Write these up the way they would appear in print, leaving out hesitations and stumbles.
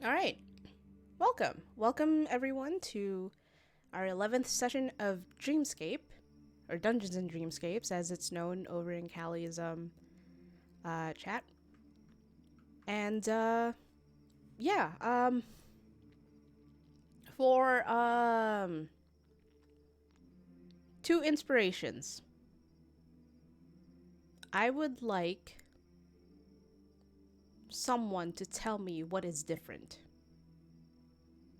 All right. Welcome. Welcome, everyone, to our 11th session of Dreamscape, or Dungeons and Dreamscapes, as it's known over in Callie's chat. And, yeah, for, two inspirations, I would like someone to tell me what is different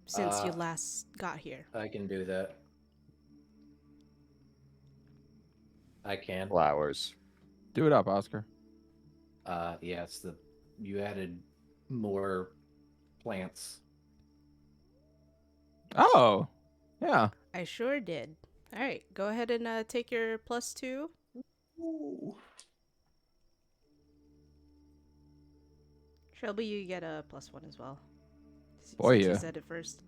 since you Uh, last got here. I can do that. I can. Flowers. Do it up, Oscar. Yeah, it's the you added more plants. Oh, yeah. I sure did. All right, go ahead and take your +2. Ooh. Shelby, you get a +1 as well. Boy, Since you you said it first.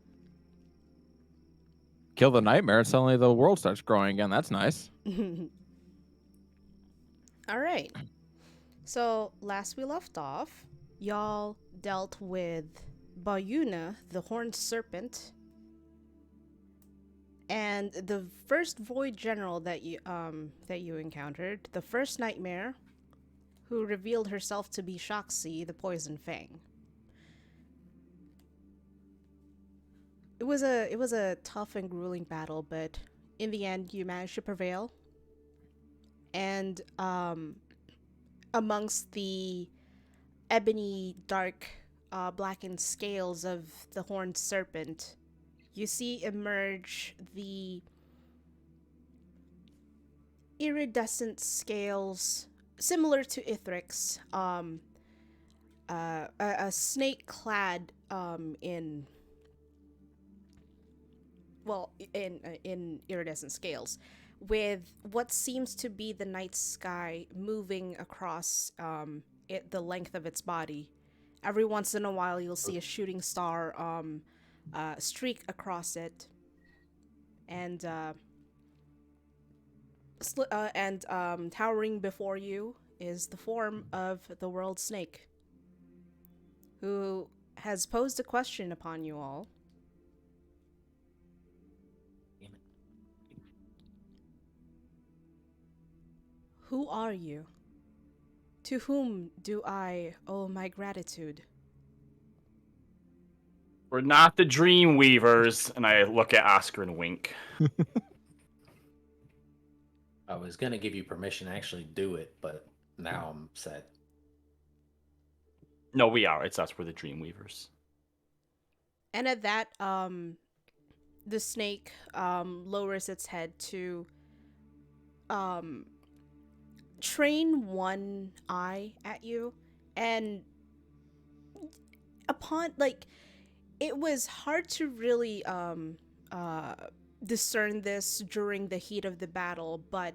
kill the nightmare, and suddenly the world starts growing again. That's nice. All right. So, last we left off, y'all dealt with Bayuna, the horned serpent, and the first void general that you encountered, the first nightmare, who revealed herself to be Shoxi, the poison fang. It was a tough and grueling battle, but in the end you managed to prevail. And amongst the ebony, dark, blackened scales of the horned serpent, you see emerge the iridescent scales similar to Ithric's, a snake clad in in iridescent scales, with what seems to be the night sky moving across the length of its body. Every once in a while, you'll see a shooting star streak across it, and towering before you is the form of the world snake, who has posed a question upon you all. Damn it. Who are you? To whom do I owe my gratitude? We're not the Dreamweavers, and I look at Oscar and wink. I was gonna give you permission to actually do it, but now I'm set. No, we are. It's us. We're the Dreamweavers. And at that, the snake lowers its head to um, train one eye at you, and upon like it was hard to really discern this during the heat of the battle, but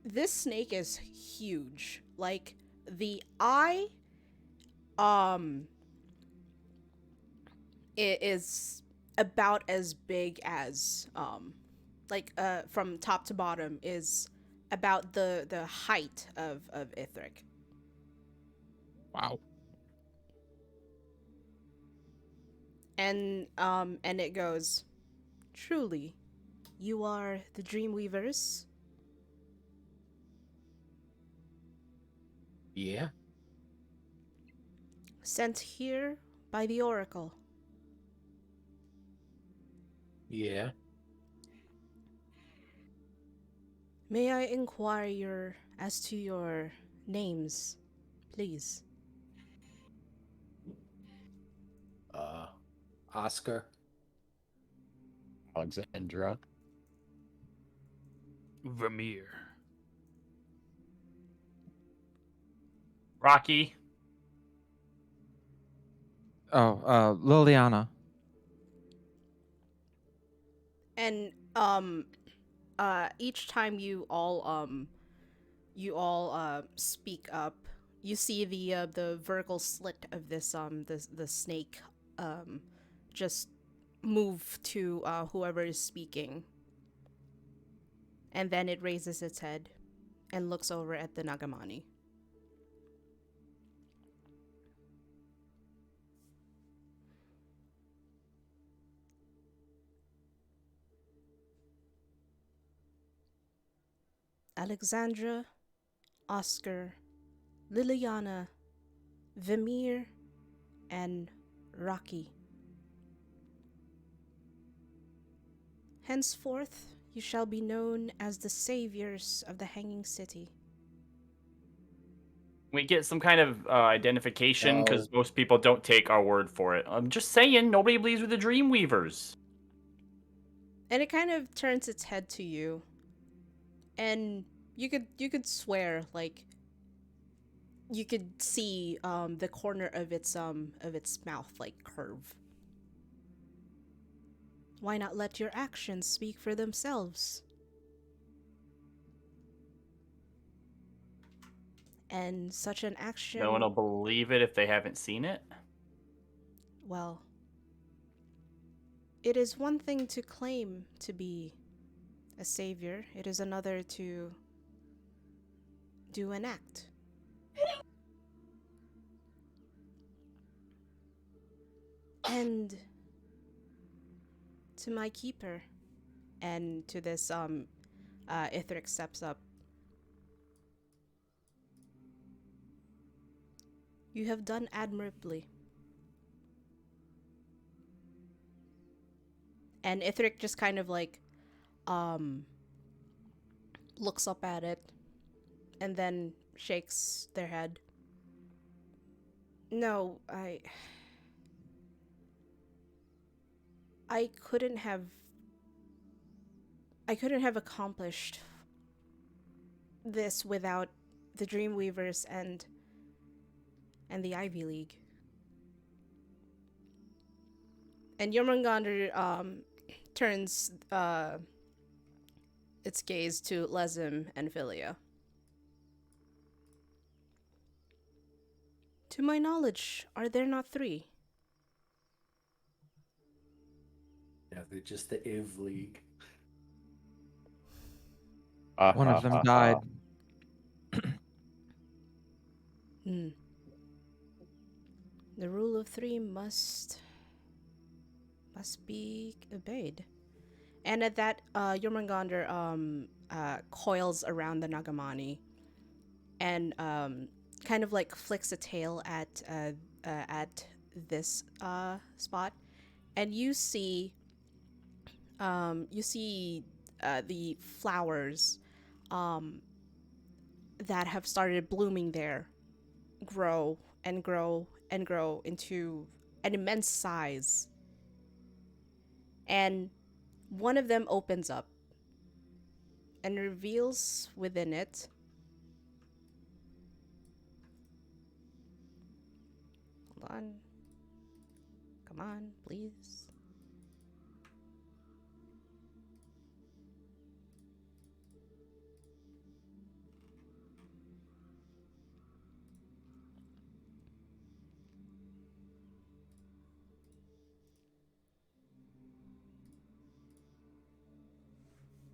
this snake is huge. Like the eye um it is about as big as from top to bottom is about the height of Ithric. Wow. And it goes, truly, you are the Dreamweavers. Yeah. Sent here by the Oracle. Yeah. May I inquire as to your names, please? Uh, Oscar. Alexandra. Vermeer. Rocky. Oh, Liliana. And each time you all speak up, you see the vertical slit of the snake just move to whoever is speaking, and then it raises its head and looks over at the Nagamani. Alexandra, Oscar, Liliana, Vimir, and Rocky. Henceforth, you shall be known as the saviors of the Hanging City. We get some kind of identification No. because most people don't take our word for it. I'm just saying, nobody believes with the Dreamweavers. And it kind of turns its head to you. And you could swear, like, you could see the corner of its mouth like curve. Why not let your actions speak for themselves? And such an action, No one will believe it if they haven't seen it. well, it is one thing to claim to be a savior, it is another to do an act. And to my keeper, and to this Ithric steps up. You have done admirably. And Ithric just kind of like looks up at it and then shakes their head. No, I couldn't have accomplished this without the Dreamweavers and the Ivy League. And Jormungandr turns its gaze to Lesim and Philia. To my knowledge, are there not three? Yeah, they're just the IV League. One of them died. Hmm. The rule of three must be obeyed. And at that, Jormungandr coils around the Nagamani and kind of like flicks a tail at this spot, and you see the flowers that have started blooming there grow and grow and grow into an immense size. And one of them opens up and reveals within it hold on. Come on, please.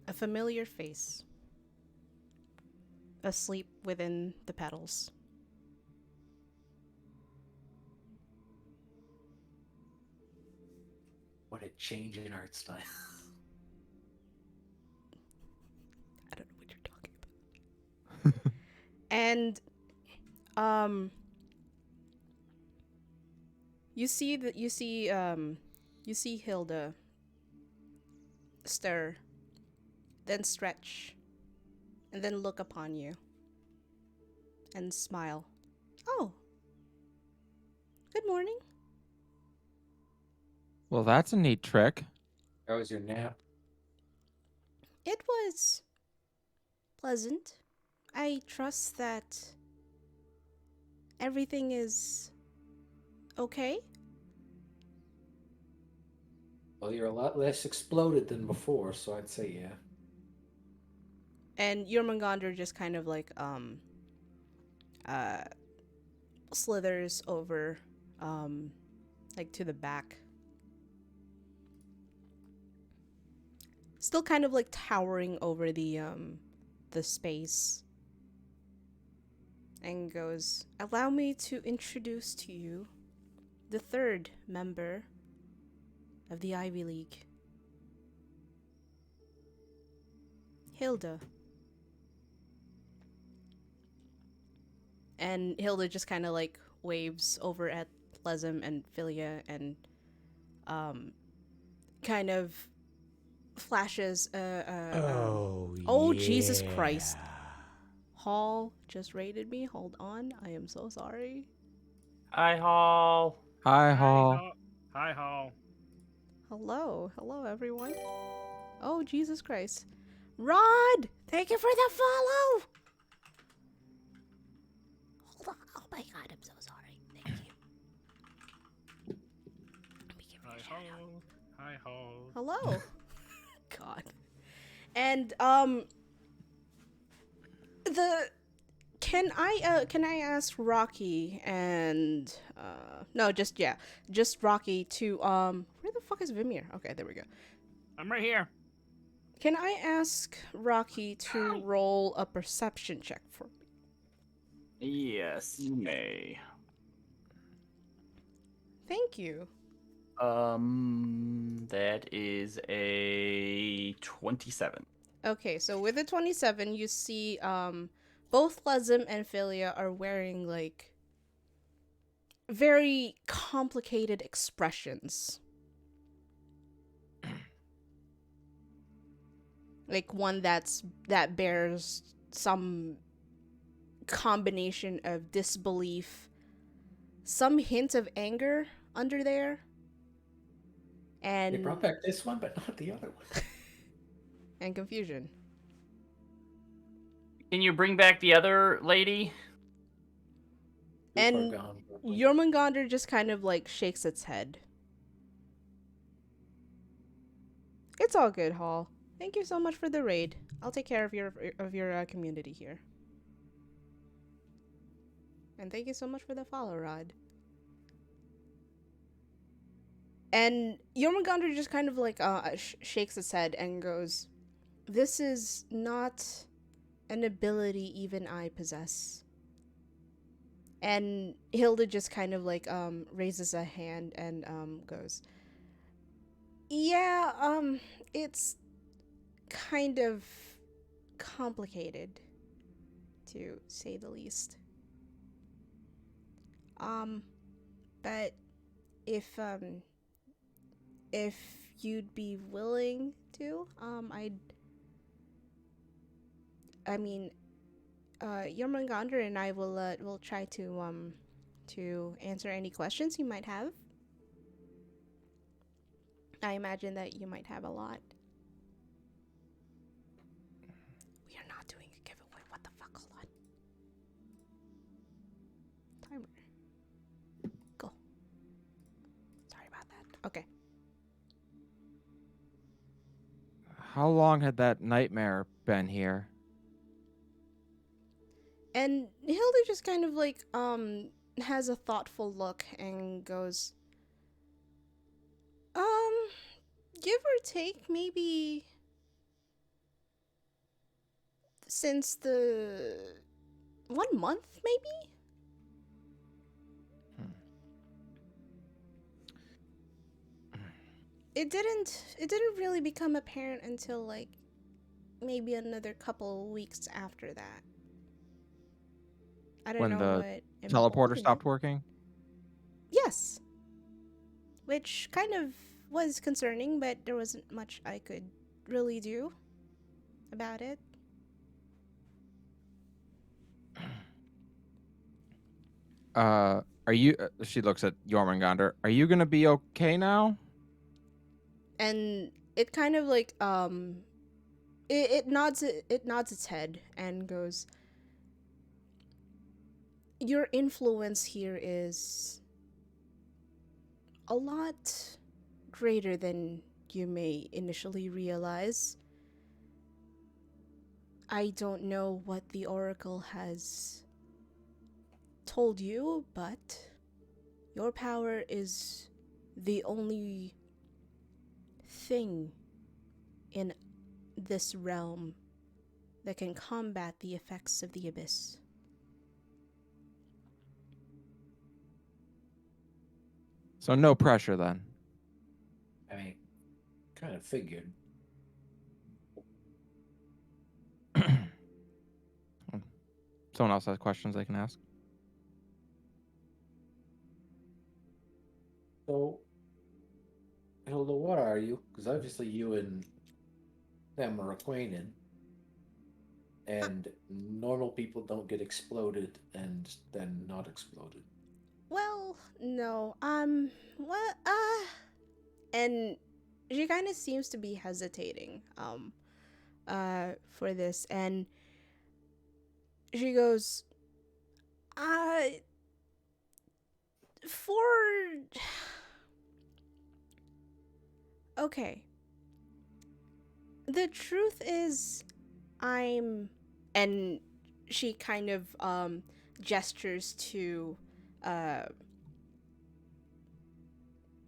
A familiar face, asleep within the petals. What a change in art style. I don't know what you're talking about. And you see Hilda stir, then stretch, and then look upon you and smile. Oh, good morning. Well, that's a neat trick. How was your nap? It was pleasant. I trust that everything is okay. Well, you're a lot less exploded than before, so I'd say yeah. And Jormungandr just kind of like slithers over like to the back. Still kind of like towering over the space. And goes, "Allow me to introduce to you the third member of the Ivy League. Hilda." And Hilda just kind of like waves over at Lesem and Philia and kind of flashes. Oh, Jesus Christ. Hall just raided me. Hold on. I am so sorry. Hi, Hall. Hi, Hall. Hi, Hall. Hello. Hello, everyone. Oh, Jesus Christ. Rod! Thank you for the follow! Hold on. Oh my god, I'm so sorry. Thank you. Let me give you Hi, a shout out. Hall. Hi, Hall. Hello. God. And the can I ask Rocky and just Rocky to where the fuck is Vimir? Okay, there we go. I'm right here. Can I ask Rocky to roll a perception check for me? Yes, you may. Thank you. That is a 27. Okay, so with a 27, you see both Lesem and Philia are wearing like very complicated expressions. Like one that bears some combination of disbelief, some hint of anger under there, and They brought back this one, but not the other one. and confusion. Can you bring back the other lady? Too far And gone. Jormungandr just kind of like shakes its head. It's all good, Hall. Thank you so much for the raid. I'll take care of your community here. And thank you so much for the follow, Rod. And Jormungandr just kind of like shakes its head and goes, "This is not an ability even I possess." And Hilda just kind of like raises a hand and goes, "Yeah, it's kind of complicated, to say the least. But if you'd be willing to, Jormungandr and I will try to answer any questions you might have. I imagine that you might have a lot." We are not doing a giveaway. What the fuck? Hold on. Timer. Go. Sorry about that. Okay. How long had that nightmare been here? And Hilda just kind of like has a thoughtful look and goes, give or take maybe since the 1 month maybe? It didn't really become apparent until like maybe another couple weeks after that. I don't When know the what teleporter emboldened stopped it. working? Yes. Which kind of was concerning, but there wasn't much I could really do about it. Are you? She looks at Jormungandr. Are you gonna be okay now? And it kind of like it nods its head and goes, "Your influence here is a lot greater than you may initially realize. I don't know what the Oracle has told you, but your power is the only thing in this realm that can combat the effects of the abyss." So no pressure then. I mean, kind of figured. Someone else has questions they can ask. So, Hilda, what are you? Because obviously you and them are acquainted, and normal people don't get exploded and then not exploded. Well, no. What? And she kind of seems to be hesitating. For this, and she goes, uh, for. Okay. The truth is, I'm. And she kind of, gestures to, uh,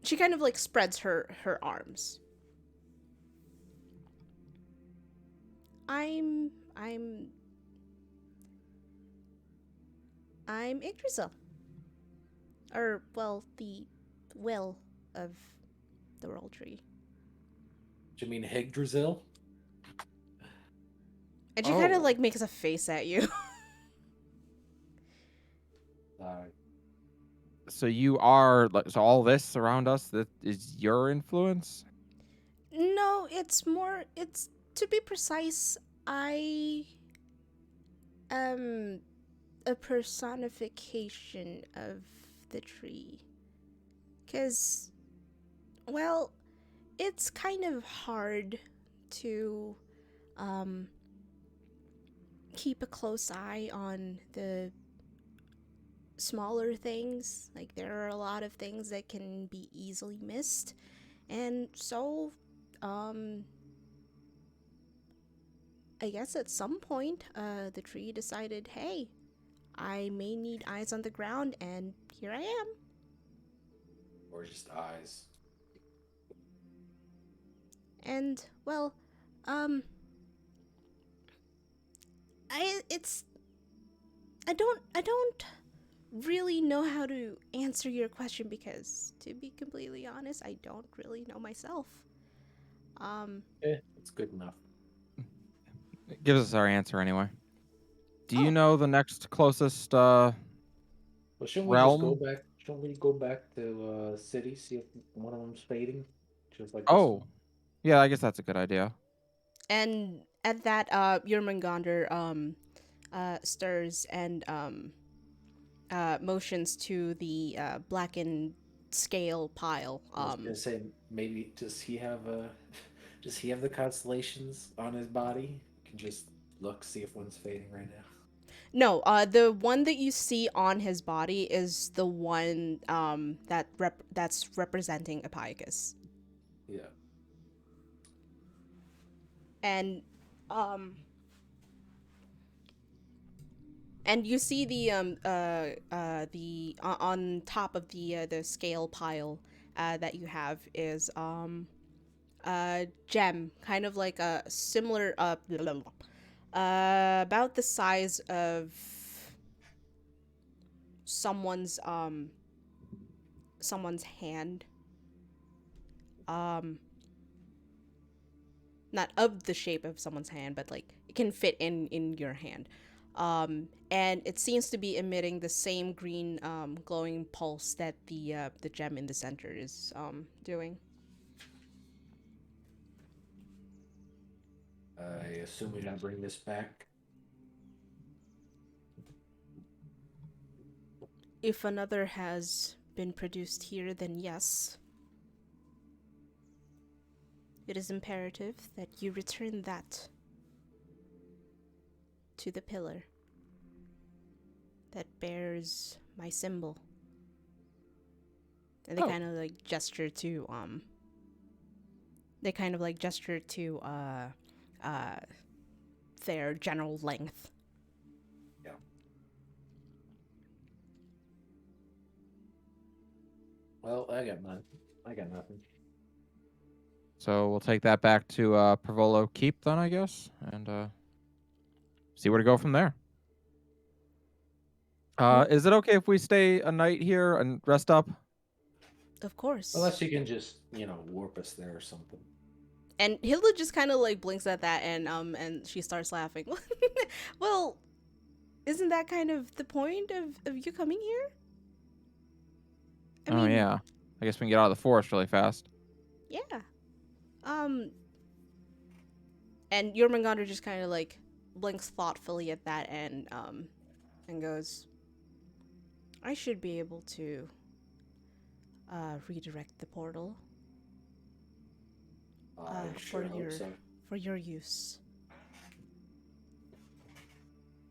she kind of like spreads her arms. I'm I'm I'm Yggdrasil. Or well, the will of the world tree. Do you mean Higdrasil? And she kind of Oh. like makes a face at you. Uh, So you are like, so all this around us that is your influence? No, it's more. It's to be precise. I am a personification of the tree. Cause, well, it's kind of hard to um keep a close eye on the smaller things. Like there are a lot of things that can be easily missed, and so um I guess at some point the tree decided, hey, I may need eyes on the ground, and here I am. or just eyes. And well, um it's I don't really know how to answer your question, because to be completely honest, I don't really know myself. um It's good enough. It gives us our answer anyway. Do you oh, know the next closest Well, shouldn't we just go realm? back? Shouldn't we go back to city, see if one of them's fading, just like this Oh, one? yeah, I guess that's a good idea. and at that, Jurmungandr stirs and motions to the blackened scale pile. I was gonna say maybe does he have the constellations on his body? You can just look, see if one's fading right now. No, the one that you see on his body is the one that's representing Apicus. Yeah. And um and you see the on top of the scale pile that you have is a gem, kind of like a similar about the size of someone's someone's hand. um Not of the shape of someone's hand, but like it can fit in your hand. And it seems to be emitting the same green glowing pulse that the gem in the center is doing. I assume we gotta bring this back. If another has been produced here, then yes, it is imperative that you return that to the pillar that bears my symbol. And they Oh. kind of like gesture to uh their general length. Yeah. Well, I got none. I got nothing. So we'll take that back to Pervolo Keep then, I guess, and see where to go from there. Is it okay if we stay a night here and rest up? Of course. Unless you can just, warp us there or something. And Hilda just kind of like blinks at that, and she starts laughing. Well, isn't that kind of the point of you coming here? I Oh mean, yeah. I guess we can get out of the forest really fast. Yeah. And Jormungandr just kind of like blinks thoughtfully at that and goes, I should be able to redirect the portal I sure hope so. for your use.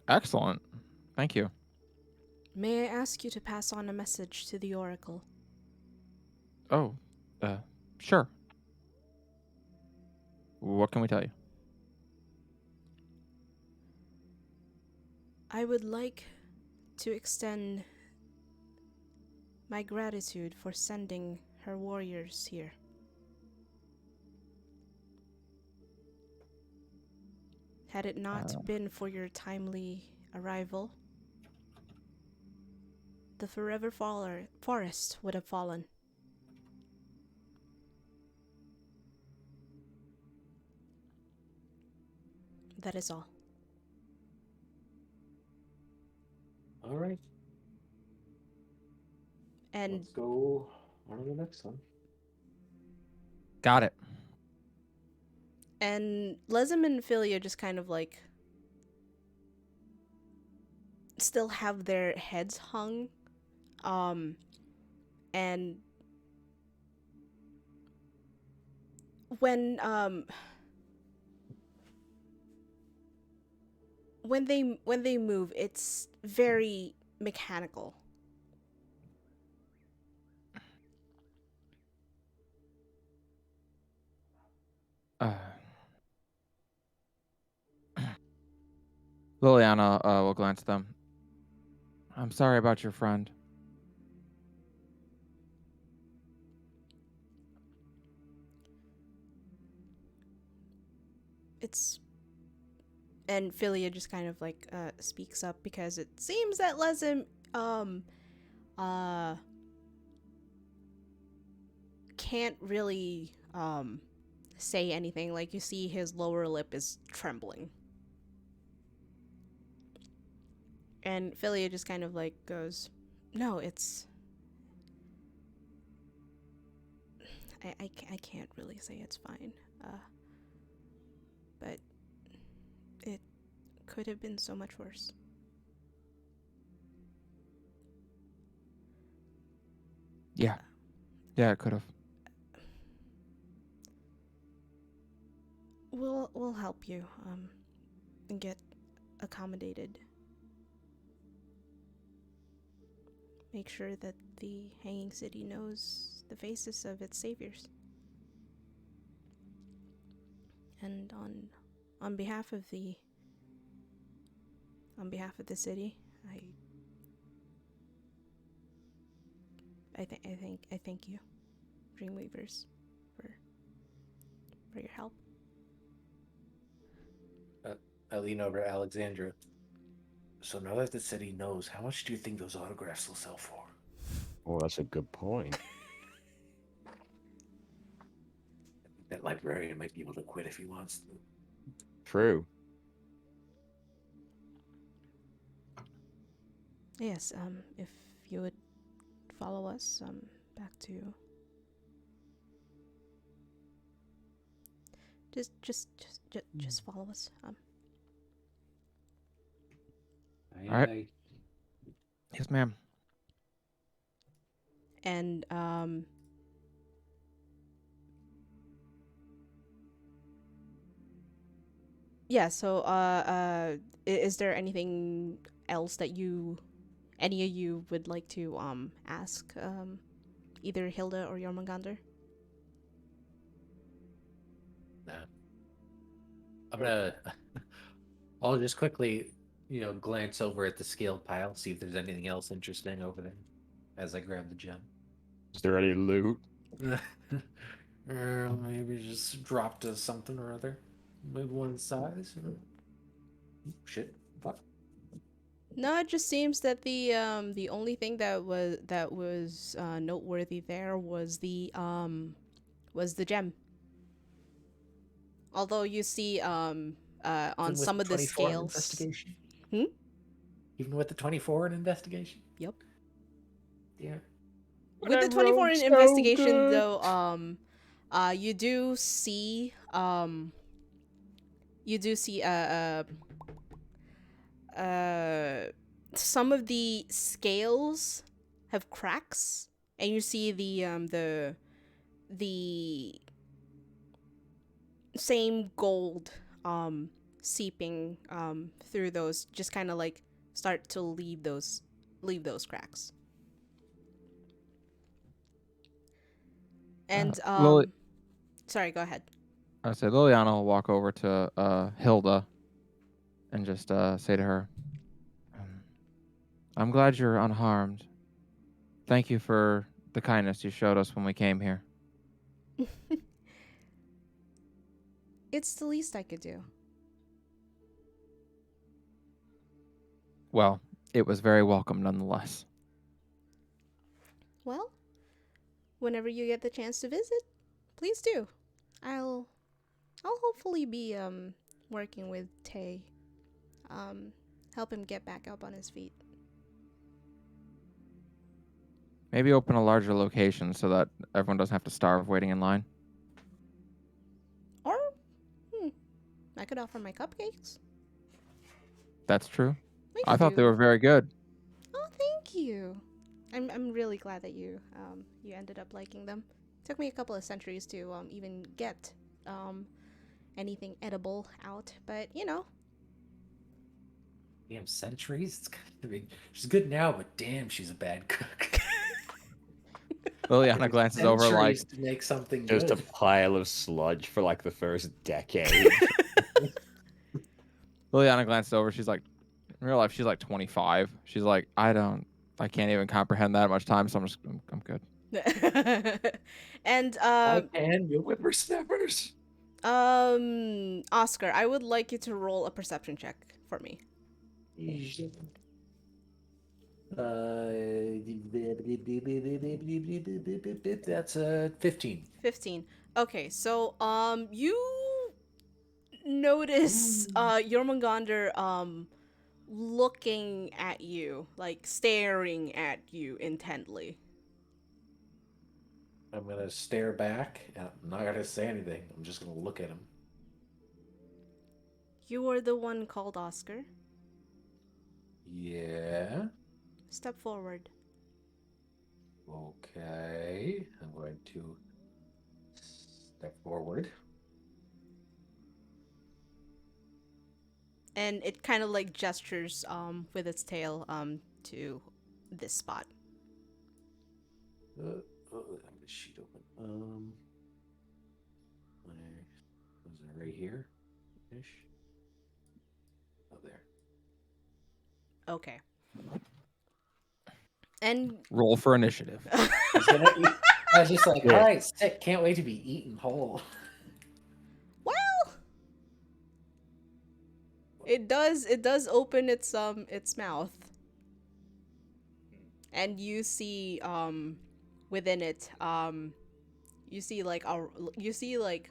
Excellent. Thank you. May I ask you to pass on a message to the Oracle? Oh, sure. What can we tell you? I would like to extend my gratitude for sending her warriors here. Had it not been for your timely arrival, the forever forest would have fallen. That is all. All right, And let's go on to the next one. Got it. And Lesem and Philia just kind of like still have their heads hung. And when they move, it's very mechanical. Liliana will glance at them. I'm sorry about your friend. And Philia just kind of like speaks up because it seems that Lesem can't really say anything. Like, you see his lower lip is trembling. And Philia just kind of like goes, no, it's... I can't really say it's fine. But it could have been so much worse. Yeah. Yeah, it could have. We'll help you and get accommodated. Make sure that the Hanging City knows the faces of its saviors. And on behalf of the city, I thank you, Dreamweavers, for your help. I lean over to Alexandra. So now that the city knows, how much do you think those autographs will sell for? Oh, that's a good point. That librarian might be able to quit if he wants to. True. Yes, if you would follow us back to just follow us. All right. Yes, ma'am. And yeah, so is there anything else that any of you would like to ask either Hilda or Jormungandr? Nah. I'm gonna I'll just quickly, glance over at the scale pile, see if there's anything else interesting over there as I grab the gem. Is there any loot? Maybe just dropped to something or other. Maybe one size. Shit. Fuck. No, it just seems that the only thing that was noteworthy there was the gem. Although you see on some of the scales. Investigation? Hmm? Even with the 24 in investigation? Yep. Yeah. with the That 24 road's in so investigation good. though, you do see some of the scales have cracks, and you see the same gold seeping through those, just kind of like start to leave those cracks. And Lily, sorry, go ahead. I say Liliana will walk over to Hilda and just say to her, "I'm glad you're unharmed. Thank you for the kindness you showed us when we came here." It's the least I could do. Well, it was very welcome nonetheless. Well, whenever you get the chance to visit, please do. I'll hopefully be working with Tay, help him get back up on his feet. Maybe open a larger location so that everyone doesn't have to starve waiting in line. Or I could offer my cupcakes. That's true. We I could thought they do- were very good. Oh, thank you. I'm really glad that you ended up liking them. Took me a couple of centuries to even get anything edible out, but you know. Damn, centuries. It's kind of big. She's good now, but damn, she's a bad cook. Liliana glances over like, Centuries to make something Just a good. pile of sludge for like the first decade. Liliana glances over. She's like, in real life, she's like 25. She's like, I can't even comprehend that much time, so I'm good. And I can, you whippersnappers. Oscar, I would like you to roll a perception check for me. That's a 15. 15. Okay, so you notice Jormungandr looking at you, like staring at you intently. I'm gonna stare back, and I'm not gonna say anything. I'm just gonna look at him. You are the one called Oscar. Yeah. Step forward. Okay. I'm going to step forward. And it kind of like gestures with its tail to this spot. I have the sheet open. Was it right here? Ish. Oh, there. Okay. And Roll for initiative. He's gonna eat. I was just like, Yeah. all right, sick. Can't wait to be eaten whole. well, it does open its mouth. And you see within it you see like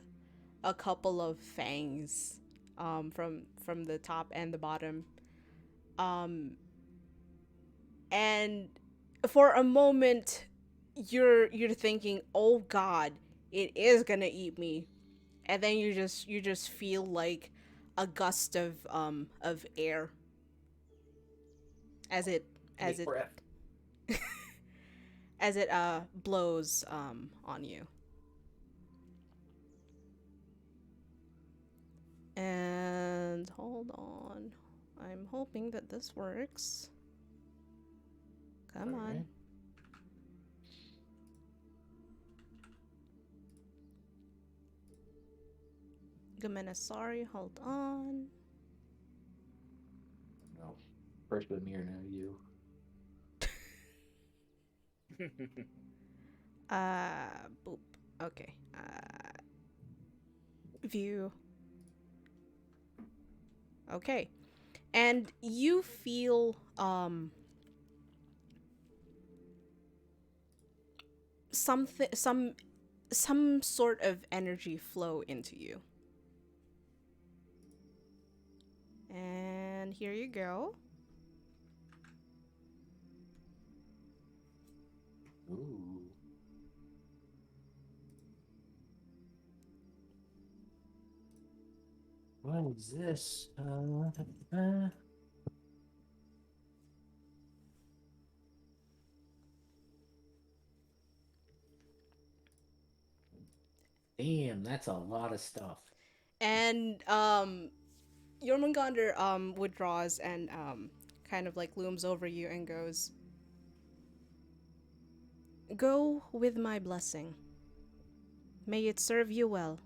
a couple of fangs from the top and the bottom. And for a moment you're thinking, "Oh god, it is going to eat me." And then you just feel like a gust of air as it Take breath. as it blows on you. And hold on, I'm hoping that this works. Come on. Alright. Gamena, sorry, hold on. No. First with me or now you. Boop. Okay. View. Okay. And you feel something some sort of energy flow into you. And here you go. Ooh. hell is this? Uh, Damn, that's a lot of stuff. And Jormungandr withdraws and kind of like looms over you and goes, "Go with my blessing. May it serve you well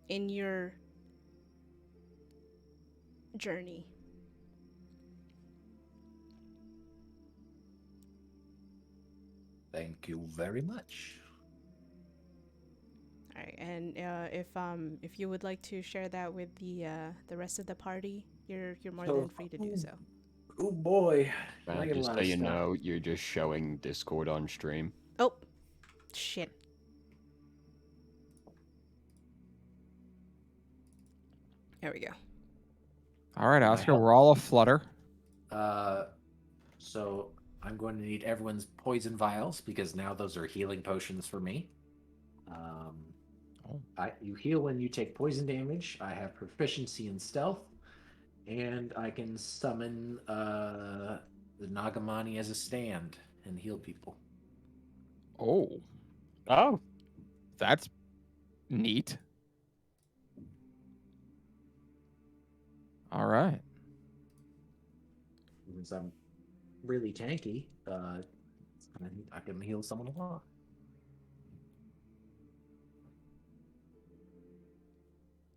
in your journey." Thank you very much. All right, and if you would like to share that with the rest of the party, you're more than free to do so. Oh boy. I get a Just lot so of you stuff. know, you're just showing Discord on stream. Oh, shit. There we go. All right, My Oscar, help. we're all aflutter. So I'm going to need everyone's poison vials because now those are healing potions for me. You heal when you take poison damage. I have proficiency in stealth, and I can summon the Nagamani as a stand and heal people. Oh, Oh, that's neat. All right. Since I'm really tanky, I can heal someone a lot.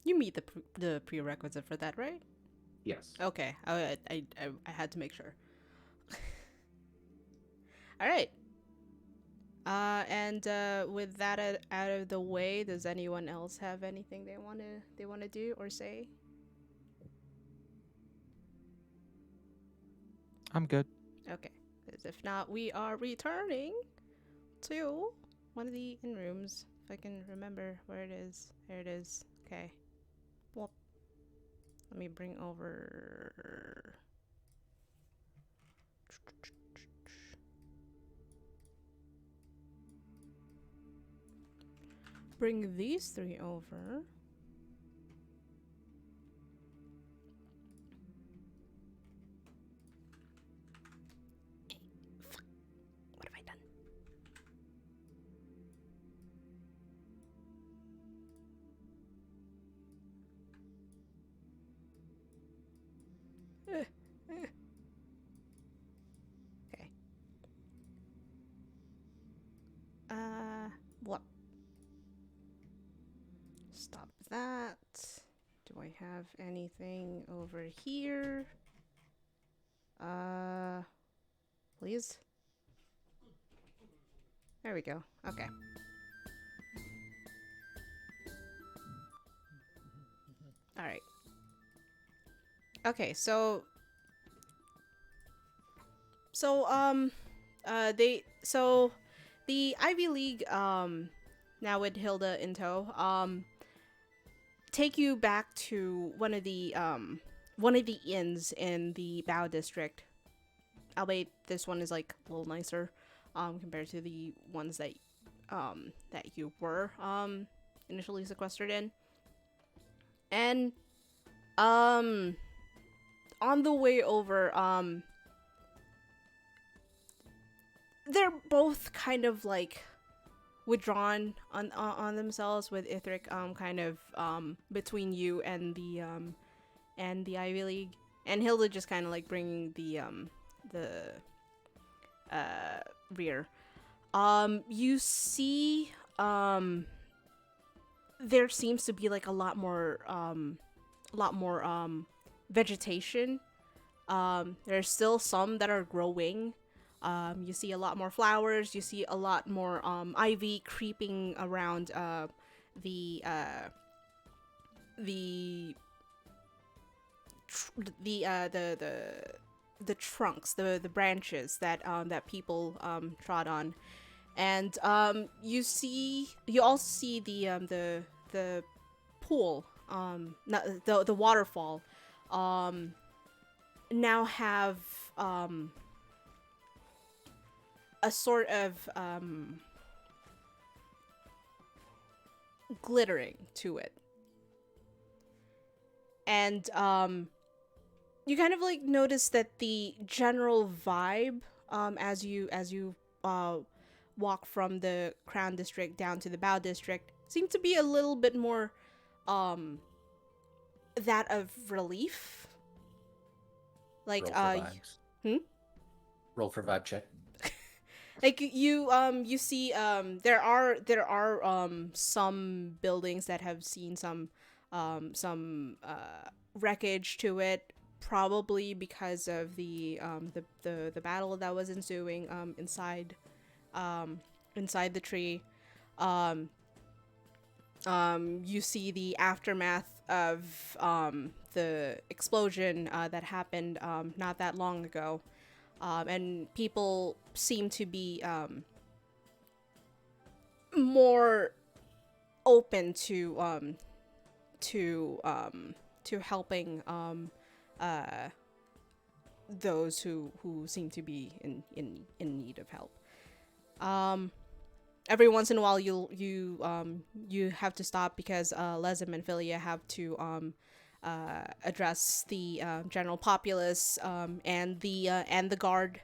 You meet the prerequisite for that, right? Yes. Okay, I had to make sure. All right. And with that out of the way, does anyone else have anything they wanna do or say? I'm good. Okay, 'cause if not, we are returning to one of the inn rooms. If I can remember where it is. There it is. Okay. Well, let me bring over. Bring these three over. Fuck. What have I done? Okay. What? Stop that. Do I have anything over here? Please? There we go. Okay. Alright. Okay, so the Ivy League, now with Hilda in tow, take you back to one of the inns in the Bow District. Albeit this one is like a little nicer, compared to the ones that you were initially sequestered in. And on the way over, they're both kind of like withdrawn on themselves, with Ithric kind of between you and the Ivy League, and Hilda just kind of like bringing the rear. You see there seems to be like a lot more vegetation. There's still some that are growing. You see a lot more flowers. You see a lot more ivy creeping around the trunks, the branches that that people trod on, and you also see the pool, not the waterfall, now have a sort of glittering to it. and you kind of like notice that the general vibe as you walk from the Crown District down to the Bow District seemed to be a little bit more that of relief. Like Roll for vibes. hmm? Roll for vibe check. Like you see there are some buildings that have seen some wreckage to it, probably because of the battle that was ensuing inside the tree. You see the aftermath of the explosion that happened not that long ago. And people seem to be more open to helping those who seem to be in need of help. Every once in a while, you have to stop because Lesem and Philia have to address the general populace and the guard,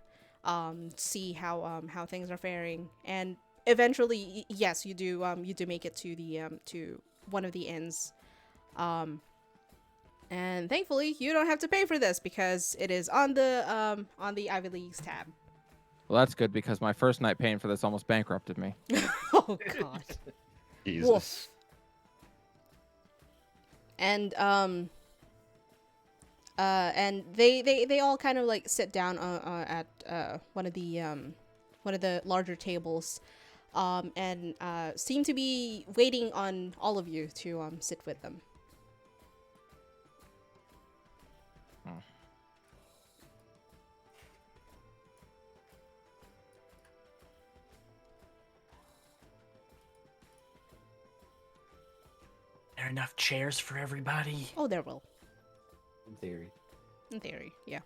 see how things are faring, and eventually, yes, you do make it to the to one of the inns, and thankfully you don't have to pay for this because it is on the Ivy League's tab. Well, that's good because my first night paying for this almost bankrupted me. Oh God. Jesus. Woof. And they all kind of like sit down at one of the larger tables, and seem to be waiting on all of you to sit with them. Are there enough chairs for everybody? Oh, there will. In theory. In theory, yeah.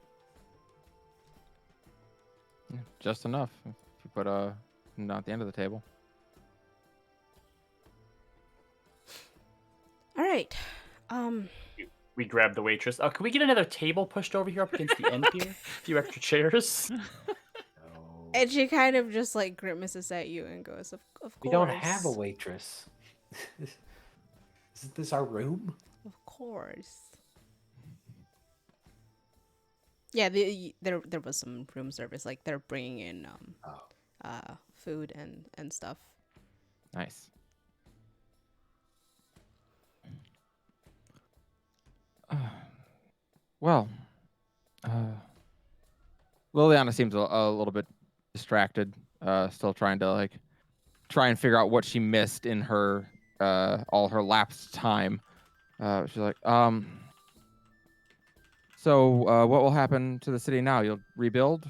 Yeah, just enough. If you put not at the end of the table. All right. We grab the waitress. Oh, can we get another table pushed over here up against the end here? A few extra chairs. No. And she kind of just like grimaces at you and goes, "Of course. We don't have a waitress. Isn't this our room? Of course." Yeah, there was some room service. Like they're bringing in food and stuff. Nice. Well, Liliana seems a little bit distracted, still trying to try and figure out what she missed in her all her lapsed time. She's like, so what will happen to the city now? You'll rebuild?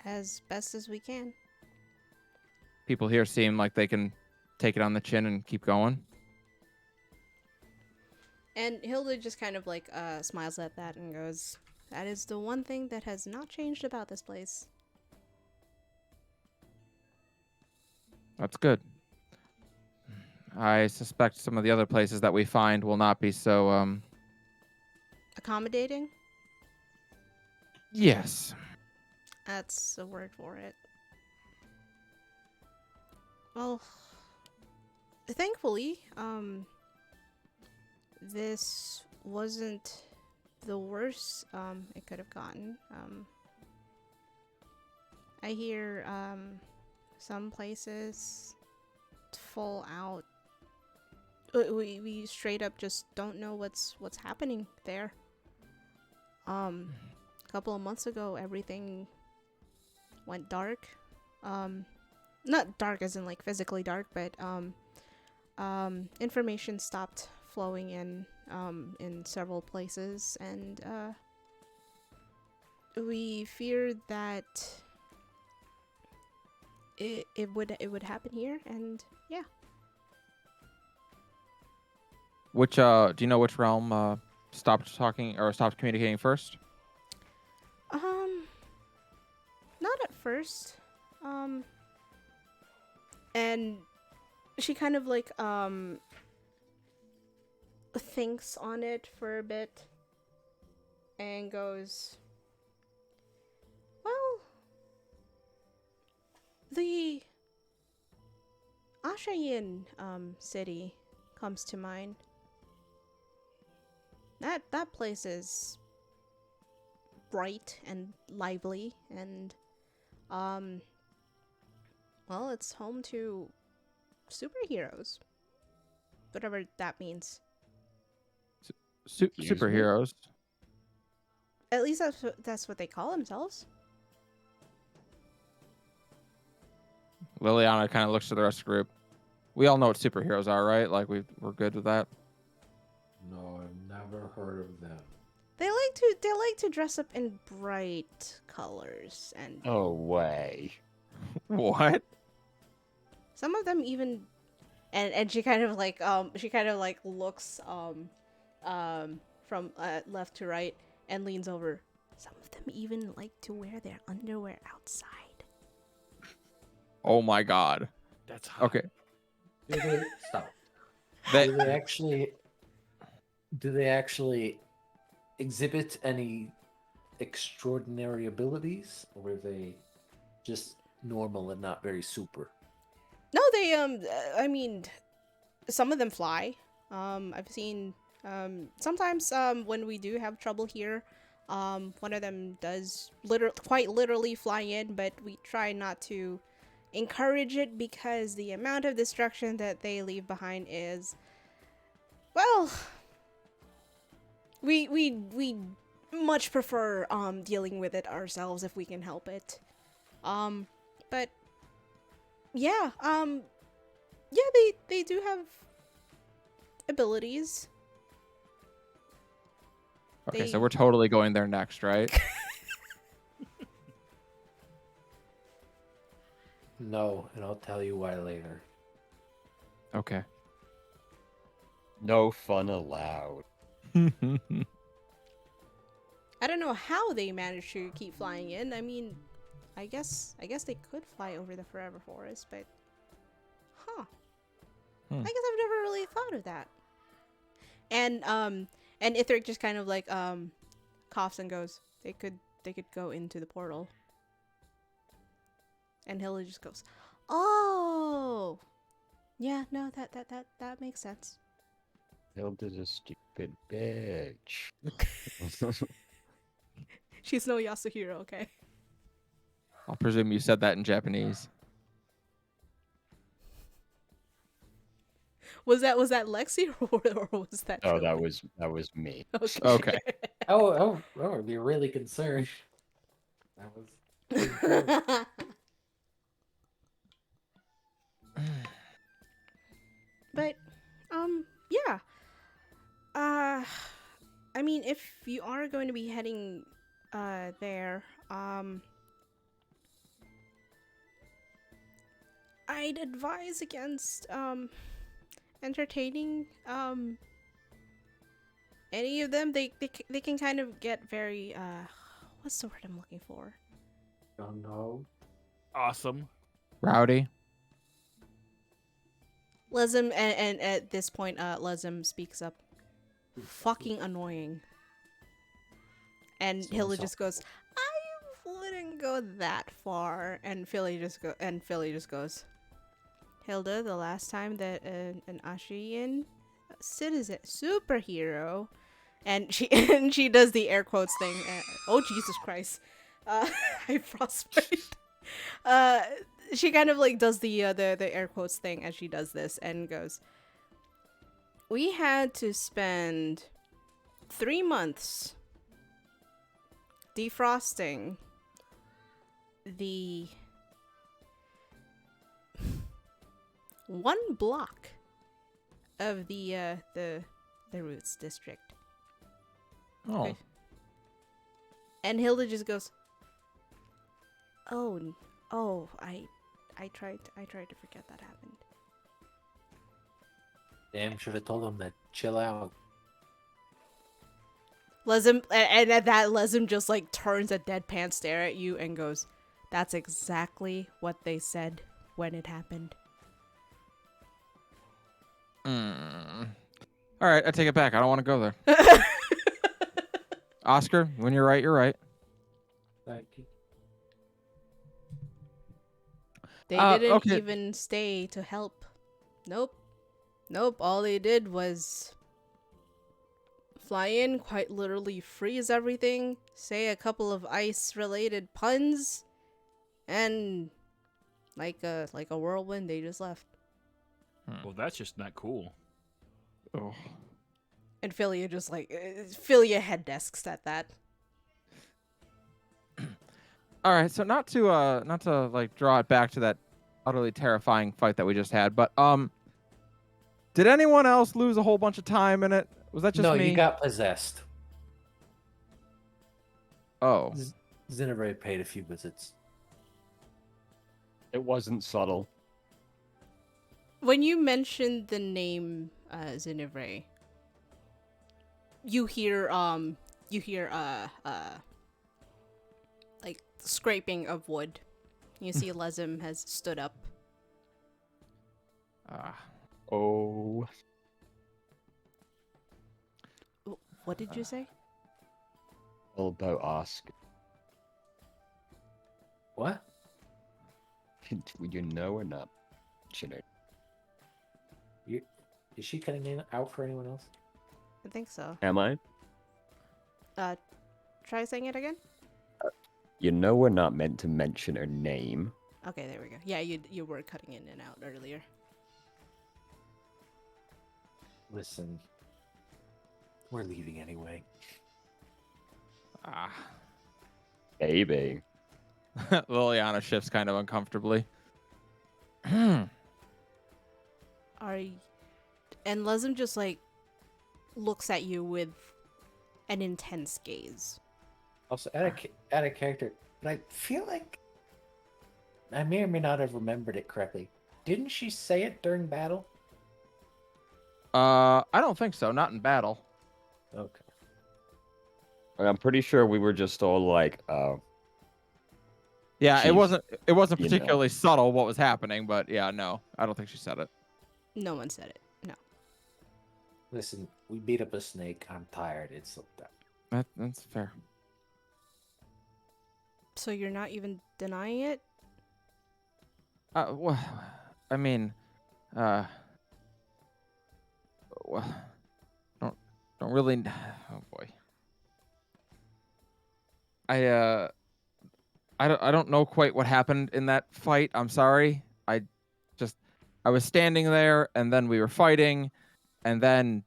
As best as we can. People here seem like they can take it on the chin and keep going. And Hilda just kind of like smiles at that and goes, "That is the one thing that has not changed about this place." That's good. I suspect some of the other places that we find will not be so, Accommodating? Yes. That's a word for it. Well, thankfully, this wasn't the worst it could have gotten. I hear some places full out. We straight up just don't know what's happening there. A couple of months ago, everything went dark. Not dark as in like physically dark, but information stopped flowing in several places, and we feared that it would happen here, and yeah. Which do you know which realm stopped talking or stopped communicating first? Not at first. And she kind of like thinks on it for a bit and goes, well, the Ashayan city comes to mind. That place is bright and lively and well, it's home to superheroes. Whatever that means. Excuse me? Superheroes. At least that's what they call themselves. Liliana kind of looks to the rest of the group. We all know what superheroes are, right? Like we're good with that. No, I've never heard of them. They like to dress up in bright colors, and Oh, way. What? some of them even, and she kind of like looks from left to right and leans over. Some of them even like to wear their underwear outside. Oh my god. That's hot. Okay. Do they stop? They, Do they actually exhibit any extraordinary abilities, or are they just normal and not very super? No, they I mean, some of them fly. I've seen sometimes when we do have trouble here, one of them does quite literally fly in, but we try not to encourage it because the amount of destruction that they leave behind is, well, we much prefer dealing with it ourselves if we can help it. But yeah, they do have abilities. okay, so we're totally going there next, right? No, and I'll tell you why later. Okay. No fun allowed. I don't know how they managed to keep flying in. I mean, I guess they could fly over the Forever Forest, but I guess I've never really thought of that. And Ithric just kind of like coughs and goes, they could go into the portal. And Hilda just goes, "Oh, yeah, no, that makes sense." Hilda's a stupid bitch. She's no Yasuhiro, okay? I'll presume you said that in Japanese. Was that Lexi or was that? Oh, Trilby? that was me. Okay. Oh, you're really concerned. That was. But, yeah. I mean, if you are going to be heading, there, I'd advise against, entertaining, any of them. They can kind of get very, what's the word I'm looking for? Oh no. Awesome. Rowdy. Lesm, and at this point, Lesm speaks up. Fucking annoying. And So Hilda so- just goes, I wouldn't go that far. And Philly just goes, Hilda, the last time that an Ashian citizen superhero, and she does the air quotes thing. Oh Jesus Christ! I frostbite. She kind of like does the air quotes thing as she does this and goes, we had to spend 3 months defrosting the 1 block of the Roots district. Oh. Okay. And Hilda just goes, oh, I tried to forget that happened. Damn, should have told him to chill out. Lesm, and at that, Lesm just like turns a deadpan stare at you and goes, that's exactly what they said when it happened. All right, I take it back. I don't want to go there. Oscar, when you're right, you're right. Thank you. They didn't okay. even stay to help. Nope. Nope. All they did was fly in, quite literally freeze everything, say a couple of ice-related puns, and like a whirlwind, they just left. Well, that's just not cool. Oh. And Philia just Philia head desks at that. All right, so not to like draw it back to that utterly terrifying fight that we just had, but did anyone else lose a whole bunch of time in it? Was that just No, me? you got possessed. Oh. Zinneray paid a few visits. It wasn't subtle. When you mentioned the name Zinivray, you hear like scraping of wood. You see Lezim has stood up. Oh. What did you say? All about Oscar. What? Would you know or not? Shouldn't. Is she cutting in out for anyone else? I think so. Am I? Try saying it again. You know we're not meant to mention her name. Okay, there we go. Yeah, you were cutting in and out earlier. Listen, we're leaving anyway. Baby. Liliana shifts kind of uncomfortably. And Lezim just looks at you with an intense gaze. Also, out of character, but I feel like I may or may not have remembered it correctly. Didn't she say it during battle? I don't think so. Not in battle. Okay. I'm pretty sure we were just all like, oh. Yeah, it She's- wasn't you know. particularly subtle what was happening, but yeah, no, I don't think she said it. No one said it. No. Listen, we beat up a snake. I'm tired. It's That's fair. So you're not even denying it? Well, I mean, well, don't really. Oh boy. I don't know quite what happened in that fight. I'm sorry. I was standing there, and then we were fighting, and then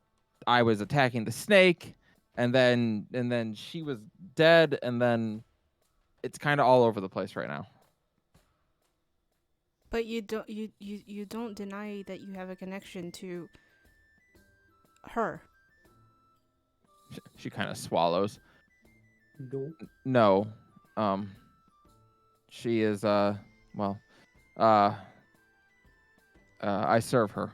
I was attacking the snake, and then she was dead, and then it's kind of all over the place right now. But you don't deny that you have a connection to her. She kind of swallows. no. No. She is well, I serve her.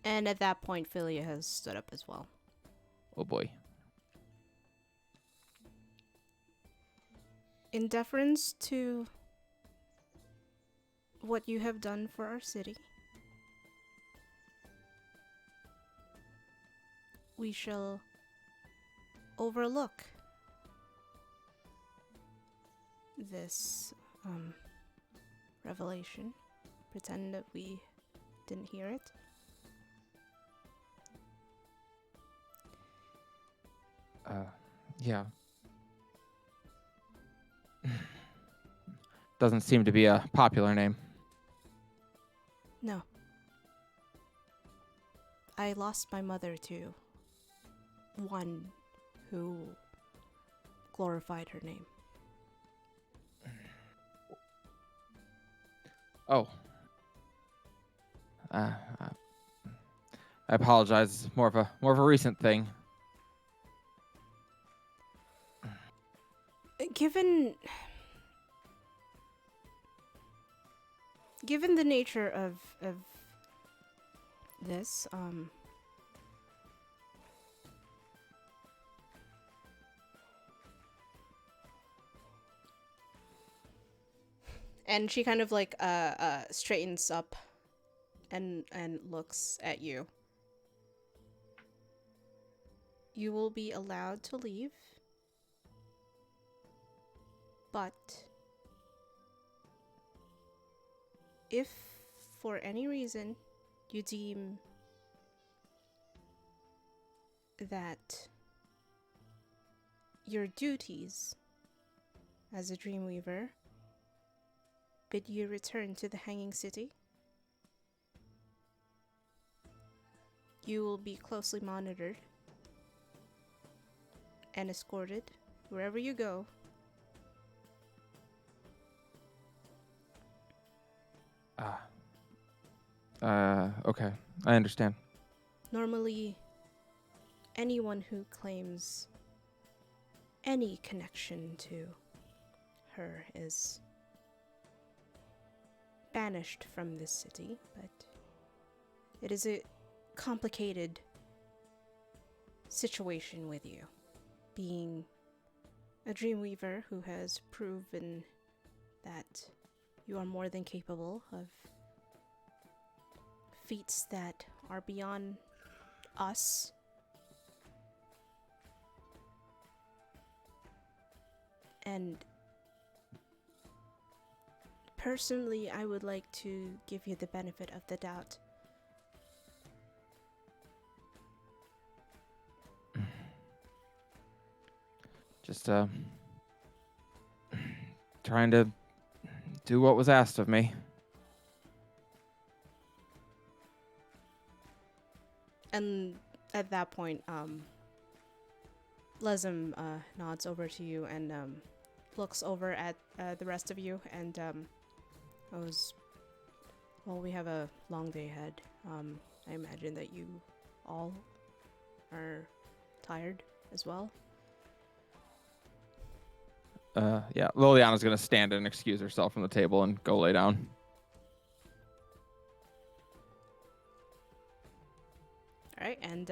And at that point, Philia has stood up as well. Oh boy. In deference to what you have done for our city, we shall overlook this revelation. Pretend that we didn't hear it. Yeah. Doesn't seem to be a popular name. No. I lost my mother to one who glorified her name. Oh. I apologize. It's more of a recent thing. Given the nature of this, And she kind of like straightens up and looks at you. You will be allowed to leave, but if for any reason you deem that your duties as a Dreamweaver bid you return to the Hanging City, you will be closely monitored and escorted wherever you go. Okay. I understand. Normally, anyone who claims any connection to her is banished from this city, but it is a complicated situation with you, being a Dreamweaver who has proven that you are more than capable of feats that are beyond us. And personally, I would like to give you the benefit of the doubt. Just trying to do what was asked of me. And at that point, Lesm nods over to you and looks over at the rest of you and goes, well, we have a long day ahead. I imagine that you all are tired as well. Yeah, Liliana's gonna stand and excuse herself from the table and go lay down. All right, and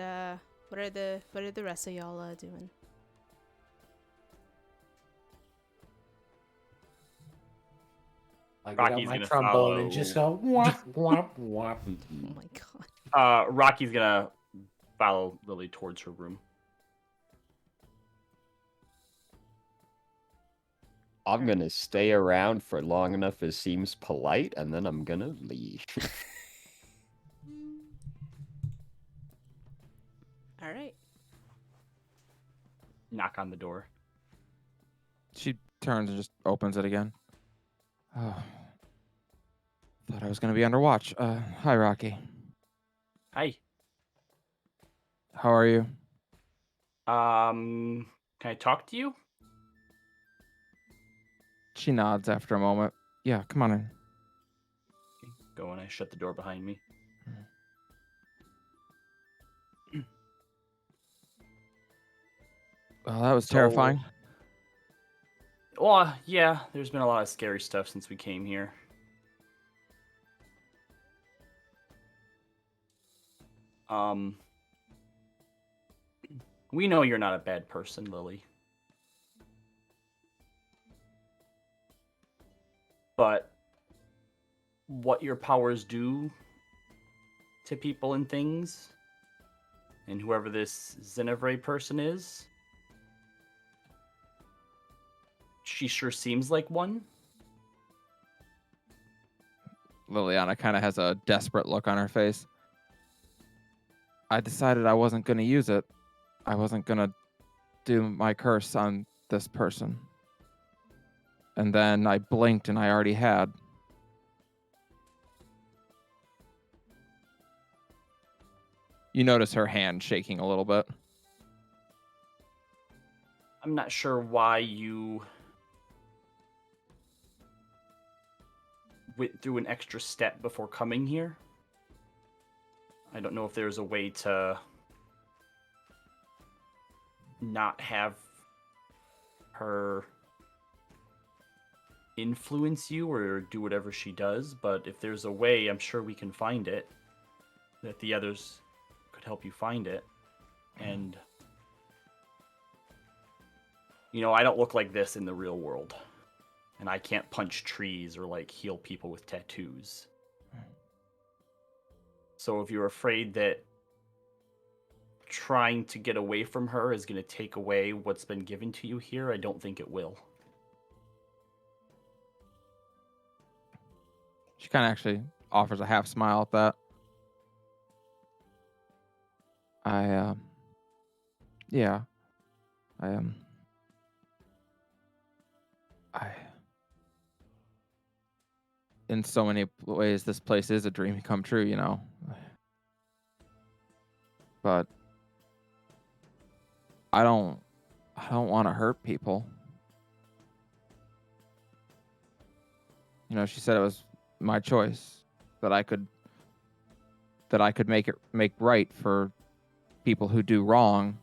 what are the rest of y'all doing? I get out Rocky's my gonna trombone follow. and just go whop whop whop. Oh my god. Rocky's gonna follow Lily towards her room. I'm gonna stay around for long enough as seems polite, and then I'm gonna leave. All right. Knock on the door. She turns and just opens it again. Oh. Thought I was gonna be under watch. Hi, Rocky. Hi. How are you? Can I talk to you? She nods after a moment. Yeah, come on in. Okay, go and I shut the door behind me. Well, that was So- terrifying. Well, yeah, there's been a lot of scary stuff since we came here. We know you're not a bad person, Lily. But what your powers do to people and things, and whoever this Zenevray person is, she sure seems like one. Liliana kind of has a desperate look on her face. I decided I wasn't going to use it. I wasn't going to do my curse on this person. And then I blinked and I already had. You notice her hand shaking a little bit. I'm not sure why you went through an extra step before coming here. I don't know if there's a way to not have her influence you or do whatever she does, but if there's a way, I'm sure we can find it, that the others could help you find it. And you know, I don't look like this in the real world. And I can't punch trees or like heal people with tattoos. So if you're afraid that trying to get away from her is going to take away what's been given to you here, I don't think it will. She kind of actually offers a half smile at that. Yeah, I, in so many ways, this place is a dream come true, you know. But I don't want to hurt people. You know, she said it was my choice that I could make right for people who do wrong.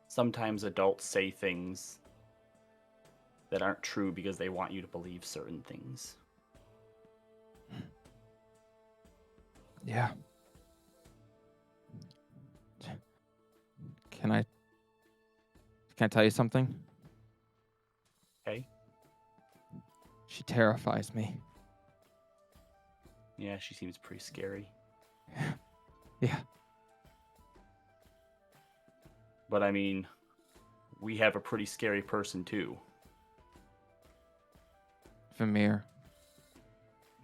Sometimes adults say things that aren't true because they want you to believe certain things. Yeah. Can I tell you something? Okay? She terrifies me. Yeah, she seems pretty scary. Yeah. But I mean, we have a pretty scary person too. Vermeer.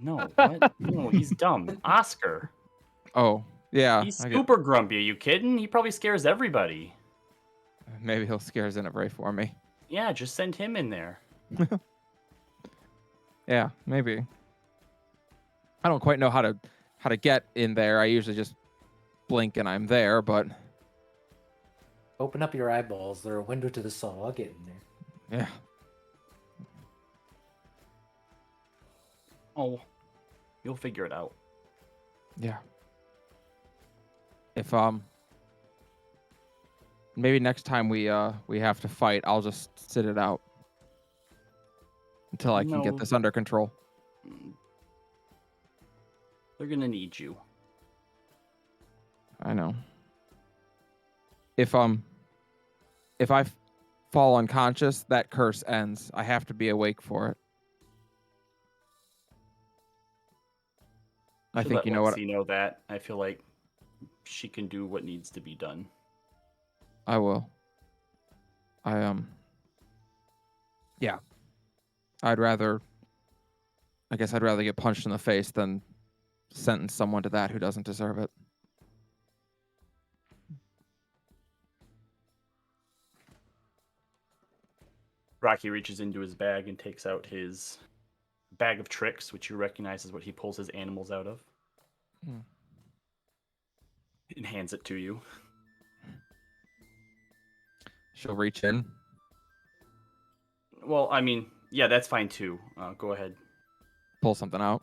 No, what? No, he's dumb. Oscar. Oh, yeah. He's super grumpy. Are you kidding? He probably scares everybody. Maybe he'll scare Zenobray for me. Yeah, just send him in there. Yeah, maybe. I don't quite know how to get in there. I usually just blink and I'm there, but Open up your eyeballs. They're a window to the soul. I'll get in there. yeah. Oh, you'll figure it out. Yeah. If maybe next time we have to fight, I'll just sit it out until I can get No. this under control. They're gonna need you. I know. If I fall unconscious, that curse ends. I have to be awake for it. I Should think let you know what Lexi know that. I feel like she can do what needs to be done. I will. Yeah. I guess I'd rather get punched in the face than sentence someone to that who doesn't deserve it. Rocky reaches into his bag and takes out his bag of tricks, which you recognize as what he pulls his animals out of. And hands it to you. She'll reach in. Well, I mean, yeah, that's fine too. Go ahead. Pull something out.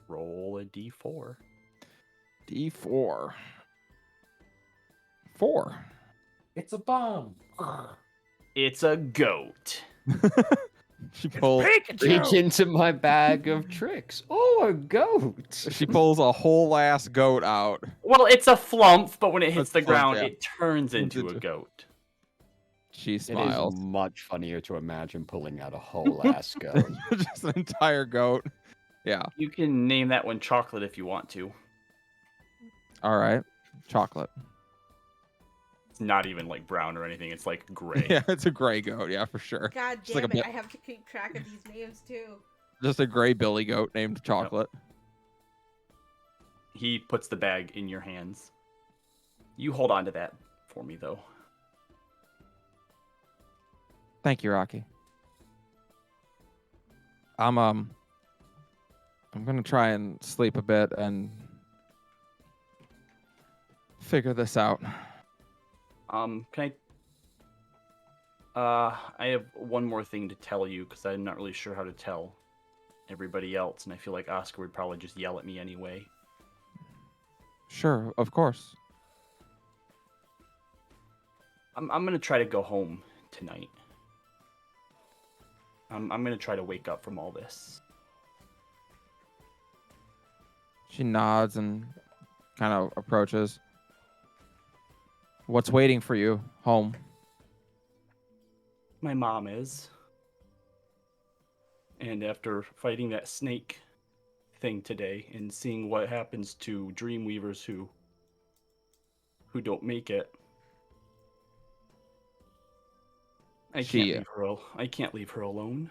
Roll a d4. D4. 4. It's a bomb. It's a goat. She pulls. Reach into my bag of tricks. Oh, a goat. She pulls a whole ass goat out. Well, it's a flump, but when it hits the A flump, ground, yeah. it turns into a goat. She It smiles. is much funnier to imagine pulling out a whole ass goat. Just an entire goat. Yeah. You can name that one Chocolate if you want to. All right. Chocolate. It's not even like brown or anything. It's like gray. Yeah, it's a gray goat. Yeah, for sure. God Just like damn a it! bit- I have to keep track of these names too. Just a gray billy goat named Chocolate. He puts the bag in your hands. You hold on to that for me, though. Thank you, Rocky. I'm gonna try and sleep a bit and figure this out. Can I have one more thing to tell you because I'm not really sure how to tell everybody else, and I feel like Oscar would probably just yell at me anyway. Sure, of course. I'm gonna try to go home tonight. I'm gonna try to wake up from all this. She nods and kind of approaches. What's waiting for you home? My mom is. And after fighting that snake thing today and seeing what happens to Dreamweavers who don't make it, I can't leave her alone.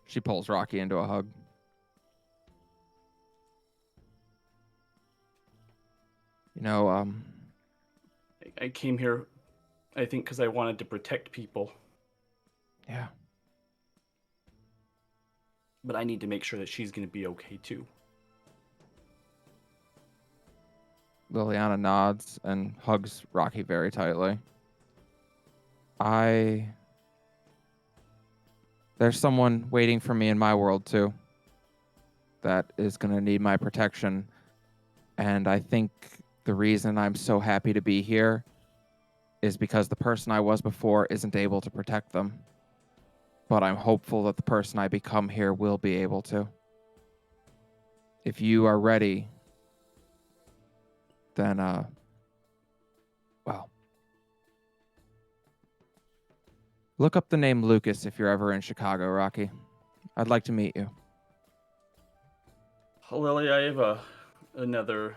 She pulls Rocky into a hug. You know, I came here, I think, because I wanted to protect people, yeah. but I need to make sure that she's going to be okay too. Liliana nods and hugs Rocky very tightly. There's someone waiting for me in my world too that is going to need my protection. And I think the reason I'm so happy to be here is because the person I was before isn't able to protect them. But I'm hopeful that the person I become here will be able to. If you are ready, then, well, look up the name Lucas if you're ever in Chicago, Rocky. I'd like to meet you. Lily, I have another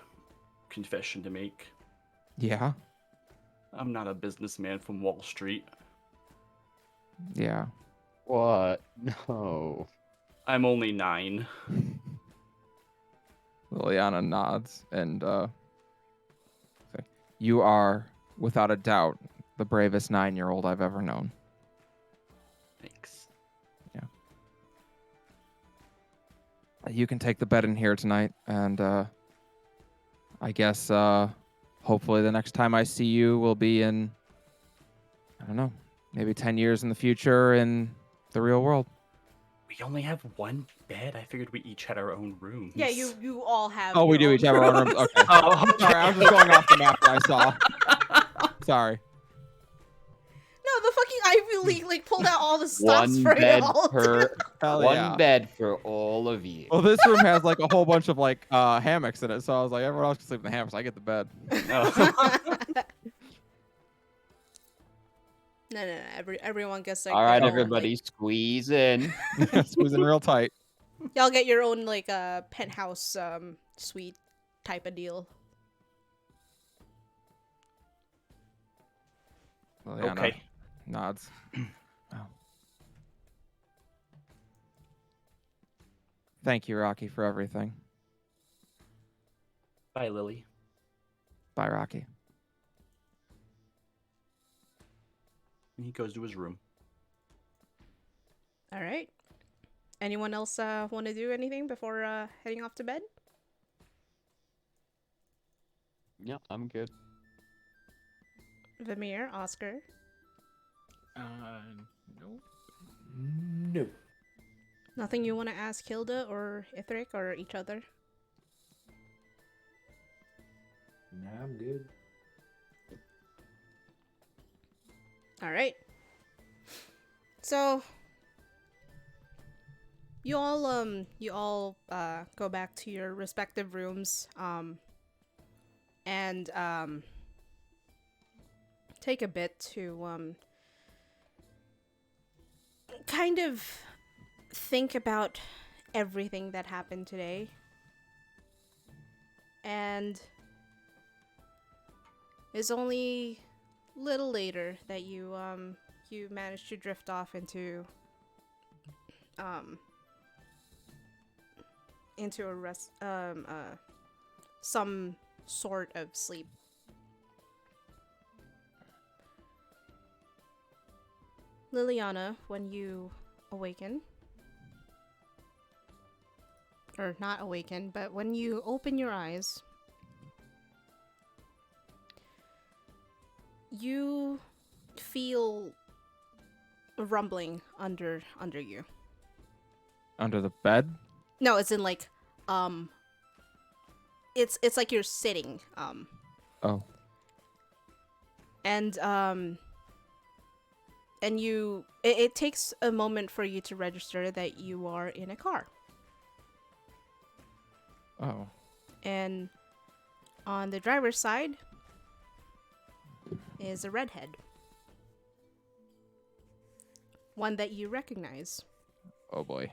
confession to make. Yeah? I'm not a businessman from Wall Street. Yeah. What? No. I'm only 9. Liliana nods and, you are, without a doubt, the bravest 9-year-old I've ever known. Thanks. Yeah. You can take the bed in here tonight, and I guess hopefully the next time I see you will be in, I don't know, maybe 10 years in the future in the real world. We only have one bed. I figured we each had our own rooms. Yeah, you all have. Oh, we your do own each have our own rooms. Okay. Oh, okay. Sorry, I was just going off the map that I saw. Sorry. No, the fucking Ivy League like pulled out all the stops One for bed y'all. per Hell one yeah. bed for all of you. Well, this room has like a whole bunch of like hammocks in it, so I was like, everyone else can sleep in the hammocks. I get the bed. No. Everyone gets like. All right, their own, everybody, squeeze in. Squeezing real tight. Y'all get your own like penthouse suite type of deal. Liliana Okay. nods. Wow. Thank you, Rocky, for everything. Bye, Lily. Bye, Rocky. And he goes to his room. All right. Anyone else want to do anything before heading off to bed? Yeah, I'm good. Vamir, Oscar. No. No. Nothing you want to ask Hilda or Ithric or each other? Nah, I'm good. All right. So you all go back to your respective rooms and take a bit to kind of think about everything that happened today. And it's only little later that you managed to drift off into a rest some sort of sleep. Liliana, when you awaken, or not awaken, but when you open your eyes, you feel a rumbling under you. Under the bed? No, it's in like it's like you're sitting Oh. and it takes a moment for you to register that you are in a car. Oh. And on the driver's side, is a redhead. One that you recognize. Oh boy.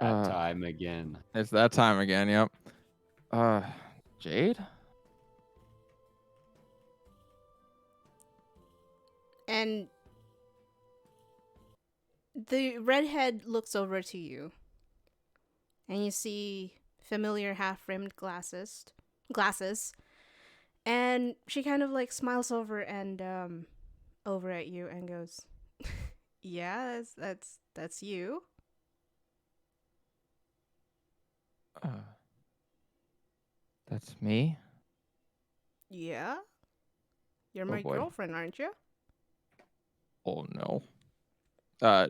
That time again. It's that time again, yep. Jade? And the redhead looks over to you. And you see familiar half-rimmed glasses. And she kind of like smiles over at you and goes, "Yeah, that's you." That's me? Yeah. You're my boy. girlfriend, aren't you? Oh no.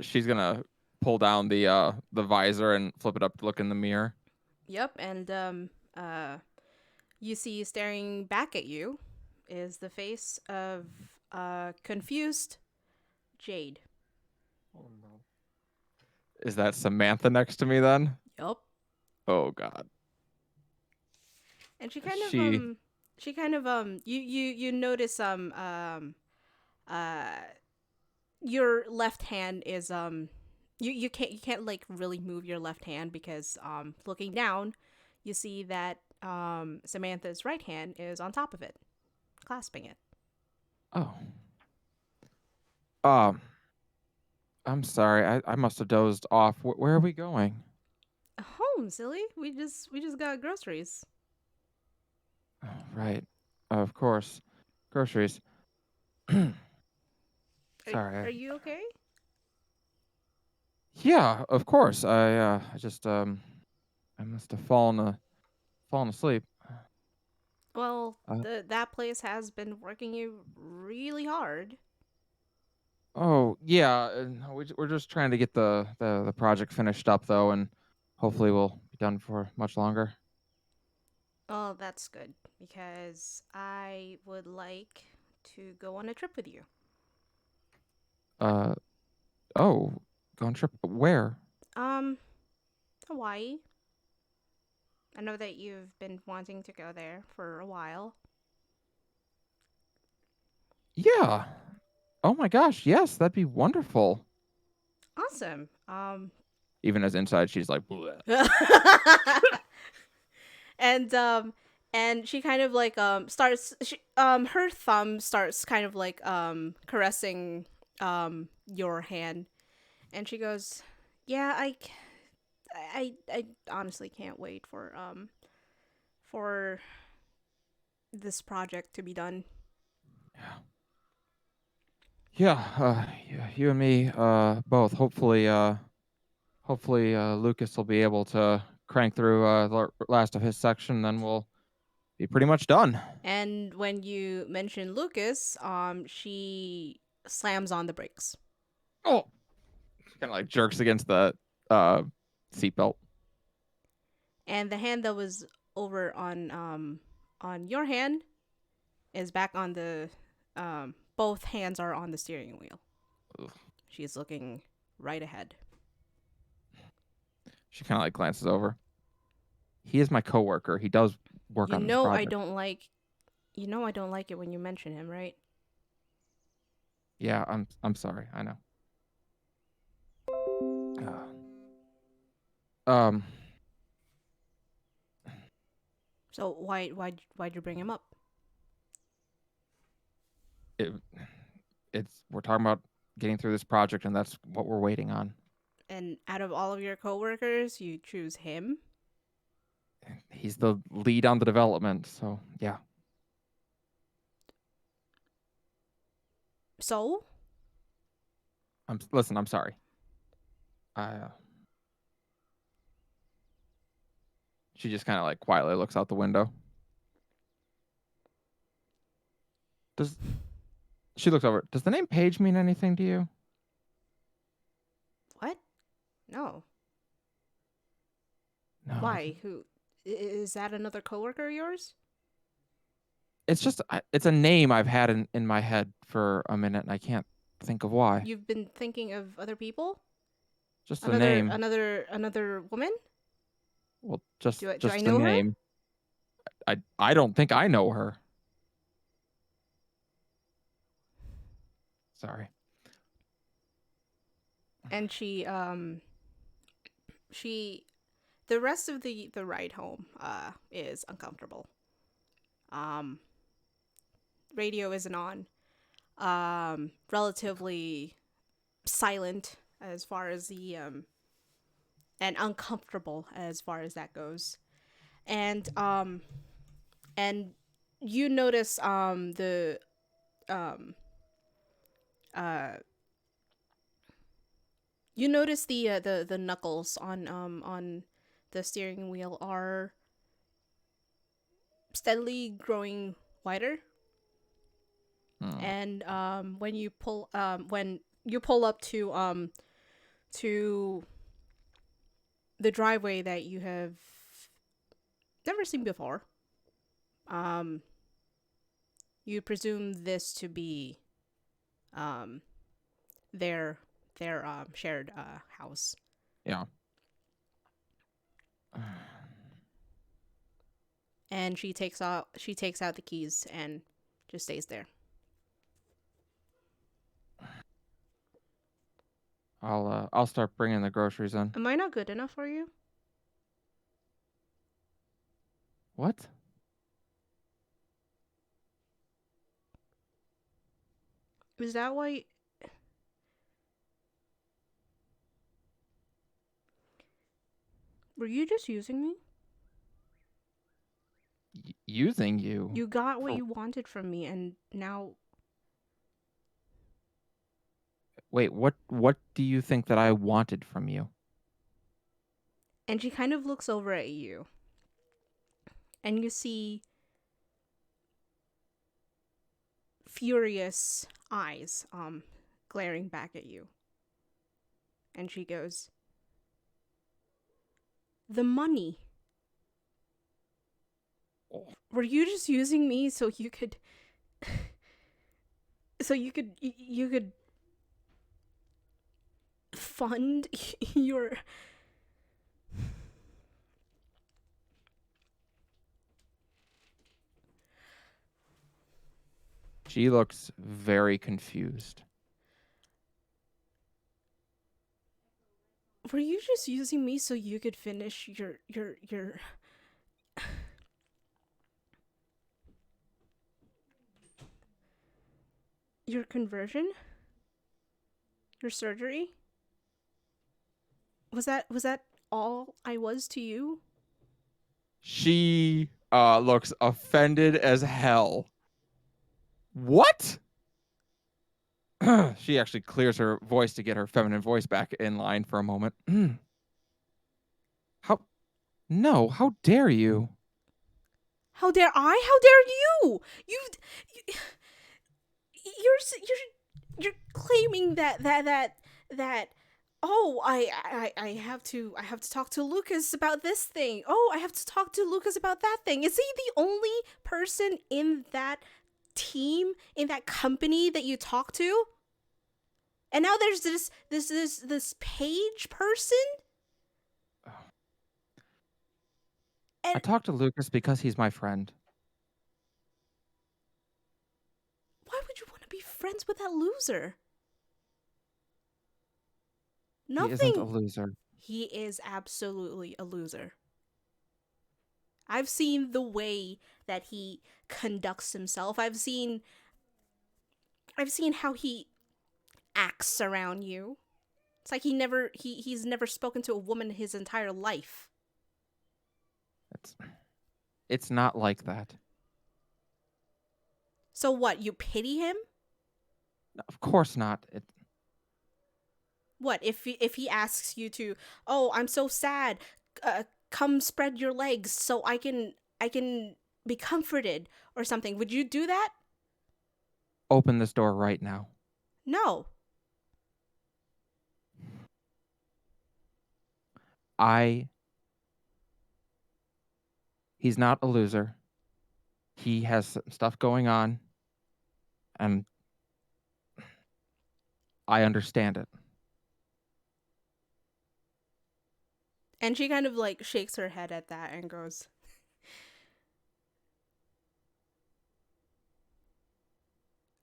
She's gonna pull down the visor and flip it up to look in the mirror. Yep, and you see staring back at you is the face of confused Jade. Oh no. Is that Samantha next to me then? Yup. Oh god. And she kind of you notice your left hand is you can't like really move your left hand because looking down you see that Samantha's right hand is on top of it, clasping it. Oh. I'm sorry. I must have dozed off. Where are we going? Home, silly. We just got groceries. Oh, right. Of course. Groceries. Sorry. Are you okay? Yeah, of course. I just I must have fallen asleep. Well, Uh, that place has been working you really hard. Oh, yeah. We're just trying to get the project finished up though, and hopefully we'll be done for much longer. Oh, that's good because I would like to go on a trip with you. Uh oh, go on trip where? Hawaii. I know that you've been wanting to go there for a while. Yeah. Oh my gosh, yes, that'd be wonderful. Awesome. Even as inside she's like bleh. and and she kind of like her thumb starts kind of like caressing your hand, and she goes, "Yeah, I honestly can't wait for this project to be done." Yeah, you and me both. Hopefully Lucas will be able to crank through the last of his section, then we'll be pretty much done. And when you mention Lucas, she slams on the brakes. Oh, kind of like jerks against the seatbelt. And the hand that was over on your hand is back on the both hands are on the steering wheel. Ugh. She's looking right ahead. She kind of like glances over. He is my coworker. He does work You on this know project. I don't like it when you mention him, right? Yeah, I'm sorry. I know. So why'd you bring him up? It's we're talking about getting through this project, and that's what we're waiting on. And out of all of your coworkers, you choose him? He's the lead on the development, so yeah. So? Listen, I'm sorry. She just kind of like quietly looks out the window. She looks over. Does the name Paige mean anything to you? What? No. No. Why? Who is that? Another coworker of yours? It's just it's a name I've had in my head for a minute, and I can't think of why. You've been thinking of other people? Just the name. Another woman? Well, just Do I the know her? name. I don't think I know her. Sorry. And the rest of the ride home is uncomfortable. Radio isn't on. Relatively silent as far as the and uncomfortable as far as that goes. And you notice the um you notice the knuckles on the steering wheel are steadily growing wider. And when you pull up to the driveway that you have never seen before, you presume this to be their shared house. Yeah. And she takes out the keys and just stays there. I'll start bringing the groceries in. Am I not good enough for you? What? Is that why? Were you just using me? Using you? You got what you wanted from me, and now. Wait, what do you think that I wanted from you? And she kind of looks over at you. And you see furious eyes glaring back at you. And she goes, "The money. Were you just using me so you could you could fund your She looks very confused. Were you just using me so you could finish your conversion? Your surgery? Was that all I was to you?" She looks offended as hell. What? She actually clears her voice to get her feminine voice back in line for a moment. How? No, how dare you? How dare I? How dare you? You're claiming that oh, I have to talk to Lucas about this thing. Oh, I have to talk to Lucas about that thing. Is he the only person in that team, in that company that you talk to? And now there's this page person? I talked to Lucas because he's my friend. Why would you want to be friends with that loser? Nothing. He isn't a loser. He is absolutely a loser. I've seen the way that he conducts himself. I've seen how he acts around you. It's like he's never spoken to a woman his entire life. It's not like that. So what, you pity him? Of course not. What if he asks you to, "Oh, I'm so sad. Come spread your legs so I can be comforted," or something? Would you do that? Open this door right now. No. He's not a loser. He has some stuff going on, and I understand it. And she kind of like shakes her head at that and goes,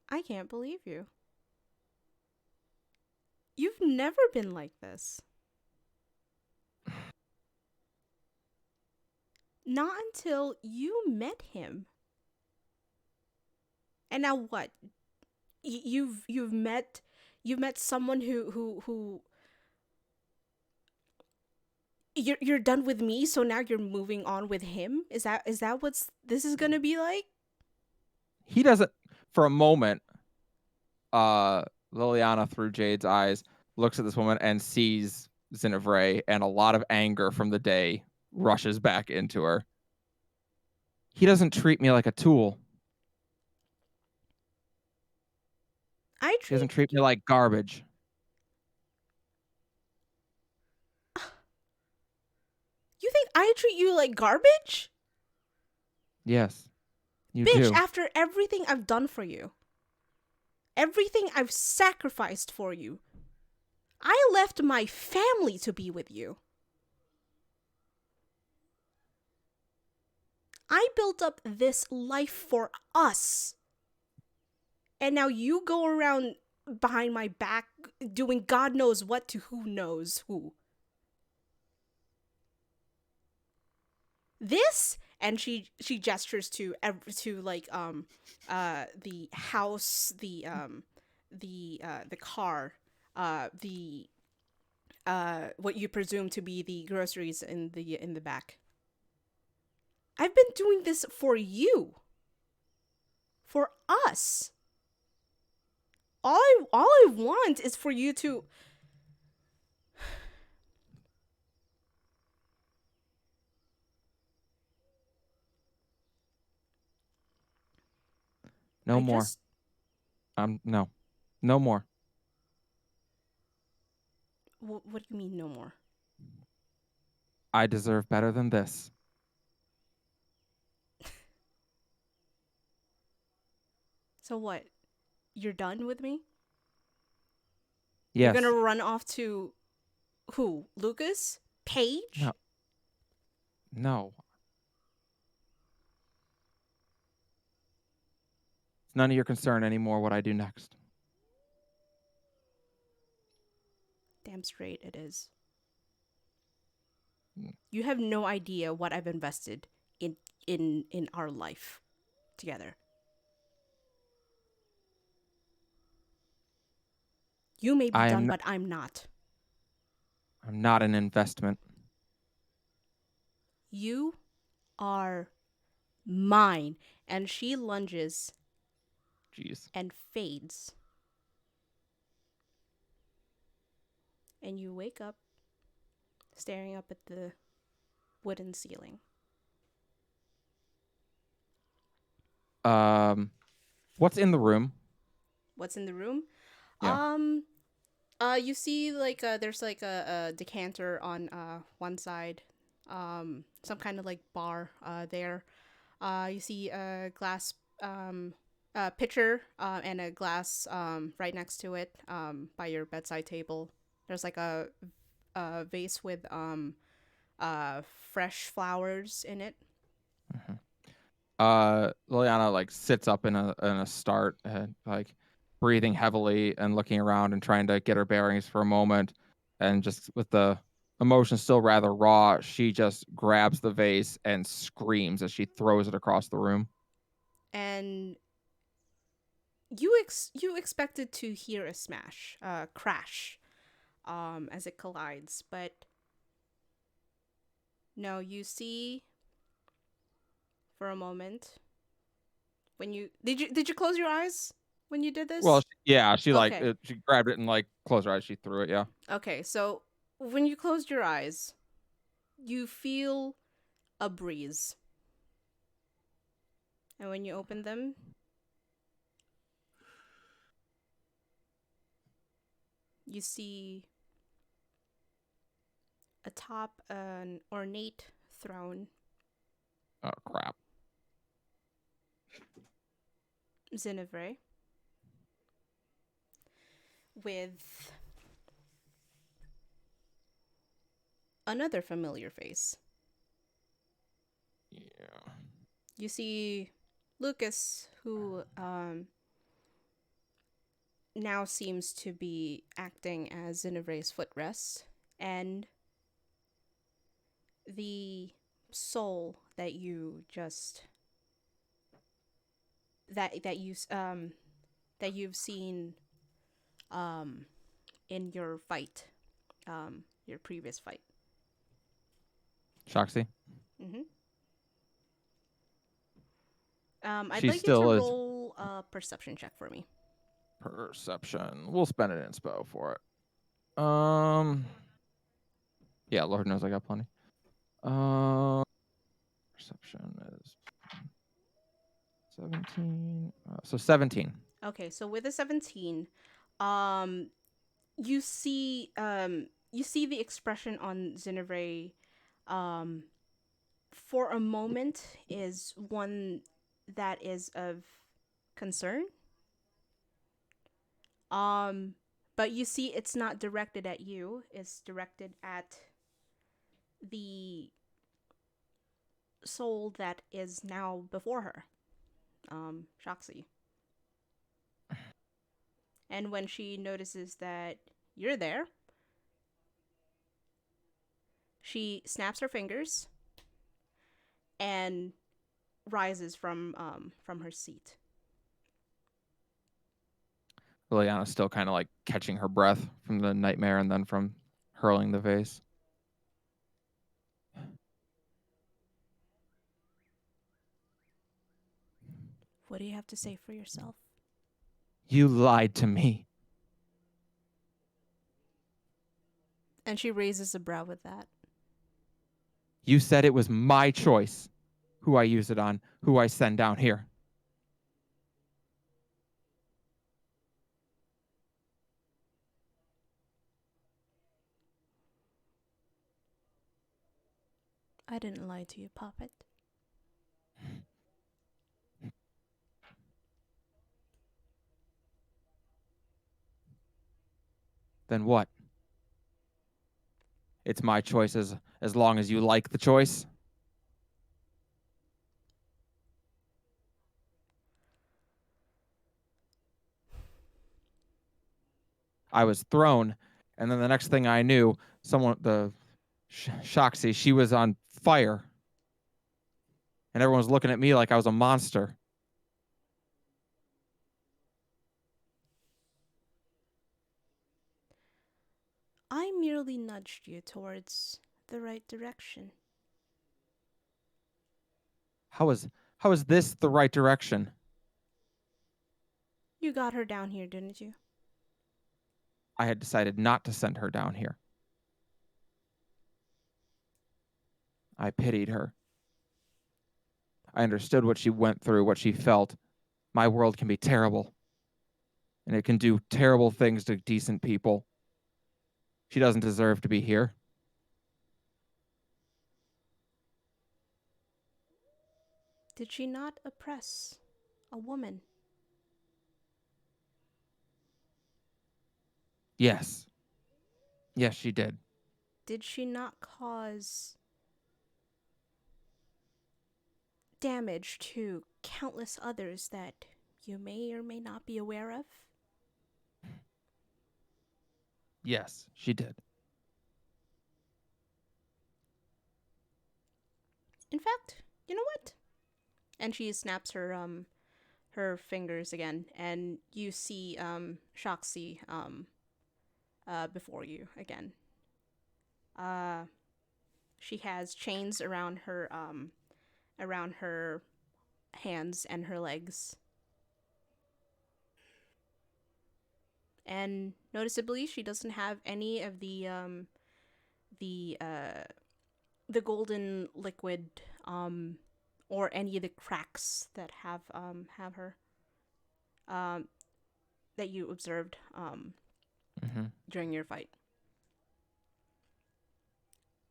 "I can't believe you." You've never been like this. Not until you met him. And now what? You've met someone who you're done with me, so now you're moving on with him? Is that what's this is gonna be like? He doesn't. For a moment, Liliana, through Jade's eyes, looks at this woman and sees Zinevray, and a lot of anger from the day rushes back into her. He doesn't treat me like a tool. He doesn't treat me like garbage. You think I treat you like garbage? Yes, you Bitch, do. after everything I've done for you. Everything I've sacrificed for you. I left my family to be with you. I built up this life for us. And now you go around behind my back doing God knows what to who knows who. This, and she gestures to like the house, the car, the what you presume to be the groceries in the back. I've been doing this for you. For us. All I want is for you to No more. No. No more. What do you mean no more? I deserve better than this. So what? You're done with me? Yes. You're gonna run off to who? Lucas? Paige? No. No. It's none of your concern anymore what I do next. Damn straight it is. You have no idea what I've invested in our life together. You may be done, but I'm not. I'm not an investment. You are mine. And she lunges. Jeez. And fades. And you wake up staring up at the wooden ceiling. What's in the room? What's in the room? Yeah. You see like there's like a decanter on one side, some kind of like bar there. You see a glass pitcher and a glass right next to it by your bedside table. There's like a vase with fresh flowers in it. Mm-hmm. Liliana like sits up in a start and like breathing heavily and looking around and trying to get her bearings for a moment, and just with the emotion still rather raw, she just grabs the vase and screams as she throws it across the room. And you expected to hear a crash as it collides, but no, you see for a moment when you did you close your eyes when you did this? Well, she like Okay. she grabbed it and like closed her eyes. She threw it. Yeah. Okay, so when you closed your eyes, you feel a breeze. And when you open them, you see atop an ornate throne, Oh crap. Zinevray, with another familiar face. Yeah. You see Lucas, who now seems to be acting as Zinevre's footrest, and the soul that you just that you that you've seen in your fight, your previous fight. Shoxy. Mm-hmm. I'd She like you to still is roll a perception check for me. perception. We'll spend an inspo for it. Yeah, Lord knows I got plenty. Perception is 17. So 17. Okay, so with a 17, um, you see the expression on Zinevre, for a moment is one that is of concern. But you see it's not directed at you, it's directed at the soul that is now before her, Shoxy. And when she notices that you're there, she snaps her fingers and rises from her seat. Liliana's still kind of like catching her breath from the nightmare and then from hurling the vase. What do you have to say for yourself? You lied to me. And she raises a brow with that. You said it was my choice who I use it on, who I send down here. I didn't lie to you, Puppet. Then what? It's my choice as long as you like the choice. I was thrown, and then the next thing I knew, the Shoxy, she was on fire. And everyone was looking at me like I was a monster. I merely nudged you towards the right direction. How is this the right direction? You got her down here, didn't you? I had decided not to send her down here. I pitied her. I understood what she went through, what she felt. My world can be terrible. And it can do terrible things to decent people. She doesn't deserve to be here. Did she not oppress a woman? Yes. Yes, she did. Did she not cause damage to countless others that you may or may not be aware of? Yes, she did. In fact, you know what? And she snaps her fingers again, and you see Shoxy before you again. She has chains around her hands and her legs. And noticeably, she doesn't have any of the golden liquid or any of the cracks that have her that you observed during your fight.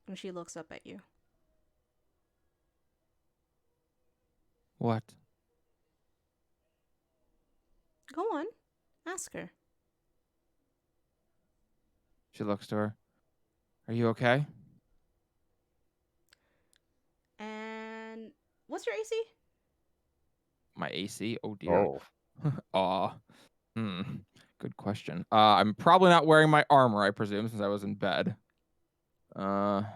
And she looks up at you. What? Go on, ask her. She looks to her. Are you okay? And what's your AC? My AC? Oh dear. Oh, Aw. Good question. I'm probably not wearing my armor, I presume, since I was in bed. So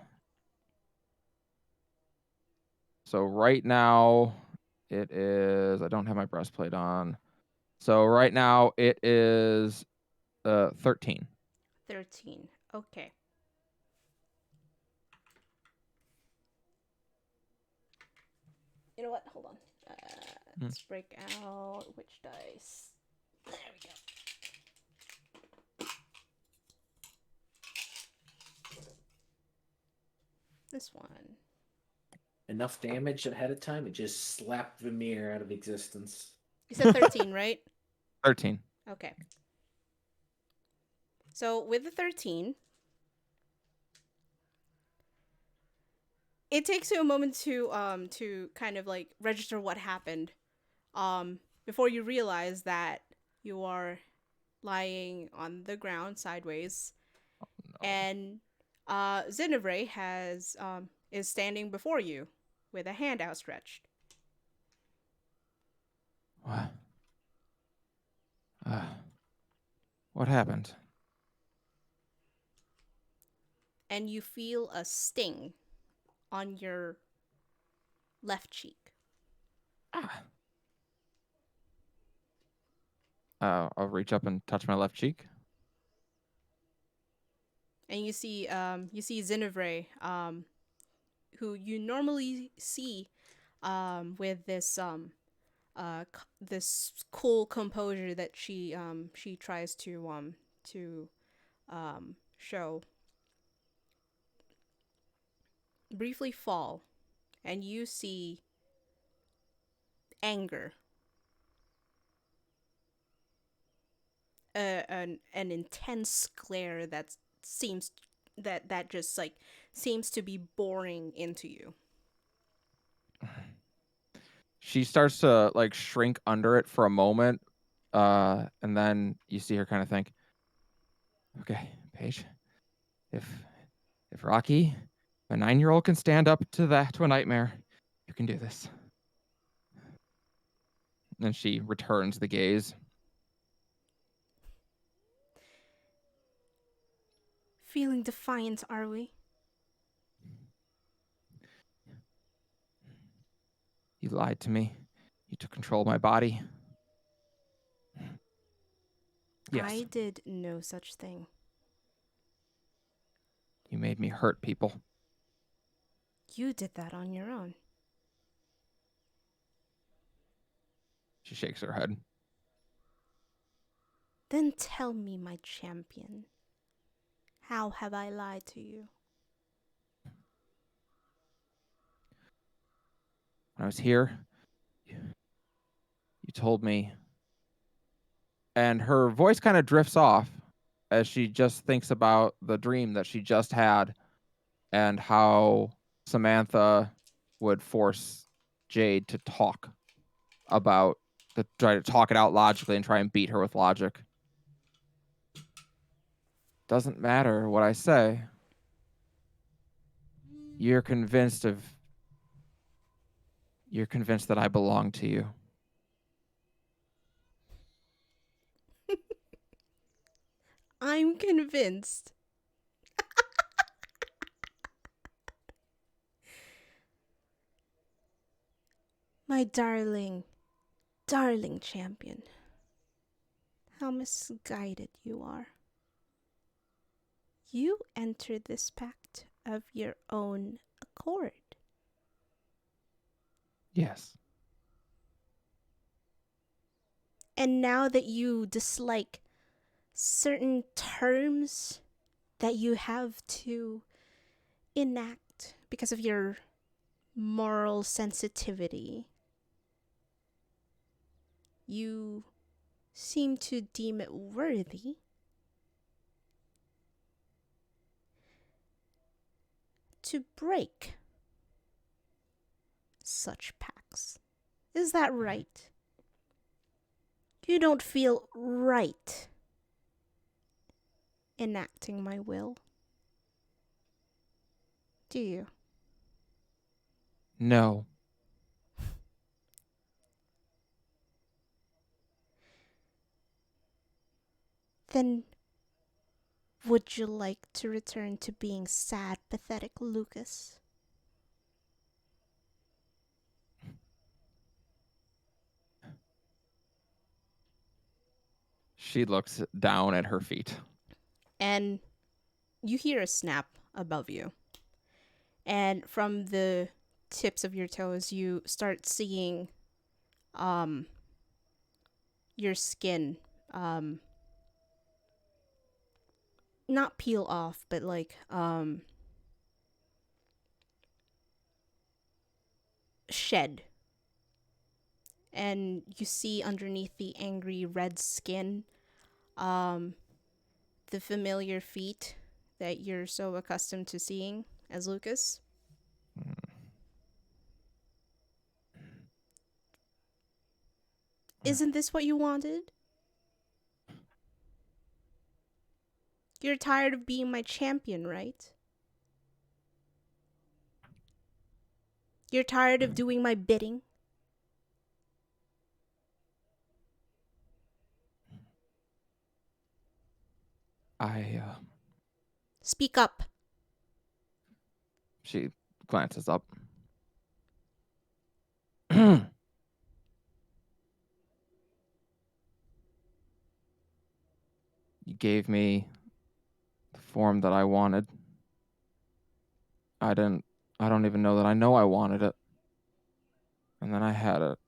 right now it is. I don't have my breastplate on. So right now it is 13. 13. Okay. You know what? Hold on. Let's break out which dice. There we go. This one. Enough damage ahead of time, it just slapped Vimir out of existence. You said 13, right? 13. Okay. So with the 13, it takes you a moment to kind of like register what happened before you realize that you are lying on the ground sideways, and Zinevre is standing before you with a hand outstretched. What? What happened? And you feel a sting on your left cheek. I'll reach up and touch my left cheek. And you see Zinevre, who you normally see with this cool composure that she tries to show, briefly fall, and you see anger, an intense glare that seems that just like seems to be boring into you. She starts to like shrink under it for a moment, and then you see her kind of think, "Okay, Paige, if Rocky, a 9-year-old, can stand up to a nightmare, you can do this." And she returns the gaze. Feeling defiant, are we? You lied to me. You took control of my body. Yes. I did no such thing. You made me hurt people. You did that on your own. She shakes her head. Then tell me, my champion, how have I lied to you? When I was here, you told me. And her voice kind of drifts off as she just thinks about the dream that she just had and how Samantha would force Jade to try to talk it out logically and try and beat her with logic. Doesn't matter what I say. You're convinced that I belong to you. I'm convinced. My darling, darling champion. How misguided you are. You entered this pact of your own accord. Yes. And now that you dislike certain terms that you have to enact because of your moral sensitivity, you seem to deem it worthy to break such pacts. Is that right? You don't feel right enacting my will, do you? No. Then would you like to return to being sad, pathetic Lucas? She looks down at her feet. And you hear a snap above you. And from the tips of your toes, you start seeing your skin not peel off, but like shed. And you see underneath the angry red skin the familiar feet that you're so accustomed to seeing as Lucas. Isn't this what you wanted? You're tired of being my champion, right? You're tired of doing my bidding? Speak up. She glances up. You gave me the form that I wanted. I don't even know that I know I wanted it. And then I had it.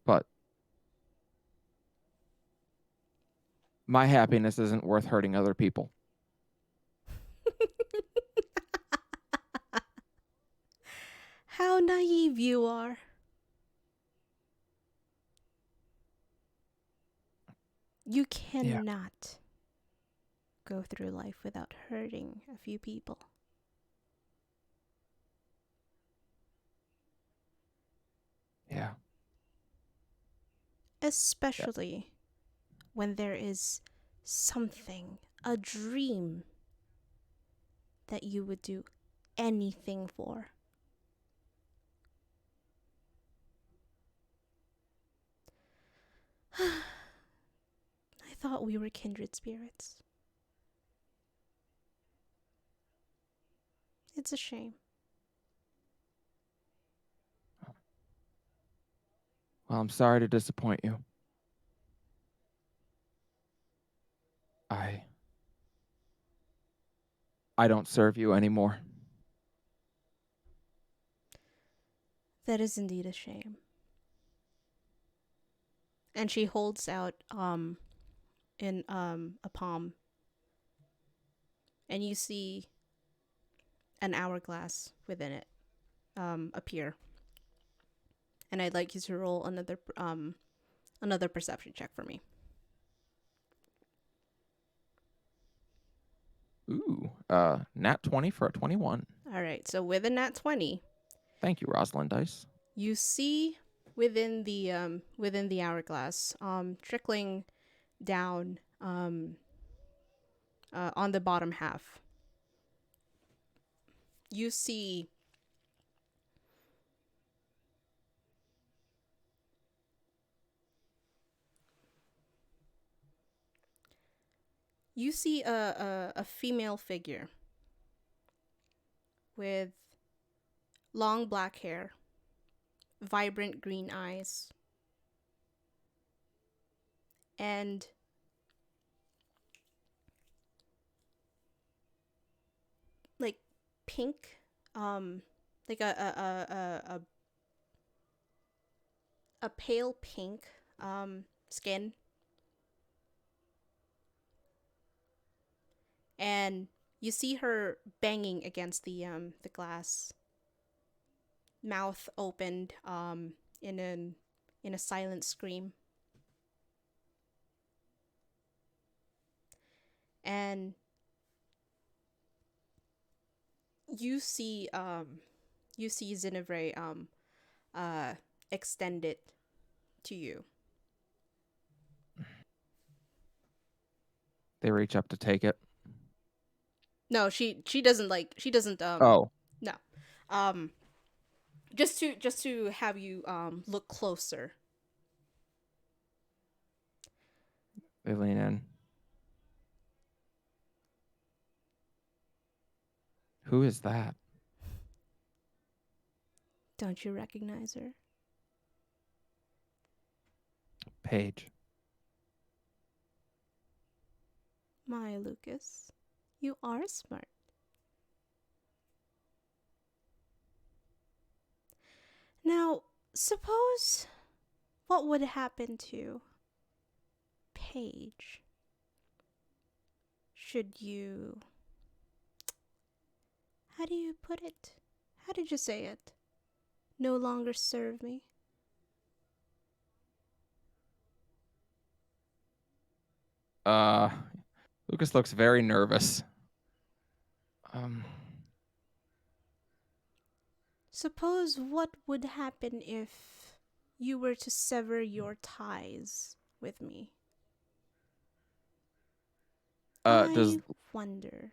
But my happiness isn't worth hurting other people. How naive you are. You cannot go through life without hurting a few people. Yeah. Especially when there is something, a dream, that you would do anything for. I thought we were kindred spirits. It's a shame. Well, I'm sorry to disappoint you. I don't serve you anymore. That is indeed a shame. And she holds out in a palm, and you see an hourglass within it appear. And I'd like you to roll another perception check for me. Ooh, nat 20 for a 21. All right, so with a nat 20, Thank you, Rosalind Dice. you see within the hourglass, trickling down on the bottom half. You see a female figure with long black hair, vibrant green eyes, and like pink, like a pale pink skin, and you see her banging against the glass, mouth opened in a silent scream. And you see Zinevre extend it to you. They reach up to take it. No, she doesn't Oh. no. Just to have you look closer. They lean in. Who is that? Don't you recognize her? Paige. My Lucas, you are smart. Now, suppose what would happen to Paige should you. How do you put it? How did you say it? No longer serve me? Lucas looks very nervous. Suppose what would happen if you were to sever your ties with me? Does I wonder.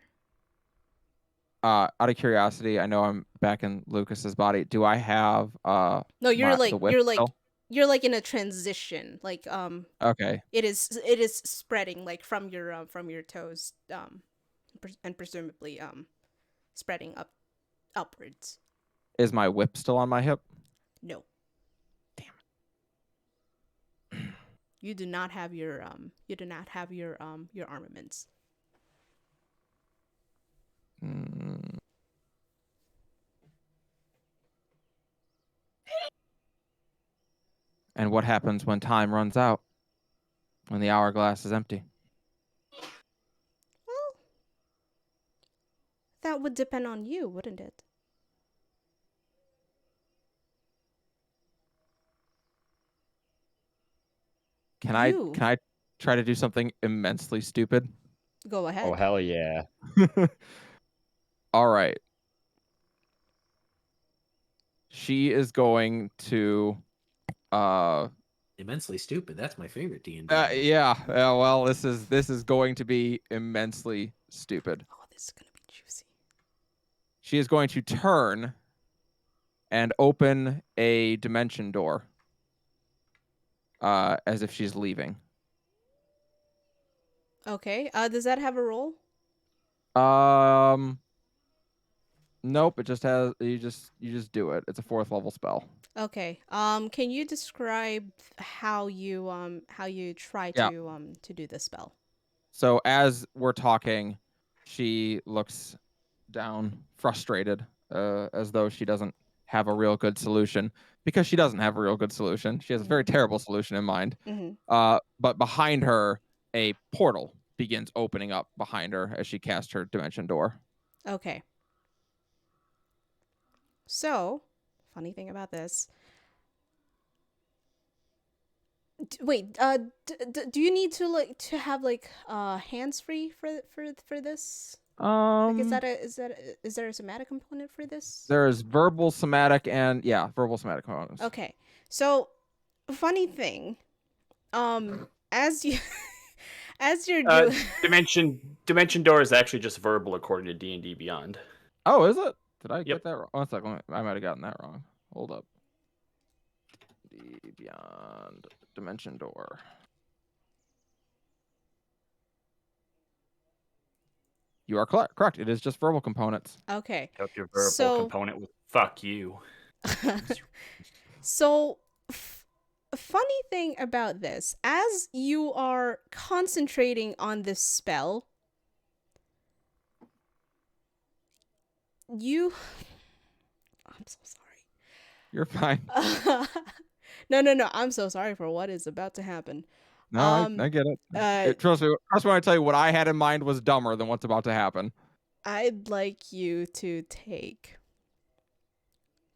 out of curiosity, I know I'm back in Lucas's body. Do I have No, the whip still? you're like in a transition. Like Okay. it is spreading like from your toes and presumably spreading upwards. Is my whip still on my hip? No. Damn it. You do not have your armaments. Mm. And what happens when time runs out? When the hourglass is empty? Well, that would depend on you, wouldn't it? Can You. I try to do something immensely stupid? Go ahead. Oh, hell yeah. All right. She is going to Immensely stupid. That's my favorite D&D. yeah. Well, this is going to be immensely stupid. Oh, this is gonna be juicy. She is going to turn and open a dimension door. As if she's leaving. Okay. Does that have a roll? Nope. It just has you just do it. It's a 4th level spell. Okay. Can you describe how you try Yeah. to do this spell? So as we're talking, she looks down, frustrated, as though she doesn't have a real good solution. Because she doesn't have a real good solution. She has a very terrible solution in mind. Mm-hmm. But behind her, a portal begins opening up behind her as she casts her dimension door. Okay. So, funny thing about this. Wait, do you need to have hands free for this? Like, is there a somatic component for this? There is verbal, somatic, and verbal, somatic components. Okay. So, funny thing, as you as you're doing dimension door is actually just verbal according to D&D Beyond. Oh, is it? Did I Yep. get that wrong? One second. I might have gotten that wrong. Hold up. Beyond dimension door. You are correct. It is just verbal components. Okay. Help your verbal component with "fuck you." So, a funny thing about this, as you are concentrating on this spell, I'm so sorry. You're fine. No. I'm so sorry for what is about to happen. No, I get it. Trust me when I tell you what I had in mind was dumber than what's about to happen. I'd like you to take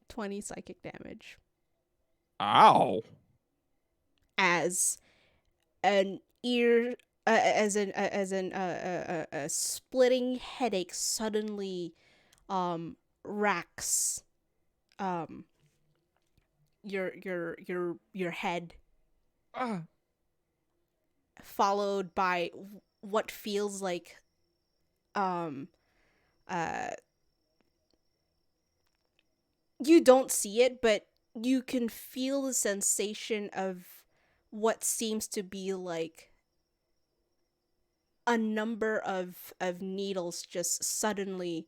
20 psychic damage. Ow. As an a splitting headache suddenly racks your head, followed by what feels like you don't see it, but you can feel the sensation of what seems to be like a number of needles just suddenly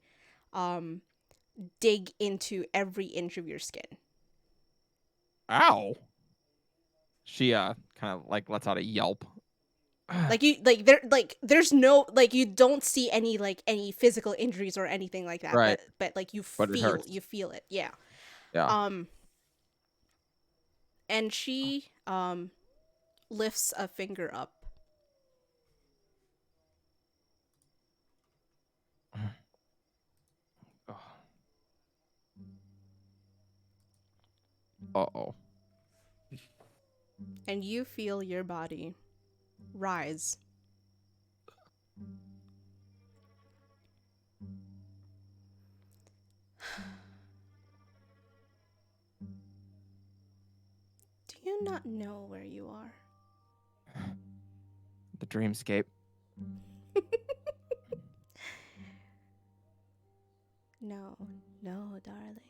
dig into every inch of your skin. Ow. She kind of like lets out a yelp. There's no, like, you don't see any physical injuries or anything like that, Right. but like But it hurts. you feel it, yeah. Yeah. And she lifts a finger up. Uh-oh. And you feel your body rise. Do you not know where you are? The dreamscape. No, no, darling.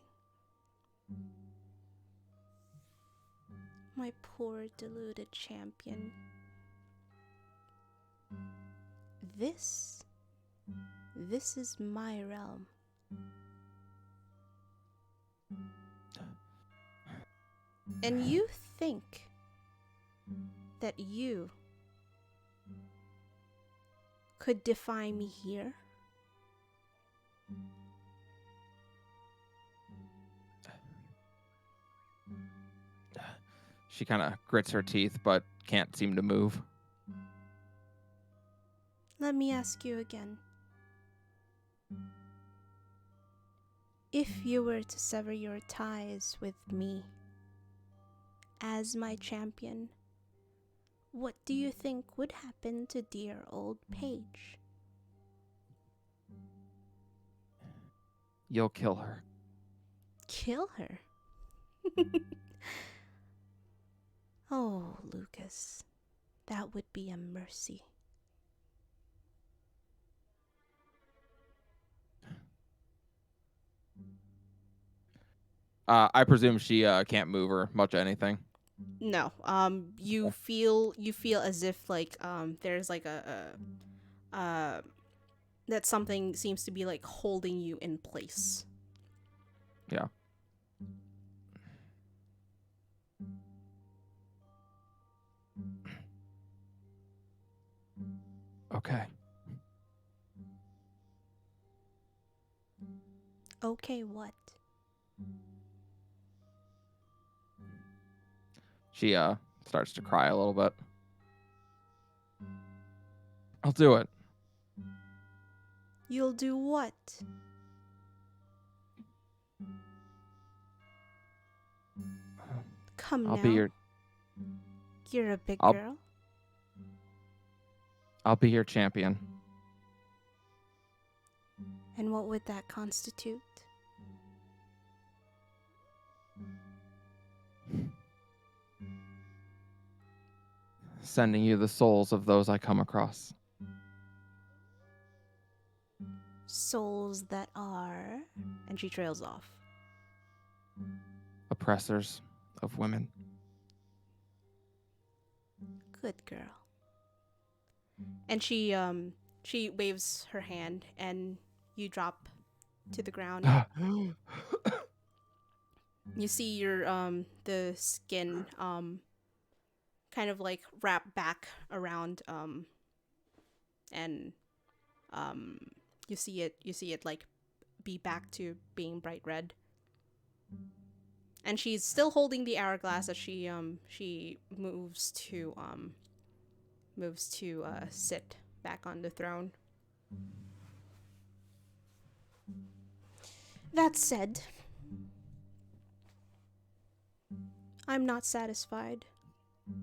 My poor deluded champion. This is my realm. And you think that you could defy me here? She kind of grits her teeth, but can't seem to move. Let me ask you again. If you were to sever your ties with me as my champion, what do you think would happen to dear old Paige? You'll kill her. Kill her? Oh, Lucas, that would be a mercy. I presume she can't move or much anything. No. You feel as if like there's like a that something seems to be like holding you in place. Yeah. Okay. Okay, what? She starts to cry a little bit. I'll do it. You'll do what? Come I'll now. be your You're a big I'll- girl. I'll be your champion. And what would that constitute? Sending you the souls of those I come across. Souls that are... And she trails off. Oppressors of women. Good girl. And she waves her hand and you drop to the ground. You see your the skin kind of like wrap back around and you see it like be back to being bright red. And she's still holding the hourglass as she moves to sit back on the throne. That said, I'm not satisfied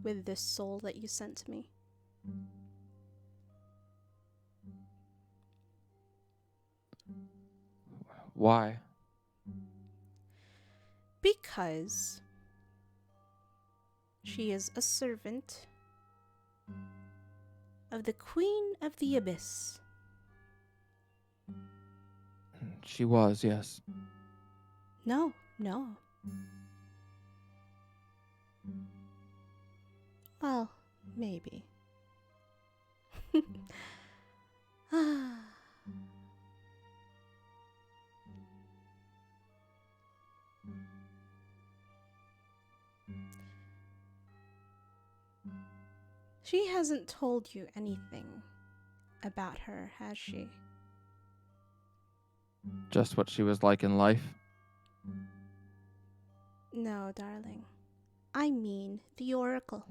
with this soul that you sent to me. Why? Because she is a servant of the Queen of the Abyss. She was, yes. No. Well, maybe. She hasn't told you anything about her, has she? Just what she was like in life. No, darling. I mean the Oracle.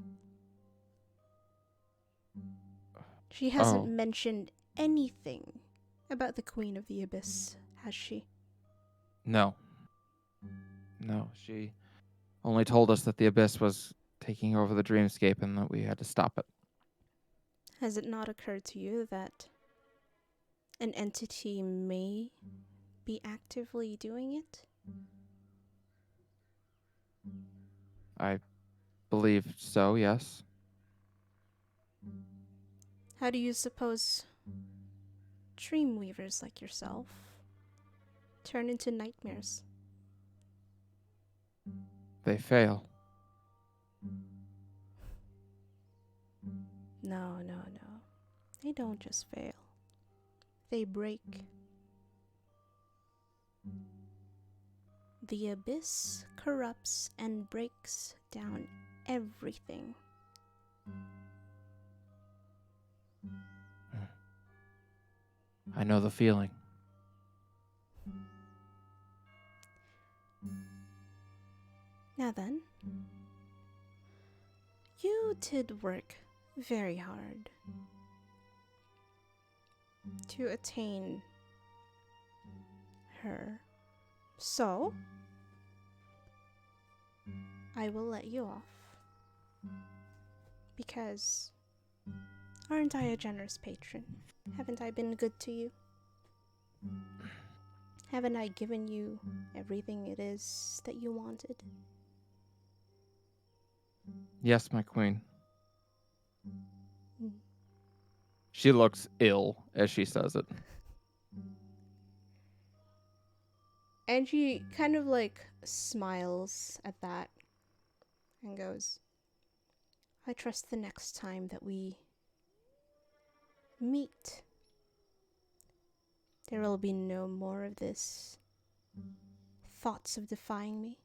She hasn't Oh. mentioned anything about the Queen of the Abyss, has she? No. No, she only told us that the Abyss was taking over the Dreamscape and that we had to stop it. Has it not occurred to you that an entity may be actively doing it? I believe so, yes. How do you suppose Dreamweavers like yourself turn into nightmares? They fail. No, no, no. They don't just fail. They break. The Abyss corrupts and breaks down everything. I know the feeling. Now then, you did work very hard to attain her. So, I will let you off. Because, aren't I a generous patron? Haven't I been good to you? Haven't I given you everything it is that you wanted? Yes, my queen. Mm. She looks ill as she says it. And she kind of like smiles at that and goes, I trust the next time that we meet, there will be no more of this thoughts of defying me.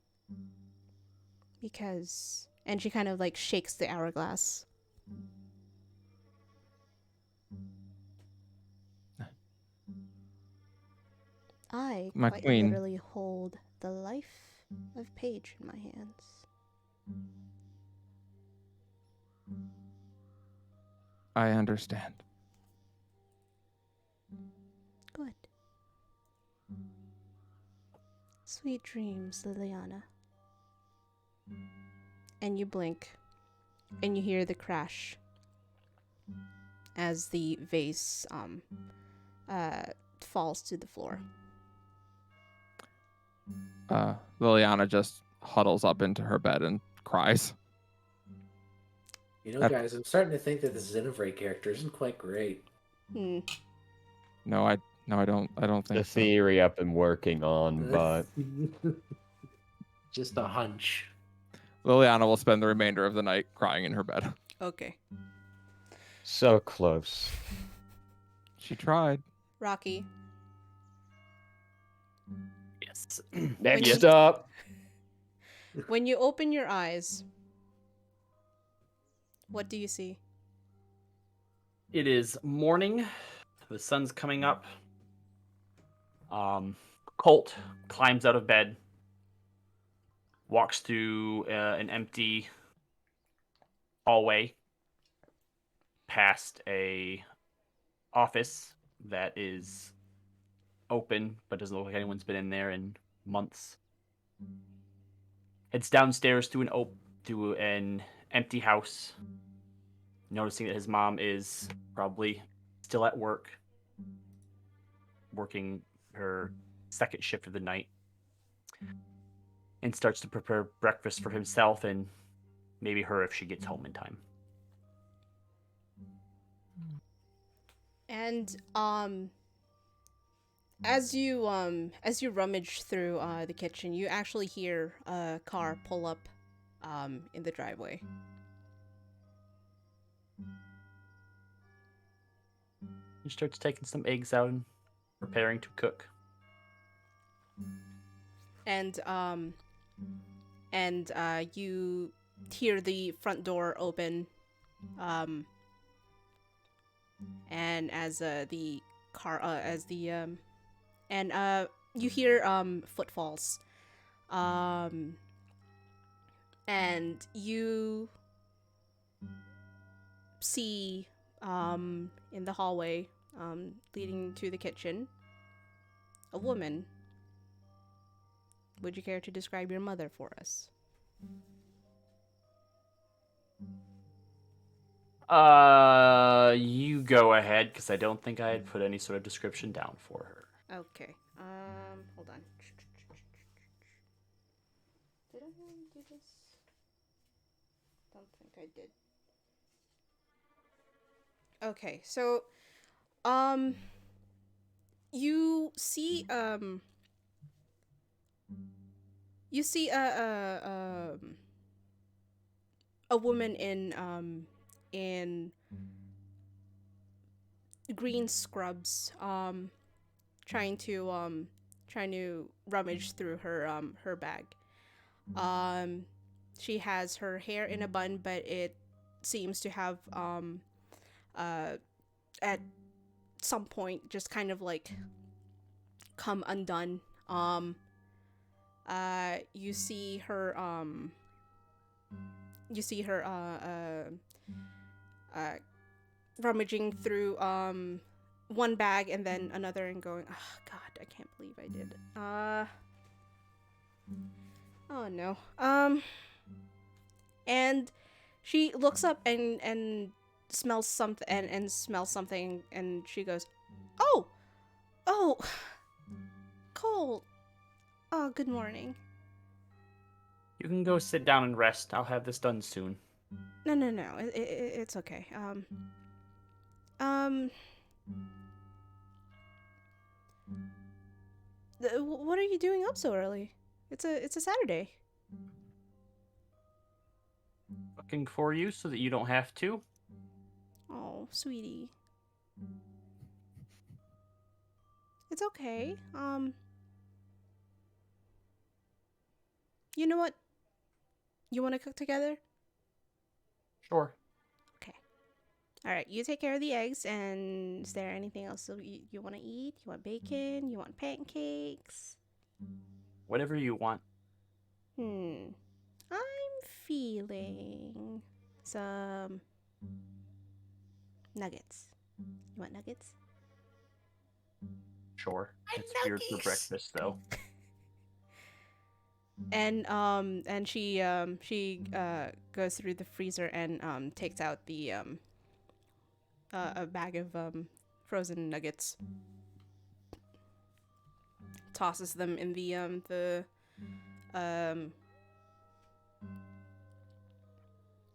Because, and she kind of like shakes the hourglass. I My quite queen. literally hold the life of Paige in my hands. I understand. Good. Sweet dreams, Liliana. And you blink, and you hear the crash as the vase falls to the floor. Liliana just huddles up into her bed and cries. You know, That- guys, I'm starting to think that the Xenophray character isn't quite great. Hmm. No, I don't The think so. theory I've been working on, but Just a hunch. Liliana will spend the remainder of the night crying in her bed. Okay. so close. She tried. Rocky, Yes. Next you- up. when you open your eyes, what do you see? It is morning. The sun's coming up. Colt climbs out of bed, walks through an empty hallway, past a office that is open but doesn't look like anyone's been in there in months. Heads downstairs to an empty house, noticing that his mom is probably still at work, working her second shift of the night, and starts to prepare breakfast for himself and maybe her if she gets home in time. And as you rummage through the kitchen, you actually hear a car pull up in the driveway. He starts taking some eggs out and preparing to cook. And you hear the front door open And as the car as the and you hear footfalls, and you see in the hallway leading to the kitchen a woman. Would you care to describe your mother for us? You go ahead, because I don't think I had put any sort of description down for her. Okay. Hold on. Did I do this? Don't think I did. Okay, so you see a woman in green scrubs trying to rummage through her bag. She has her hair in a bun, but it seems to have at some point just kind of like come undone. You see her rummaging through one bag and then another and going, oh god, I can't believe I did it. Oh no. And she looks up and smells something and smells something, and she goes, oh, Cole. Oh, good morning. You can go sit down and rest. I'll have this done soon. No, it's okay. What are you doing up so early? It's a Saturday. Looking for you so that you don't have to. Oh, sweetie. It's okay. You know what? You want to cook together? Sure. Okay. All right, you take care of the eggs, and is there anything else you want to eat? You want bacon? You want pancakes? Whatever you want. I'm feeling some nuggets. You want nuggets? Sure. It's weird for breakfast, though. And she goes through the freezer and takes out the a bag of frozen nuggets, tosses them in the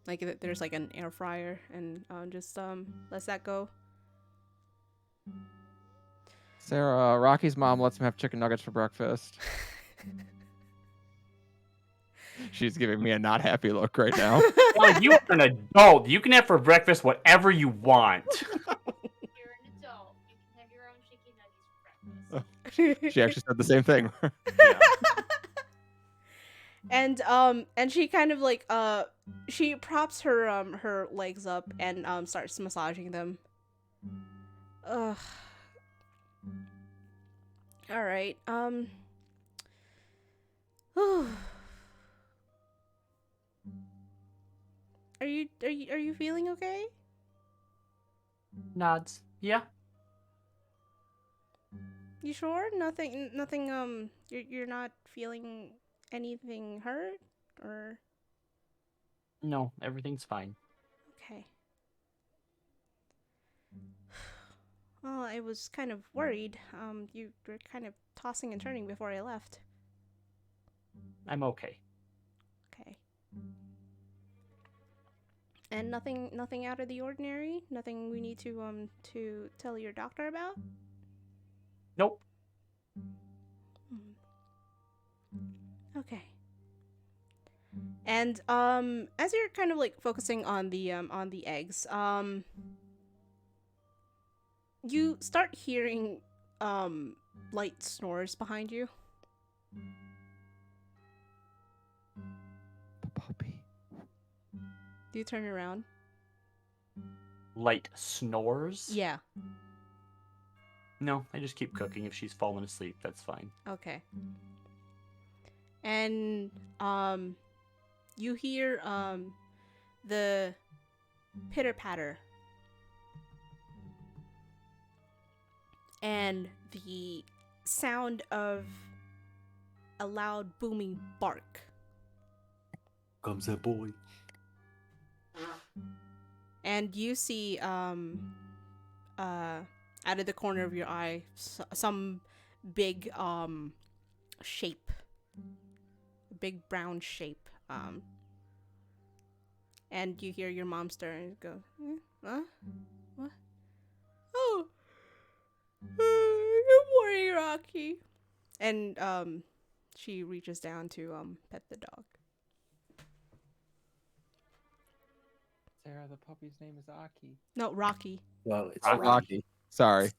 like there's like an air fryer, and just lets that go. Sarah, Rocky's mom lets him have chicken nuggets for breakfast. She's giving me a not happy look right now. Well, you are an adult. You can have for breakfast whatever you want. You're an adult. You can have your own chicken nuggets for breakfast. She actually said the same thing. And she kind of like she props her legs up and starts massaging them. Ugh. All right. Are you feeling okay? Nods. Yeah. You sure? Nothing you're not feeling anything hurt or No, everything's fine. okay. Well, I was kind of worried. You were kind of tossing and turning before I left. I'm okay. Okay. And nothing out of the ordinary? Nothing we need to tell your doctor about? Nope. Okay. And as you're kind of like focusing on the eggs, you start hearing light snores behind you. Puppy. Do you turn around? light snores. Yeah. No, I just keep cooking. If she's fallen asleep, that's fine. Okay. And you hear the pitter patter and the sound of a loud booming bark. Comes that boy. And you see out of the corner of your eye some big shape, a big brown shape, and you hear your mom stir and go, huh? What? Oh, good morning, Rocky. And she reaches down to pet the dog. Sarah, the puppy's name is Aki. No, Rocky. Well, it's Rocky. Rocky. Sorry.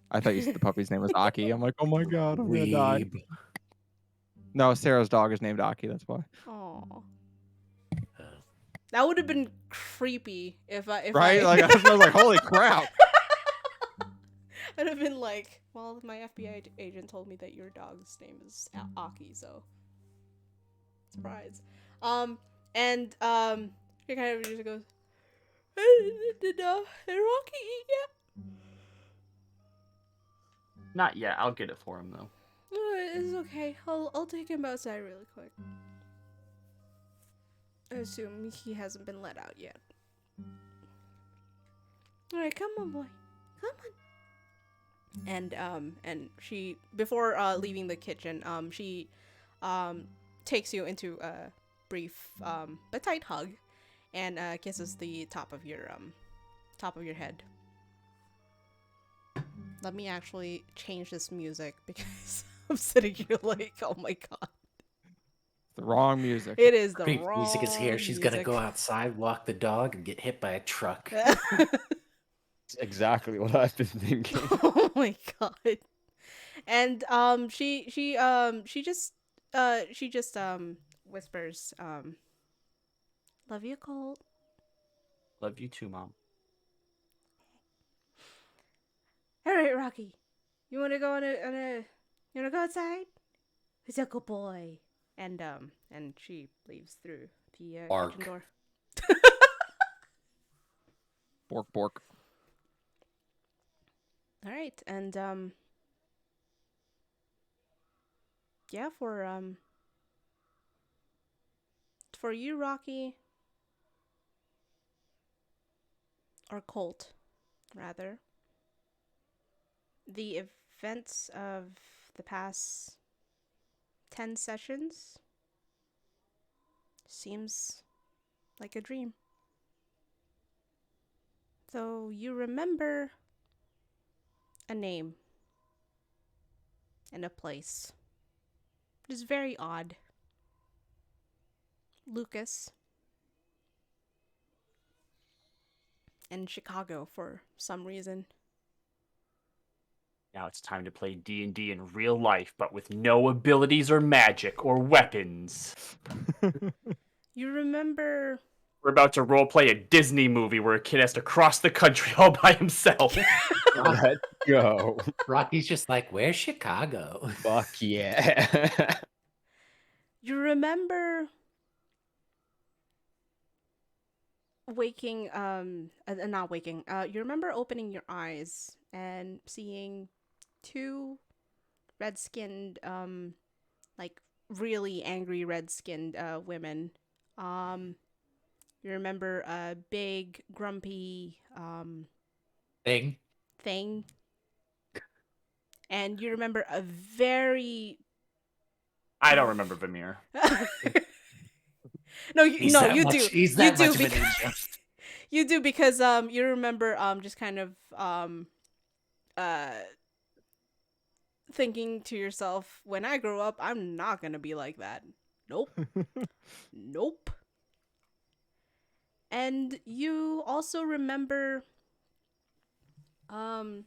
I thought you said the puppy's name was Aki. I'm like, oh my god, I'm gonna die. Weeb. No, Sarah's dog is named Aki, that's why. Oh. That would have been creepy if Right? Like, I was like, holy crap. I'd have been like, well, my FBI agent told me that your dog's name is Aki, so surprise. And he kind of just goes, did Rocky eat yet? Not yet. I'll get it for him though. It's okay. I'll take him outside really quick. I assume he hasn't been let out yet. Alright, come on, boy. Come on. And she, before leaving the kitchen, she takes you into a brief but tight hug and kisses the top of your head. Let me actually change this music because I'm sitting here like, oh my god. The wrong music. It is the Creep wrong music is here. She's gonna music. go outside, walk the dog, and get hit by a truck. That's exactly what I've been thinking. Oh my god. And she just whispers, love you, Colt. Love you too, Mom. All right, Rocky. You want to go you want to go outside? He's a good boy. And she leaves through the Bark. kitchen door. Bork, bork. All right, and yeah, for you, Rocky, or Colt, rather, the events of the past 10 sessions seems like a dream. So you remember a name and a place. It is very odd. Lucas. And Chicago for some reason. Now it's time to play D&D in real life, but with no abilities or magic or weapons. You remember... We're about to roleplay a Disney movie where a kid has to cross the country all by himself. Let's go. Rocky's just like, where's Chicago? Fuck yeah. You remember waking, not waking, you remember opening your eyes and seeing two red-skinned, like really angry red-skinned women. You remember a big, grumpy, Thing. thing. And you remember a very... I don't remember Vamir. No, He's no, that you much- do. He's You that do much of a because ninja. you do because you remember just kind of thinking to yourself, when I grow up, I'm not gonna be like that. Nope. Nope. And you also remember a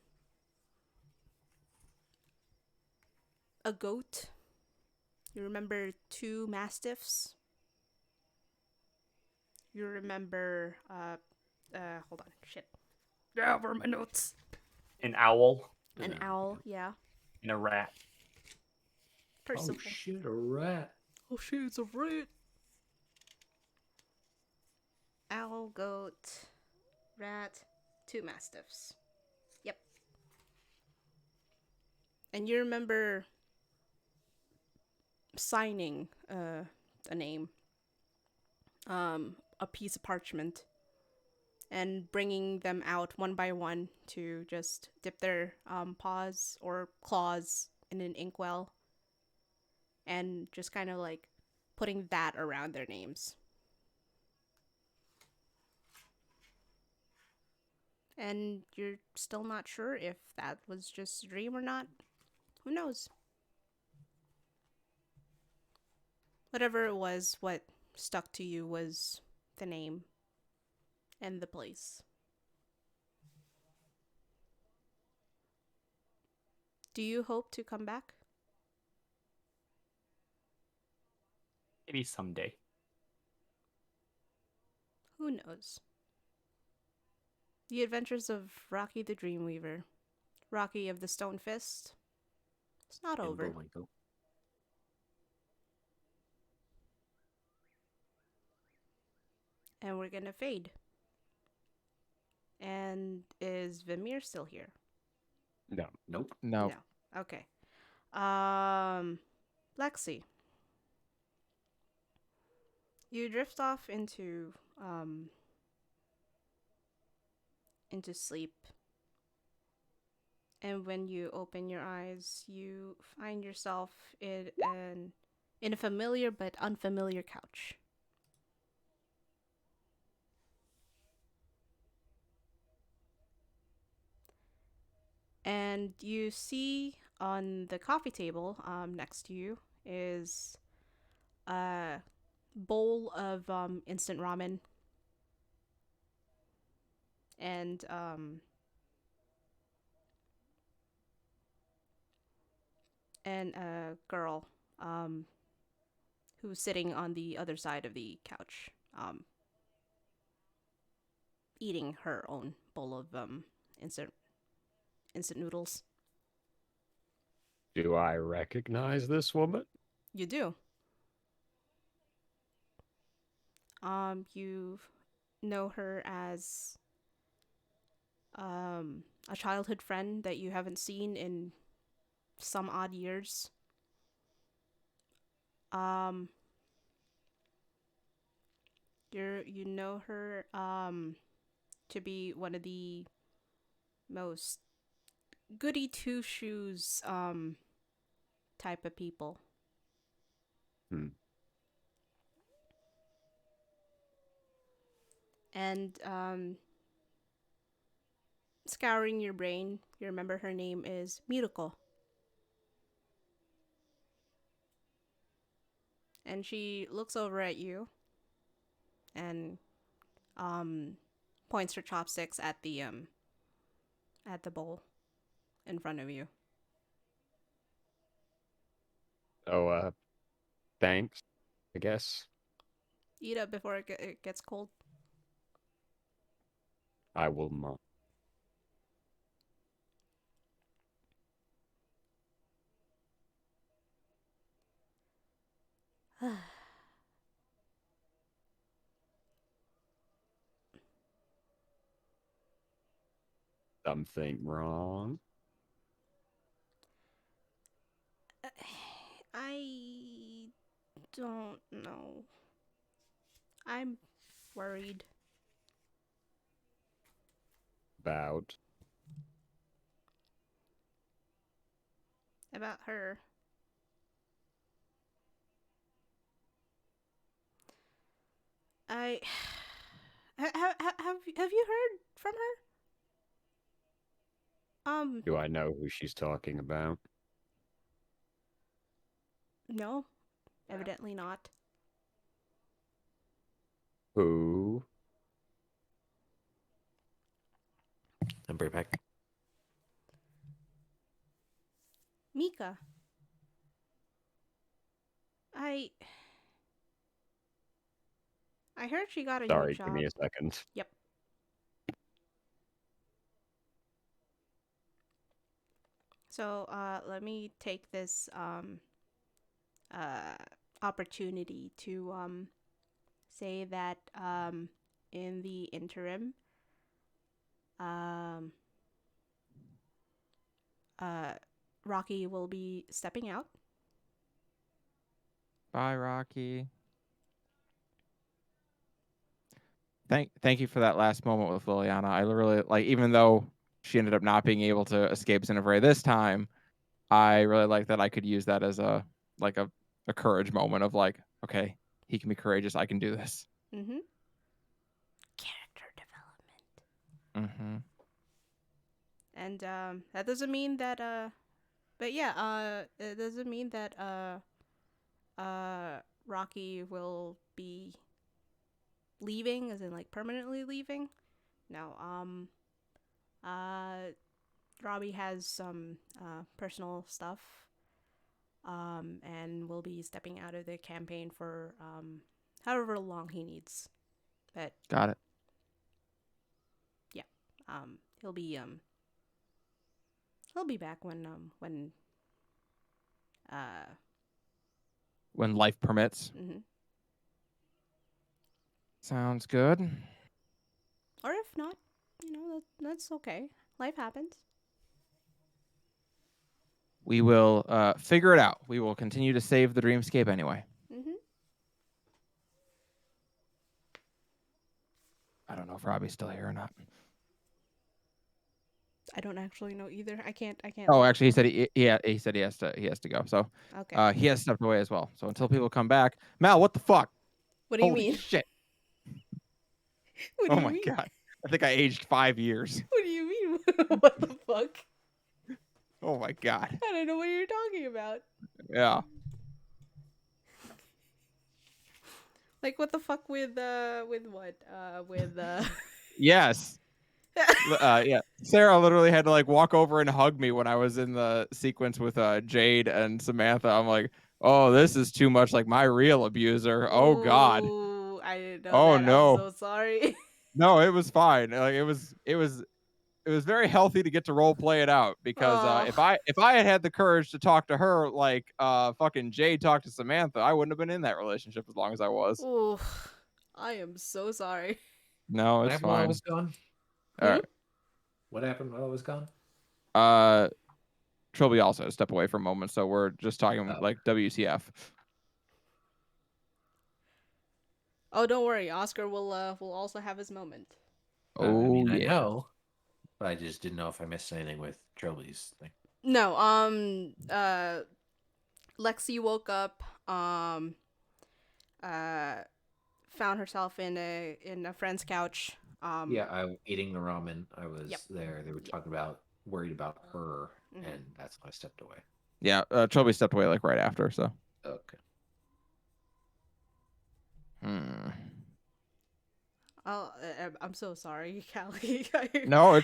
goat. You remember two mastiffs. You remember hold on, shit. Yeah, where are my notes? An owl, An owl, yeah. and a rat. Pretty Oh simple. shit, a rat. Oh shit, it's a rat. Owl, goat, rat, 2 mastiffs. Yep. And you remember signing a name, a piece of parchment, and bringing them out one by one to just dip their paws or claws in an inkwell, and just kind of like putting that around their names. And you're still not sure if that was just a dream or not. Who knows? Whatever it was, what stuck to you was the name and the place. Do you hope to come back? Maybe someday. Who knows? The adventures of Rocky the Dreamweaver, Rocky of the Stone Fist, it's not And over. Bullwinkle. And we're gonna fade. And is Vimir still here? No. Nope. No. No. Okay. Lexi. You drift off into sleep. And when you open your eyes, you find yourself in a familiar but unfamiliar couch. And you see on the coffee table next to you is a bowl of instant ramen and a girl who's sitting on the other side of the couch eating her own bowl of instant noodles. Do I recognize this woman? You do. You know her as a childhood friend that you haven't seen in some odd years. Um, you know her to be one of the most goody two shoes type of people. Hmm. And scouring your brain, you remember her name is Miracle. And she looks over at you and points her chopsticks at the bowl in front of you. Oh, thanks, I guess. Eat up before it gets cold. I will not. Something wrong? I don't know. I'm worried About? about her. I have you heard from her? Do I know who she's talking about? No, evidently not. Who? I'm right back. Mika. I heard she got a new Sorry, job. give me a second. Yep. So let me take this opportunity to say that in the interim, um, Rocky will be stepping out. Bye, Rocky. Thank you for that last moment with Liliana. I really like, even though she ended up not being able to escape Cinevray this time, I really like that I could use that as a courage moment of like, okay, he can be courageous. I can do this. Mm-hmm. Character development. Mm-hmm. And that doesn't mean that but yeah, it doesn't mean that Rocky will be leaving, as in like permanently leaving. No, Robbie has some personal stuff, and will be stepping out of the campaign for however long he needs. But Got it. yeah, he'll be back When life permits. mm-hmm. Sounds good. Or if not, that's okay. Life happens. We will figure it out. We will continue to save the Dreamscape anyway. Mm-hmm. I don't know if Robbie's still here or not. I don't actually know either. I can't. Oh, look. actually, he said he said he has to go. So Okay. he has stepped away as well. So until people come back, Mal, what the fuck? What do you Holy mean? shit! What do Oh you my mean? god! I think I aged 5 years. What do you mean? What the fuck? Oh my god! I don't know what you're talking about. Yeah. Like what the fuck with what? With Yes. Yeah. Sarah literally had to like walk over and hug me when I was in the sequence with Jade and Samantha. I'm like, oh, this is too much like my real abuser. Oh god. Ooh, I didn't know Oh that. I'm no. so sorry. No, it was fine. Like it was very healthy to get to role play it out because if I had the courage to talk to her like fucking Jade talked to Samantha, I wouldn't have been in that relationship as long as I was. Ooh, I am so sorry. No, What it's happened while I fine. was gone? All right. What happened while I was gone? Trilby also had to step away for a moment, so we're just talking like WCF. Oh, don't worry. Oscar will also have his moment. I Oh mean, I yeah. know, but I just didn't know if I missed anything with Trilby's thing. No, Lexi woke up, found herself in a friend's couch. Yeah, I eating the ramen. I was Yep. there. They were talking about worried about her, Mhm. and that's when I stepped away. Yeah, Trilby stepped away like right after, so. Okay. Oh, I'm so sorry, Callie. No,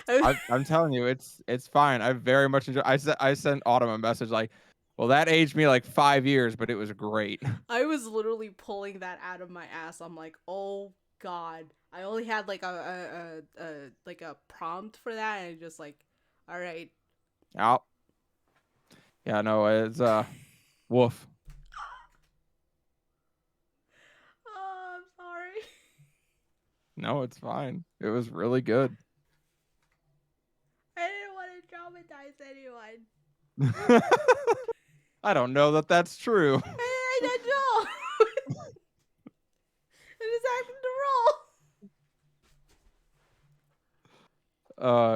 I'm telling you, it's fine. I very much enjoy. I sent Autumn a message like, well, that aged me like 5 years, but it was great. I was literally pulling that out of my ass. I'm like, oh god. I only had like a prompt for that, and just like, all right. Out. Yeah, no, it's woof. Oh, I'm sorry. No, it's fine. It was really good. I didn't want to traumatize anyone. I don't know that that's true. I don't know. I just acted the role.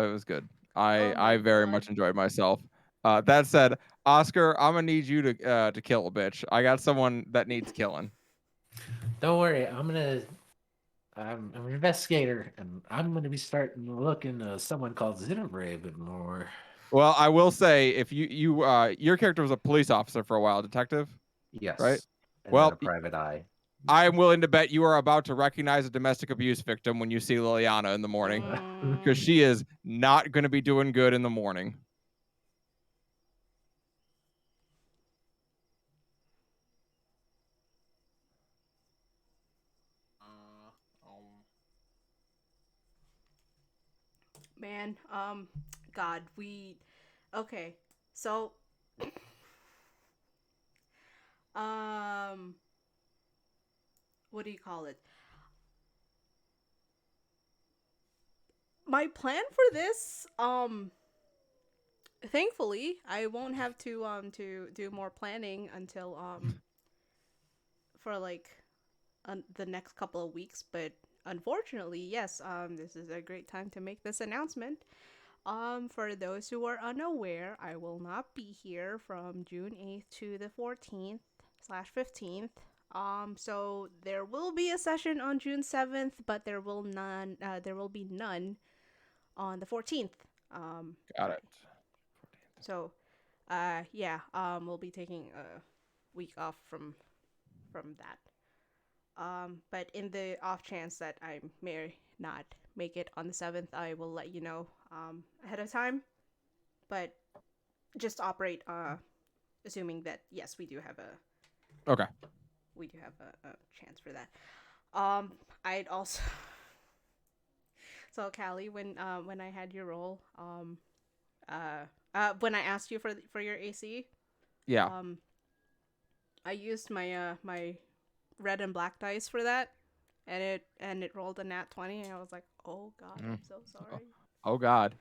It was good. Oh my I very God. much enjoyed myself. That said, Oscar, I'm gonna need you to kill a bitch. I got someone that needs killing. Don't worry, I'm an investigator, and I'm gonna be starting to look into someone called Zinabray a bit more. Well, I will say, if your character was a police officer for a while, detective. Yes. Right? And Well, then a private eye. I am willing to bet you are about to recognize a domestic abuse victim when you see Liliana in the morning, because she is not going to be doing good in the morning. Man, God, okay. So, um, what do you call it? My plan for this, thankfully, I won't have to do more planning until for like the next couple of weeks. But unfortunately, yes, this is a great time to make this announcement. For those who are unaware, I will not be here from June 8th to the 14th/15th. So there will be a session on June 7th, but there will be none on the 14th. Got it. So, yeah, we'll be taking a week off from that. But in the off chance that I may not make it on the 7th, I will let you know ahead of time. But just operate assuming that yes, we do have Okay. a chance for that. I'd also so Callie, when I had your role, when I asked you for your AC, Yeah. I used my red and black dice for that, and it rolled a nat 20, and I was like, oh god, I'm so sorry. Oh God.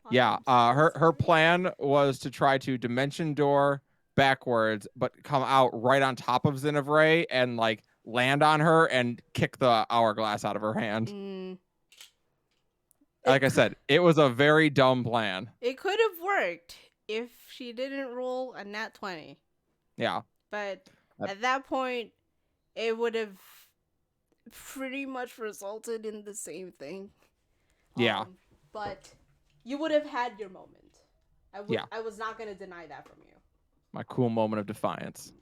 I Yeah. am so Her sorry. plan was to try to dimension door backwards, but come out right on top of Zinevray and like land on her and kick the hourglass out of her hand. Mm, Like I it said, it was a very dumb plan. it could have worked if she didn't roll a nat 20, Yeah. but That- at that point, it would have pretty much resulted in the same thing. Yeah. But you would have had your moment. Yeah. I was not gonna deny that from you. My cool moment of defiance.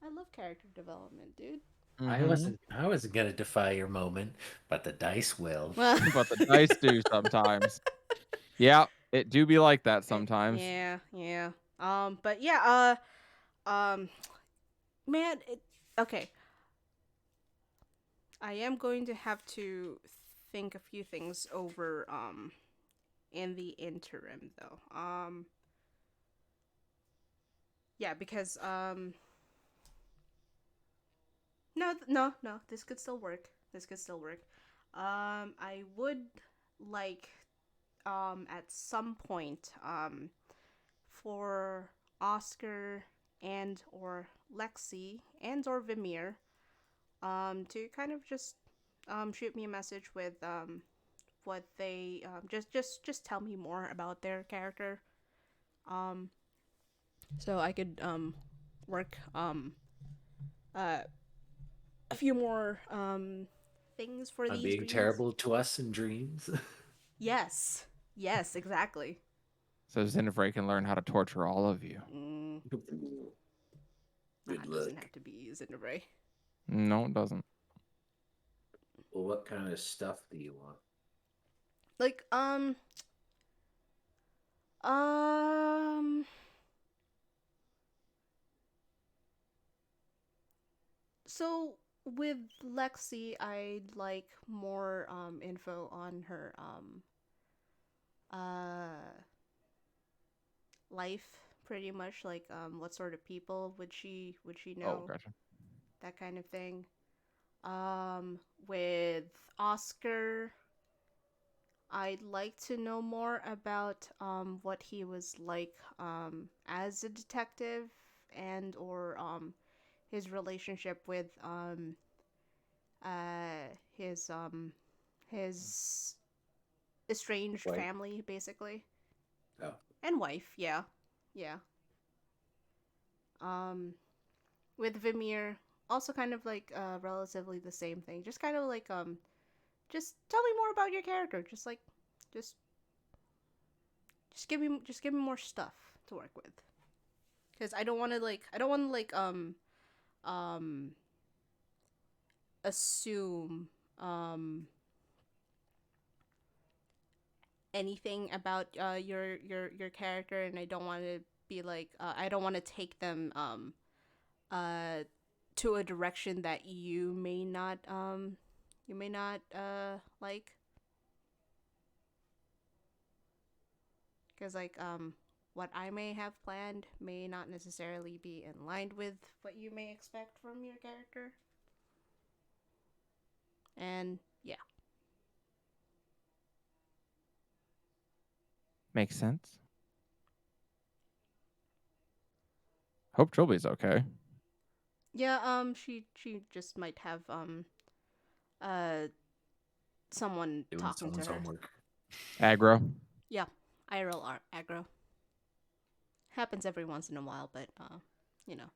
I love character development, dude. I wasn't gonna defy your moment, but the dice will. But the dice do sometimes. Yeah, it do be like that sometimes. Yeah. But yeah, man, okay. I am going to have to think a few things over, in the interim, though. Yeah, because, no, this could still work. I would like, at some point, for Oscar and or Lexi and or Vimir, to kind of just, shoot me a message with, what they, just tell me more about their character, so I could, work, a few more, things for On these being dreams. terrible to us in dreams. Yes, exactly. So Zinevray can learn how to torture all of you. Good It doesn't have to be Zinevray. No, it doesn't. Well, what kind of stuff do you want? Like, so with Lexi, I'd like more info on her life, pretty much, like what sort of people would she know, Oh, gotcha. that kind of thing. With Oscar, I'd like to know more about what he was like as a detective, and or his relationship with his estranged Wife. family, basically. Oh. And wife, yeah. With Vimir, also kind of like relatively the same thing. Just kind of like just tell me more about your character. Just like just give me more stuff to work with. Cuz I don't want to assume anything about your character, and I don't want to be like I don't want to take them to a direction that you may not like, because like what I may have planned may not necessarily be in line with what you may expect from your character. And yeah. Makes sense. Hope Trilby's okay. Yeah, she just might have uh someone Doing talking to someone's her. homework. Aggro. Yeah, IRL aggro. Happens every once in a while, but you know.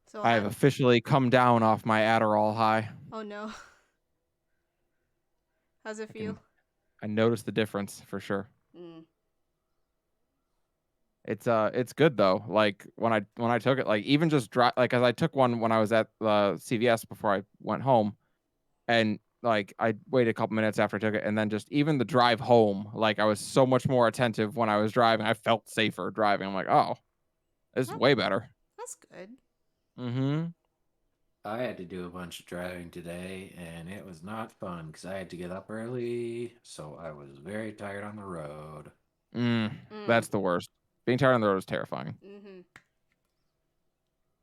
So I have officially come down off my Adderall high. oh no. How's it feel? I noticed the difference for sure. Mm. It's good though. Like when I took it, like even just like as I took one when I was at CVS before I went home, and like I waited a couple minutes after I took it, and then just even the drive home, like I was so much more attentive when I was driving. I felt safer driving. I'm like, oh, this is Oh, way better. that's good. Mm-hmm. I had to do a bunch of driving today, and it was not fun because I had to get up early, so I was very tired on the road. That's the worst. Being tired on the road is terrifying. Mm-hmm.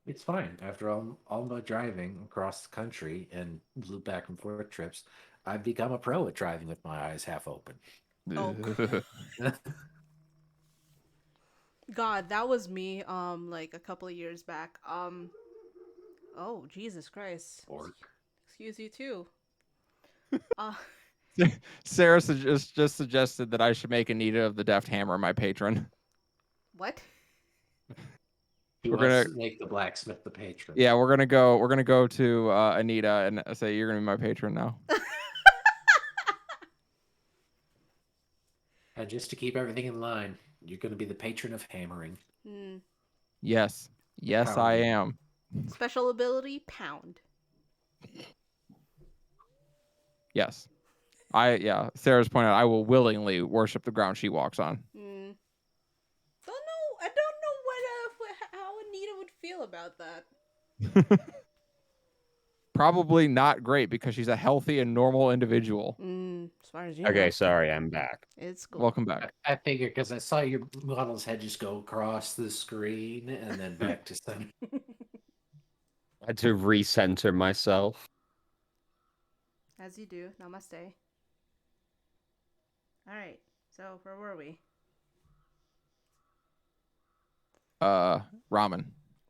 It's fine. After all my driving across the country and loop back and forth trips, I've become a pro at driving with my eyes half open. Oh. God, that was me. Like a couple of years back. Oh Jesus Christ. Or Excuse you too. Sarah just suggested that I should make Anita of the Deft Hammer my patron. What? he We're wants gonna to make the blacksmith the patron. Yeah, we're gonna go to Anita and say you're gonna be my patron now. And just to keep everything in line, you're going to be the patron of hammering. Mm. Yes, I Pounding. am. Special ability pound. Yes, Sarah's pointed out I will willingly worship the ground she walks on. Mm. I don't know how Anita would feel about that. Probably not great because she's a healthy and normal individual. As far as you know. Okay, sorry, I'm back. It's cool. Welcome back. I figured because I saw your model's head just go across the screen and then back to center. I had to recenter myself. As you do. Namaste. Alright, so where were we? Ramen.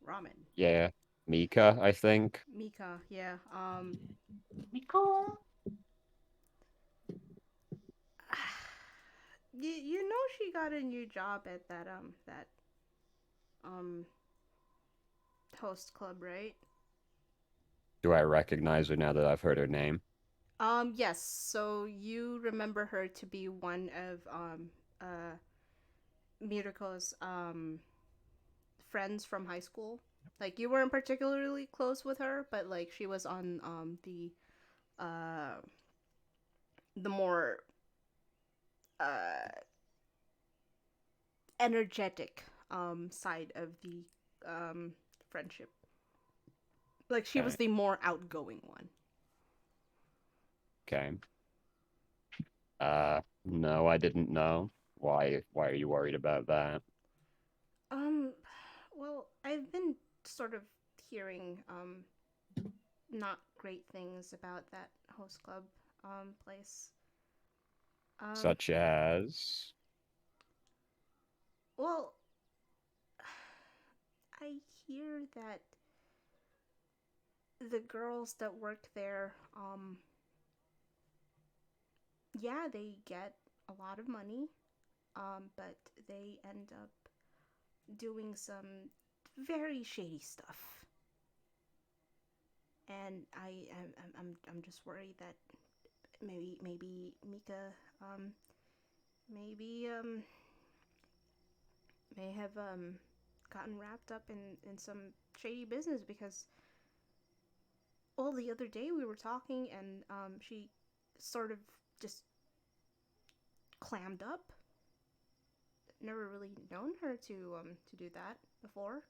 Ramen. Yeah, Mika, I think. Mika, yeah. Mika. You know she got a new job at that host club, right? Do I recognize her now that I've heard her name? Yes. So you remember her to be one of Mirko's friends from high school. Like you weren't particularly close with her, but like she was on the more energetic side of the friendship. Like she was Okay. the more outgoing one. Okay. No, I didn't know. Why are you worried about that? Well, I've been sort of hearing not great things about that host club place. Such as Well, I hear that the girls that work there yeah, they get a lot of money, but they end up doing some very shady stuff. And I'm just worried that maybe Mika maybe may have gotten wrapped up in some shady business because well the other day we were talking and she sort of just clammed up. Never really known her to do that before.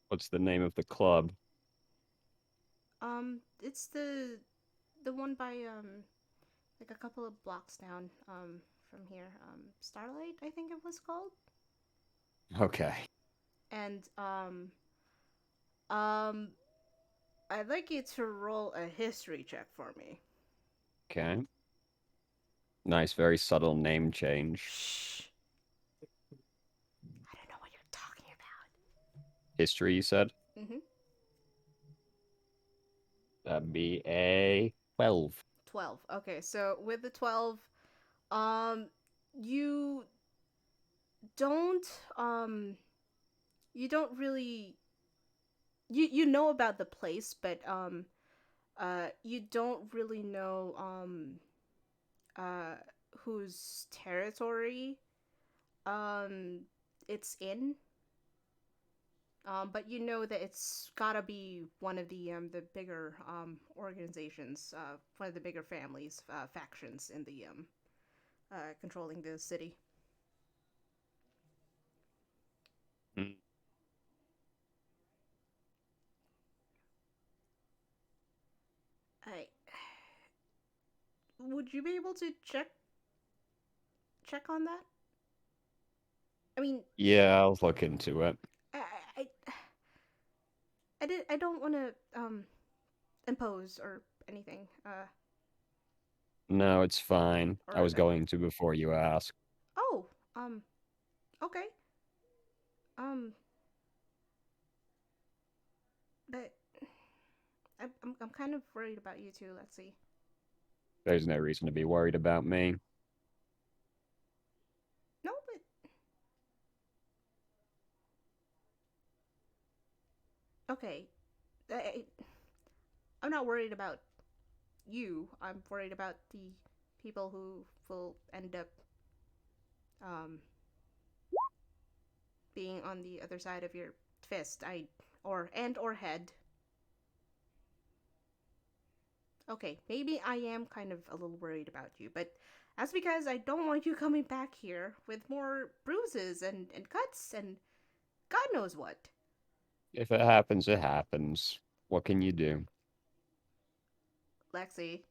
what's the name of the club? It's the the one by like a couple of blocks down from here. Starlight, I think it was called. Okay. And I'd like you to roll a history check for me. Okay. Nice, very subtle name change. Shh. I don't know what you're talking about. History, you said? Mm-hmm. That'd be a 12. 12. Okay, so with the 12, you don't you don't really you know about the place, but you don't really know uh whose territory it's in. But you know that it's gotta be one of the bigger organizations, one of the bigger families, factions in the controlling the city. Mm. I would you be able to check on that? I mean, Yeah, I'll look into it. I I, I don't want to impose or anything. No, it's fine. I Or was going to before you asked. oh, okay. Um, but I'm kind of worried about you too. Let's see. There's no reason to be worried about me. No, but okay. I, I'm not worried about you. I'm worried about the people who will end up being on the other side of your fist. Or head. Okay, maybe I am kind of a little worried about you, but that's because I don't want you coming back here with more bruises and cuts and God knows what. If it happens, it happens. What can you do? Lexi,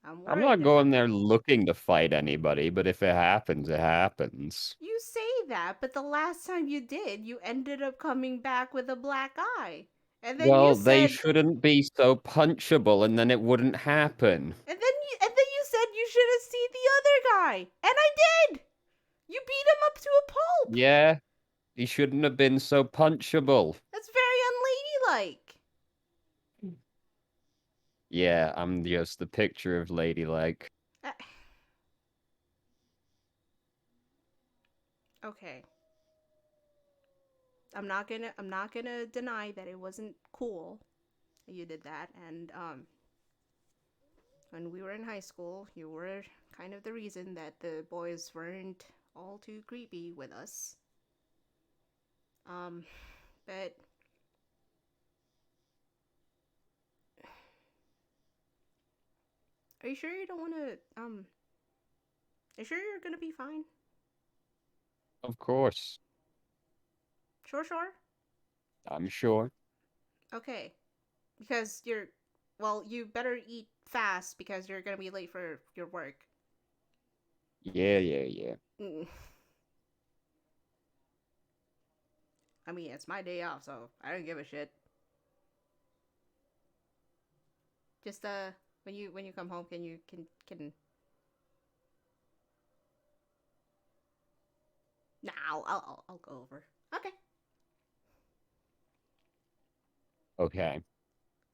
I'm I'm worried not going about there you. looking to fight anybody, but if it happens, it happens. You say that, but the last time you did, you ended up coming back with a black eye. And then you Well, they said shouldn't be so punchable, and then it wouldn't happen. and then you said you should have seen the other guy. And I did. You beat him up to a pulp. Yeah, he shouldn't have been so punchable. That's very unladylike. Yeah, I'm just the picture of ladylike. Uh, okay. I'm not gonna deny that it wasn't cool that you did that, and when we were in high school, you were kind of the reason that the boys weren't all too creepy with us. But are you sure you don't want to are you sure you're gonna be fine? Of course, Sure. I'm sure. Okay, because you better eat fast because you're gonna be late for your work. Yeah. Mm. I mean, it's my day off, so I don't give a shit. Just when you come home, can Nah, I'll go over. Okay. Okay.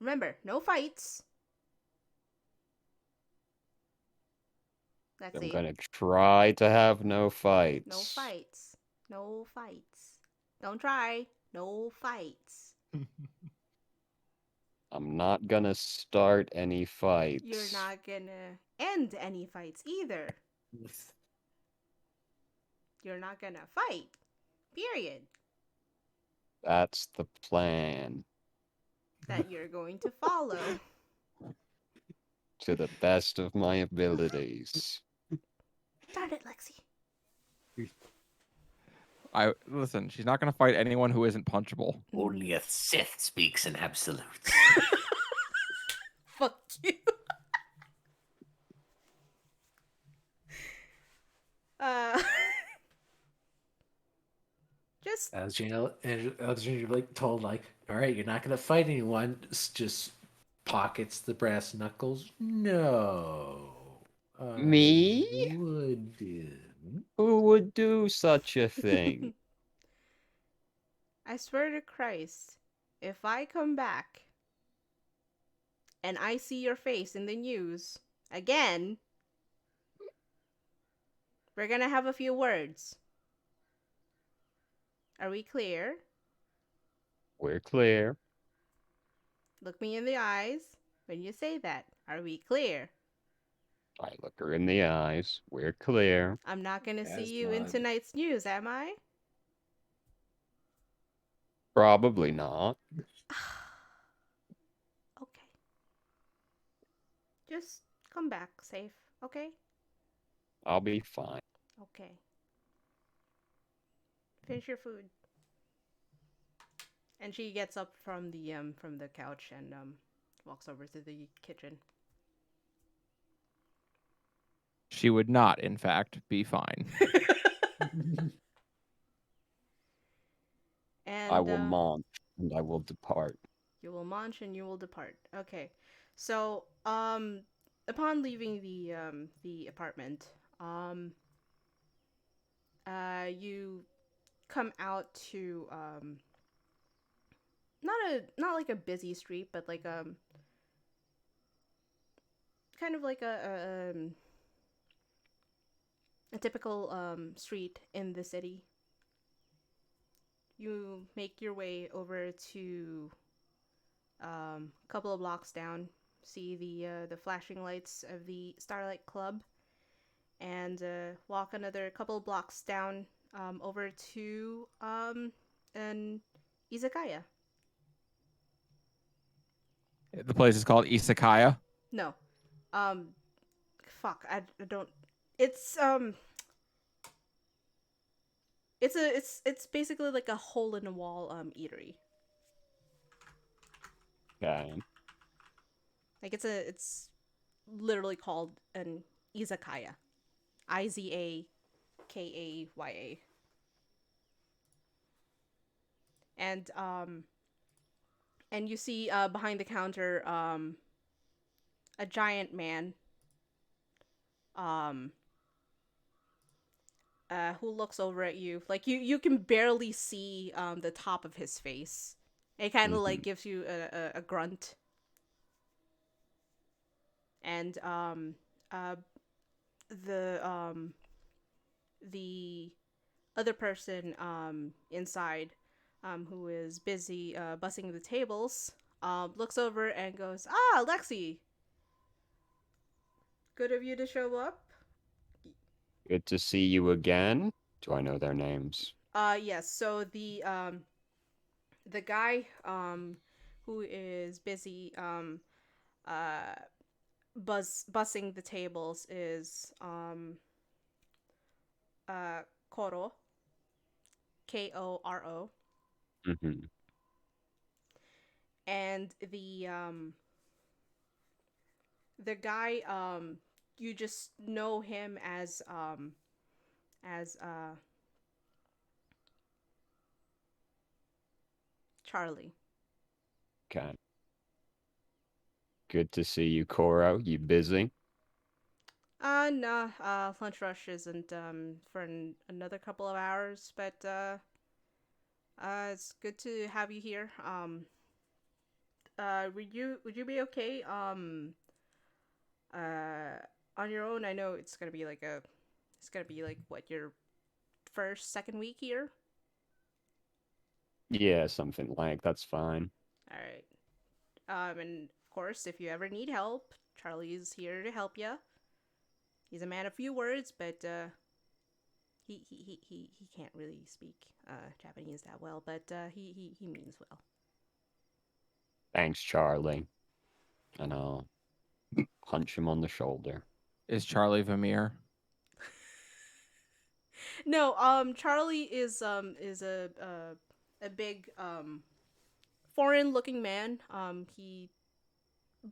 Remember, no fights. Let's I'm see. gonna try to have no fights. No fights. No fights. Don't try. No fights. I'm not gonna start any fights. You're not gonna end any fights either. You're not gonna fight. Period. That's the plan. That you're going to follow. To the best of my abilities. Darn it, Lexi. Listen, she's not gonna fight anyone who isn't punchable. Only a Sith speaks in absolutes. Fuck you. uh, just Alexandria like told like, all right, you're not gonna fight anyone. Just pockets the brass knuckles. No, I Me? wouldn't. Who would do such a thing? I swear to Christ, if I come back and I see your face in the news again, we're gonna have a few words. Are we clear? We're clear. Look me in the eyes when you say that. Are we clear? I look her in the eyes. We're clear. I'm not gonna see As you in nod. tonight's news, am I? Probably not. Okay. Just come back safe, okay? I'll be fine. Okay. Finish your food. And she gets up from the couch and walks over to the kitchen. She would not, in fact, be fine. And I will munch and I will depart. you will munch and you will depart. Okay. So, upon leaving the apartment, you come out to not like a busy street, but like kind of like a typical street in the city. You make your way over to a couple of blocks down, see the flashing lights of the Starlight Club, and walk another couple of blocks down over to an izakaya. The place is called Isakaya. No, fuck, I don't. It's it's basically like a hole in the wall eatery. Okay. Like it's literally called an izakaya. Izakaya. And you see behind the counter a giant man um who looks over at you. Like you can barely see the top of his face. It kind of like gives you a grunt. And uh the other person inside who is busy bussing the tables looks over and goes, "Ah, Lexi. Good of you to show up." Good to see you again. Do I know their names? Yes, so the guy who is busy uh bussing the tables is Koro, Koro, Mm-hmm. and the guy you just know him as Charlie. Okay. Good to see you, Koro. You busy? No, lunch rush isn't for another couple of hours, but it's good to have you here. Would you be okay on your own? I know it's gonna be like what, your second week here. Yeah, something like that's fine. All right. And of course, if you ever need help, Charlie is here to help you. He's a man of few words, but he can't really speak Japanese that well, but he means well. Thanks, Charlie. And I'll punch him on the shoulder. Is Charlie Vermeer? No, Charlie is a big foreign looking man. He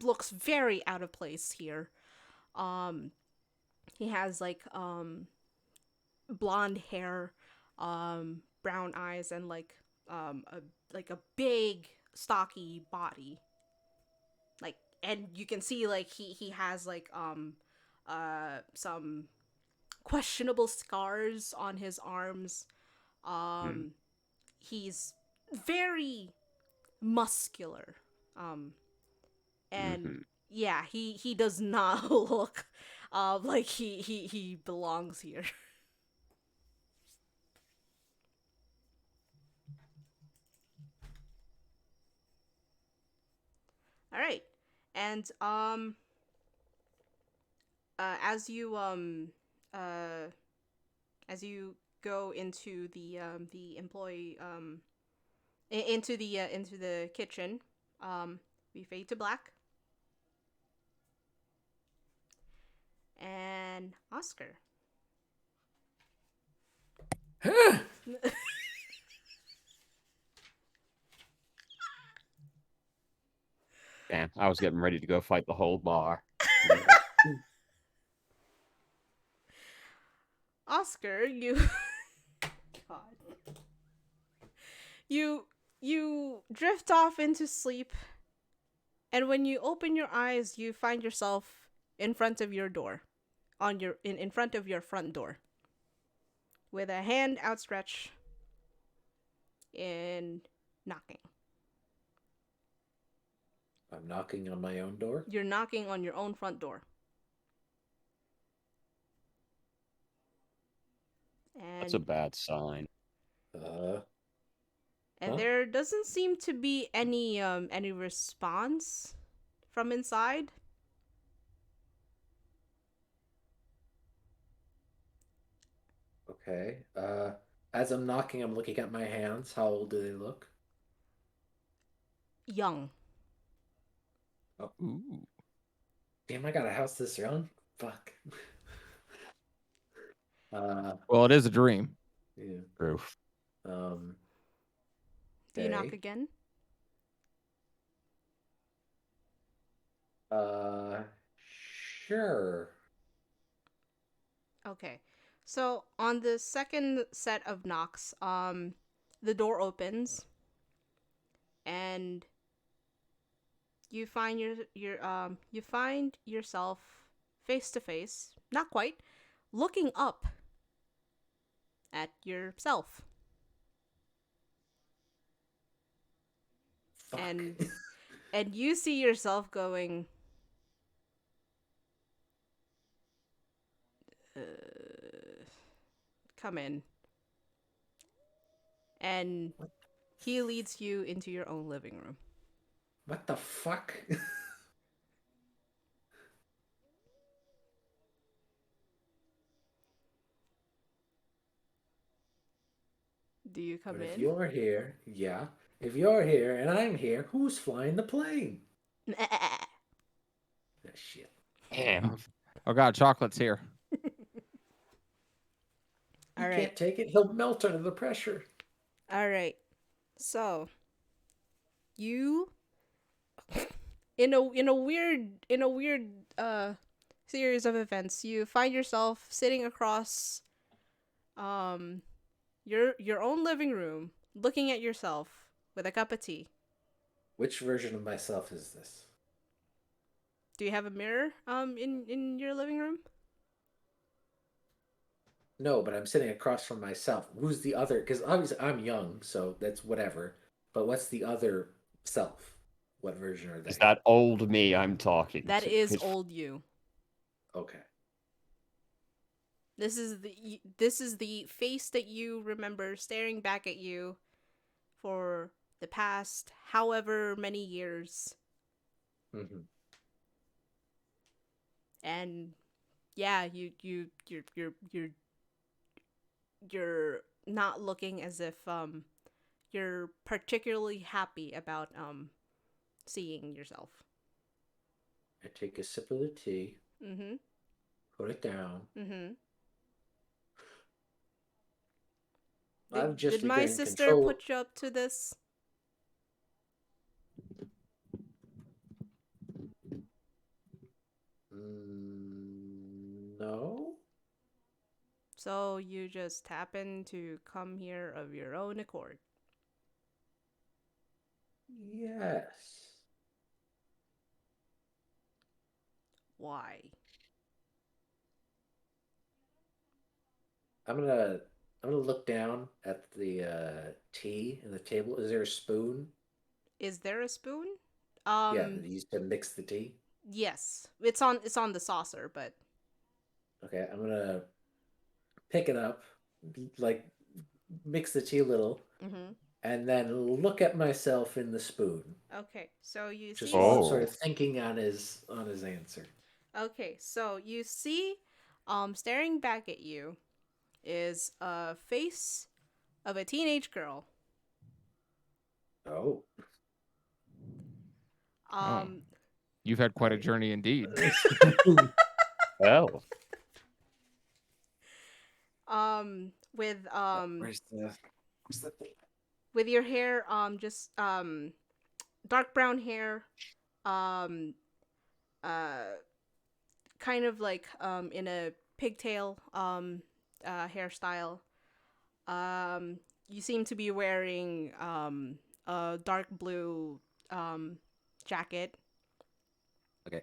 looks very out of place here. He has like blonde hair, brown eyes, and a big stocky body. Like, and you can see like he has like some questionable scars on his arms. He's very muscular. And Mhm. yeah, he does not look like he belongs here. All right. And uh as you go into the employee into the kitchen, we fade to black. And Oscar. Damn, I was getting ready to go fight the whole bar. Oscar, you God. You drift off into sleep, and when you open your eyes, you find yourself in front of your door, in front of your front door, with a hand outstretched in knocking. I'm knocking on my own door. You're knocking on your own front door. That's a And bad sign. and Huh? there doesn't seem to be any response from inside. Okay. As I'm knocking, I'm looking at my hands. How old do they look? Young. Ooh. Damn, I got a house this young. Fuck. Well, it is a dream. Yeah. True. Do you knock Okay. again? Sure. Okay. So on the second set of knocks, the door opens, and you find you find yourself face to face, not quite, looking up at yourself. Fuck. And you see yourself going, come in. And he leads you into your own living room. What the fuck? Do you come But if in? you're here, yeah. If you're here and I'm here, who's flying the plane? Ah, shit. Damn. Oh god, chocolate's here. He All right. can't take it. He'll melt under the pressure. All right. So, you in a weird series of events, you find yourself sitting across your own living room, looking at yourself with a cup of tea. Which version of myself is this? Do you have a mirror in your living room? No, but I'm sitting across from myself. Who's the other? Because obviously I'm young, so that's whatever. But what's the other self? What version are they? Is that old me I'm talking That to? is 'Cause old you. Okay. This is the face that you remember staring back at you for the past however many years. Mm-hmm. And yeah, you're not looking as if you're particularly happy about seeing yourself. I take a sip of the tea, Mm-hmm. put it down. Mm-hmm. I've just Did my regained sister control. put you up to this? No. So you just happen to come here of your own accord. Yes. Why? I'm gonna look down at the tea in the table. Is there a spoon? Is there a spoon? Yeah, that you used to mix the tea. Yes. It's on the saucer, but Okay, I'm gonna pick it up, like mix the tea a little, mm-hmm. and then look at myself in the spoon. Okay. So you Just see while I'm sort Oh. of thinking on his answer. Okay, so you see staring back at you is a face of a teenage girl. Oh. Um You've had quite a Right. journey indeed. Well, with where's the thing? with your hair just dark brown hair, um kind of like in a pigtail hairstyle. You seem to be wearing a dark blue jacket. Okay.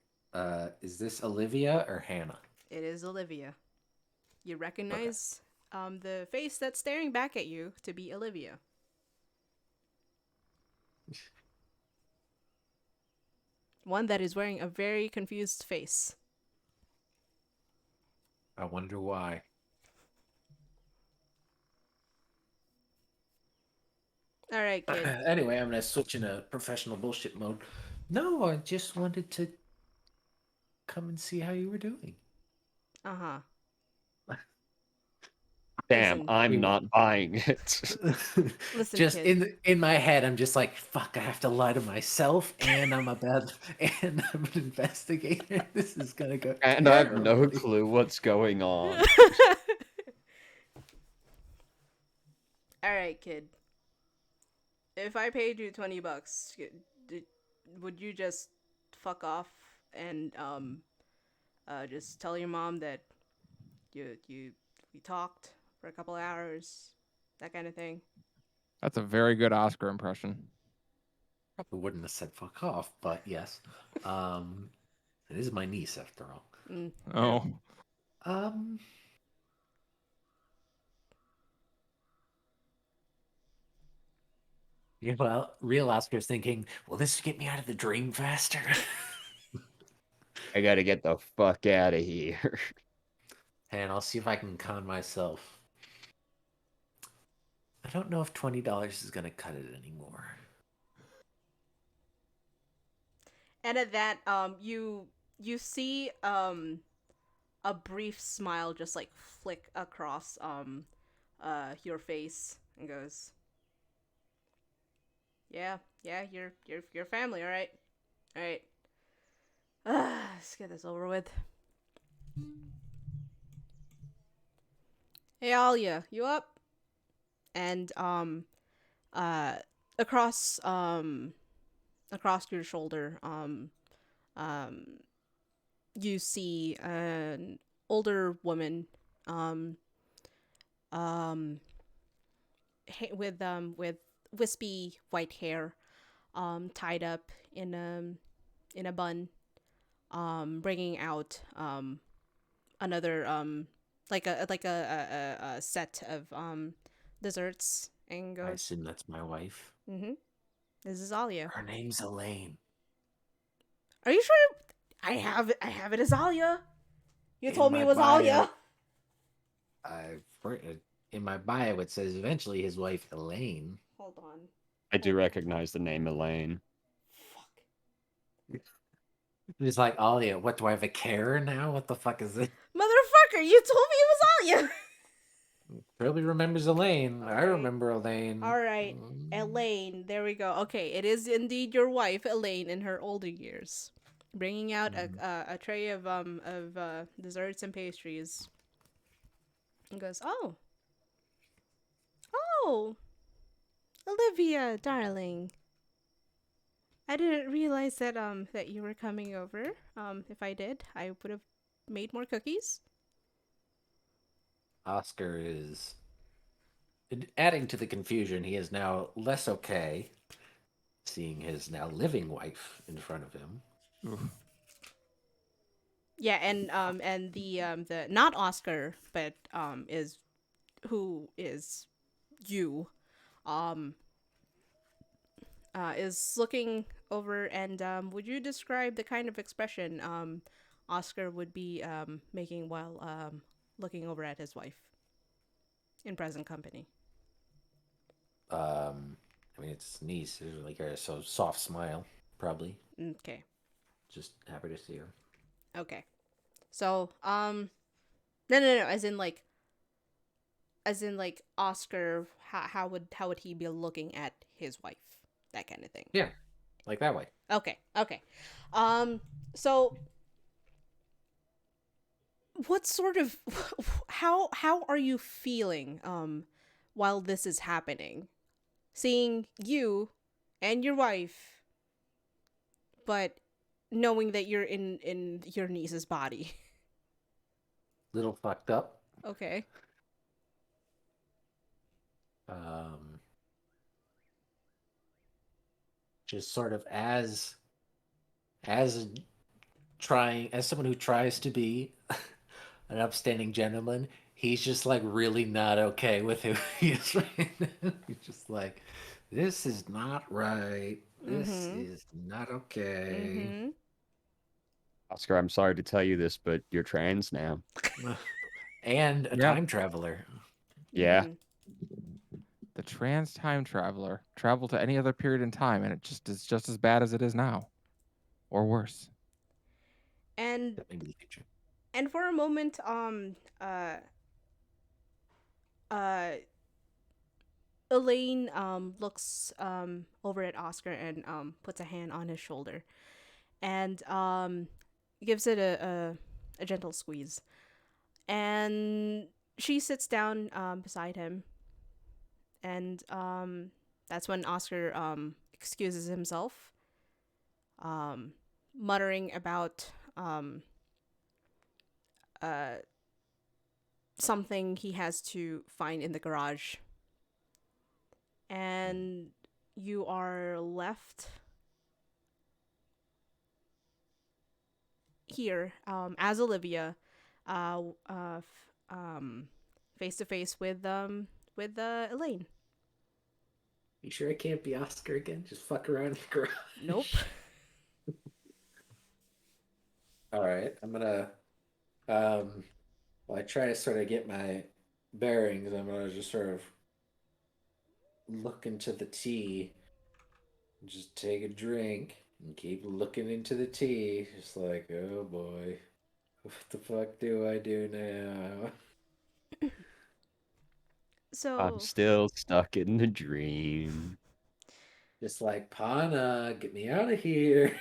Is this Olivia or Hannah? It is Olivia. You recognize the face that's staring back at you to be Olivia. One that is wearing a very confused face. I wonder why. All right, kid. Anyway, I'm gonna switch into professional bullshit mode. No, I just wanted to come and see how you were doing. Uh-huh. damn, Listen. I'm not buying it. Listen, Just kid. in my head, I'm just like, fuck, I have to lie to myself, and I'm and I'm an investigator. This is gonna go And I have no terribly. clue what's going on. All right, kid. If I paid you $20, would you just fuck off and just tell your mom that we talked for a couple hours, that kind of thing? That's a very good Oscar impression. Probably wouldn't have said fuck off, but yes. It is my niece after all. Mm, Oh, Um, yeah, well, real Oscar's thinking, will this get me out of the dream faster? I gotta get the fuck out of here. And I'll see if I can con myself. I don't know if $20 is gonna cut it anymore. And at that, you see a brief smile just like flick across your face and goes, "Yeah, yeah, you're family, all right, all right. Let's get this over with." Hey, Alia, you up? And uh, across across your shoulder, you see an older woman, um, with wispy white hair, tied up in a bun, bringing out another a set of desserts and I goes, assume that's my wife. "Mm-hmm. This is Alia. Her name's Elaine. Are you sure? I have it as Alia. You In told me my it was bio- Alia." In my bio, it says eventually his wife Elaine. Hold on. I do recognize the name Elaine. Fuck. He's like, Alia, what do I have a care now? What the fuck is it? Motherfucker, you told me it was Alia. Probably remembers Elaine. I Okay. remember Elaine. All right, Elaine. There we go. Okay, it is indeed your wife, Elaine, in her older years, bringing out a tray of desserts and pastries. And goes, "Oh, oh, Olivia, darling. I didn't realize that you were coming over. If I did, I would have made more cookies. Oscar is adding to the confusion. He is now less okay seeing his now living wife in front of him. Oof. Yeah, and the not Oscar, but is who is you, um is looking over, and would you describe the kind of expression Oscar would be making while looking over at his wife in present company? I mean, it's his niece. There's like a so soft smile, probably. Okay. Just happy to see her. Okay. So, no, as in like Oscar, how would he be looking at his wife? That kind of thing. Yeah, like that way. Okay. Okay. So what sort of how are you feeling while this is happening? Seeing you and your wife, but knowing that you're in your niece's body. Little fucked up. Okay. Um, just sort of as trying as someone who tries to be an upstanding gentleman, he's just like really not okay with who he is right now. He's just like, this is not right. This Mhm. is not okay. Mhm. Oscar, I'm sorry to tell you this, but you're trans now. And a Yep. time traveler. Yeah. Mhm. The trans time traveler travel to any other period in time, and it just is just as bad as it is now, or worse. And Maybe the future. and for a moment uh Elaine looks over at Oscar and puts a hand on his shoulder and gives it a gentle squeeze. And she sits down beside him, and that's when Oscar excuses himself, um muttering about uh something he has to find in the garage. And you are left here as Olivia, face to face with Elaine. You sure I can't be Oscar again? Just fuck around in the garage. Nope. All right, I'm gonna well, I try to sort of get my bearings. I'm gonna just sort of look into the tea, just take a drink, and keep looking into the tea. Just like, oh boy, what the fuck do I do now? I'm So, still stuck in the dream. Just like, Pana, get me out of here.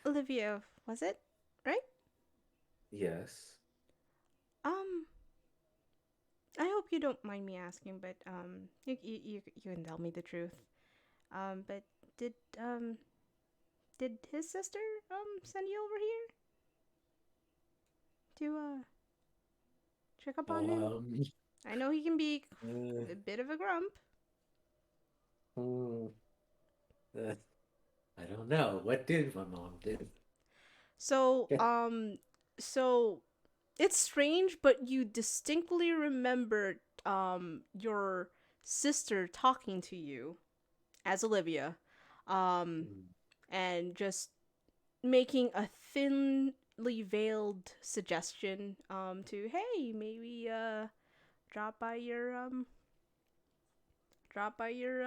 Olivia, was it right? Yes. Um, I hope you don't mind me asking, but you can tell me the truth. But did um did his sister send you over here to check up on him? Um. I know he can be uh, a bit of a grump. hmm, uh, I don't know. What did my mom do? So, Yeah. so it's strange, but you distinctly remember your sister talking to you as Olivia, um and just making a thinly veiled suggestion to, hey, maybe drop by your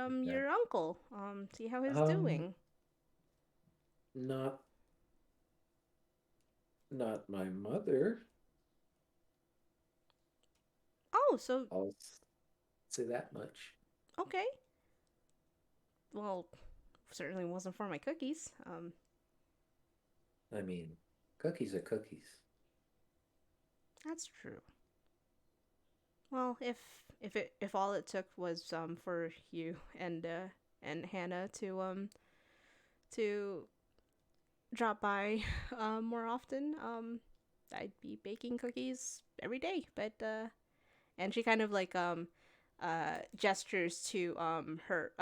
Okay. your uncle, see how he's Um. doing. Not. Not my mother. Oh, so I'll say that much. okay. Well, certainly wasn't for my cookies. I mean, cookies are cookies. That's true. Well, if all it took was for you and and Hannah to drop by more often. I'd be baking cookies every day, but and she kind of like gestures to her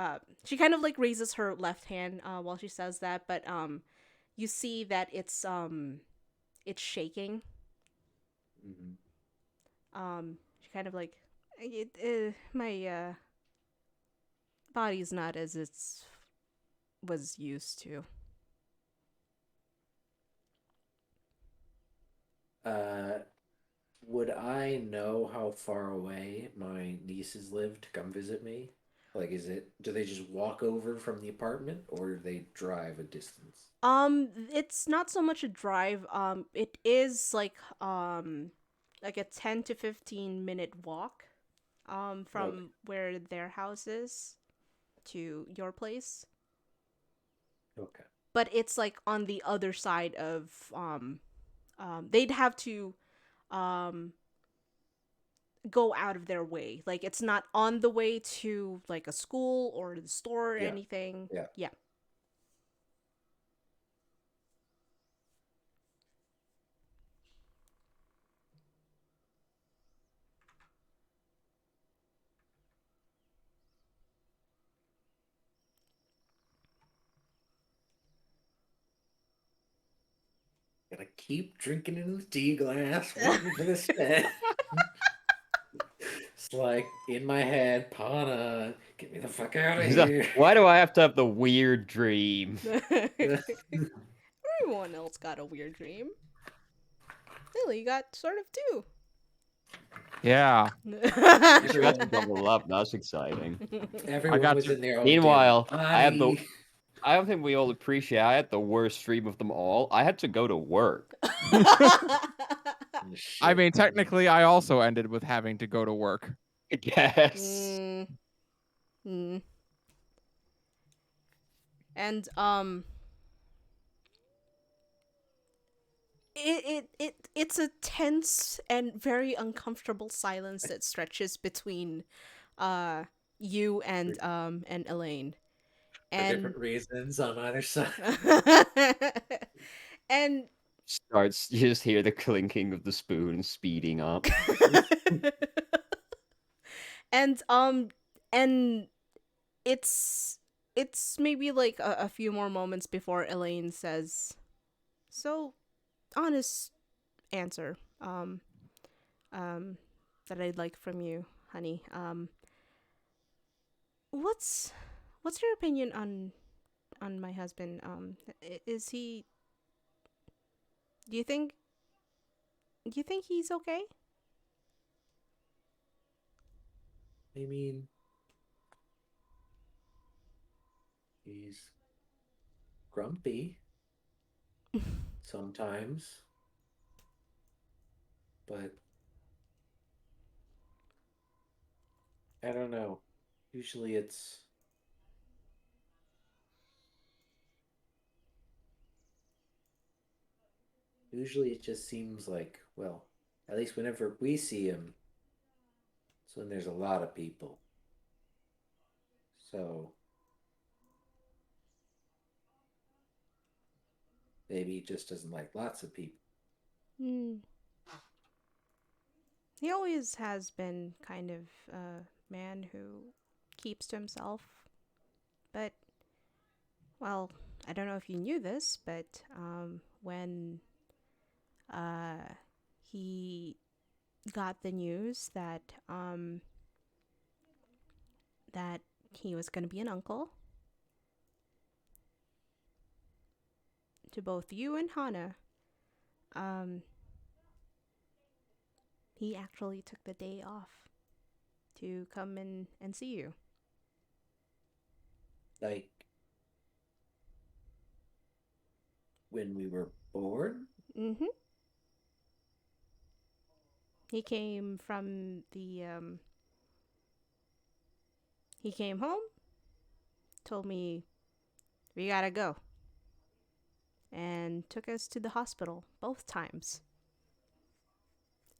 she kind of like raises her left hand while she says that, but you see that it's shaking. She kind of like my body's not as it's was used to. Would I know how far away my nieces live to come visit me? Like, do they just walk over from the apartment or do they drive a distance? It's not so much a drive. It is like a 10 to 15-minute walk from where their house is to your place. Okay. But it's like on the other side of they'd have to go out of their way. Like it's not on the way to like a school or the store or Yeah. anything. Yeah. Gotta keep drinking in the tea glass, waiting for the set. It's like in my head, Pana, get me the fuck out of here. Why do I have to have the weird dream? Everyone else got a weird dream. Lily got sort of two. Yeah. You got to double up. That's exciting. Everyone got was to- in their own Meanwhile, damn I had the. body. I don't think we all appreciate. I had the worst stream of them all. I had to go to work. I mean, technically, I also ended with having to go to work. Yes. And it's a tense and very uncomfortable silence that stretches between you and Elaine. For And different reasons on either side. and Starts. You just hear the clinking of the spoon speeding up. and it's maybe like a few more moments before Elaine says, "So, honest answer that I'd like from you, honey. What's your opinion on my husband? Is he do you think he's okay?" I mean, he's grumpy sometimes, but I don't know. Usually it just seems like, well, at least whenever we see him, it's when there's a lot of people. So maybe he just doesn't like lots of people. He always has been kind of a man who keeps to himself. But, well, I don't know if you knew this, but when he got the news that that he was going to be an uncle to both you and Hana, he actually took the day off to come in and see you. Like when we were born? Mm-hmm. He came from the, he came home, told me, we gotta go, and took us to the hospital both times.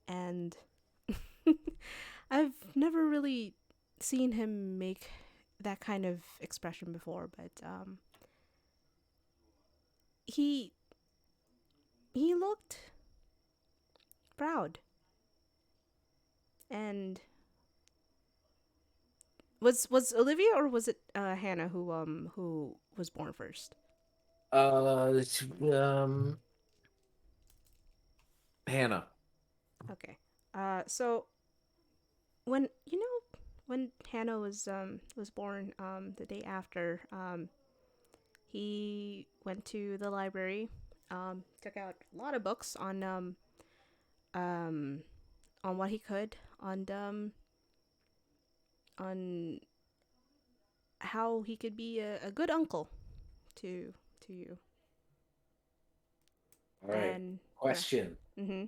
And I've never really seen him make that kind of expression before, but he looked proud. And was Olivia or was it Hannah who was born first? It's, Hannah. Okay. So when when Hannah was born, the day after, he went to the library, took out a lot of books on what he could, on how he could be a good uncle to you. All right. And Question: mm-hmm.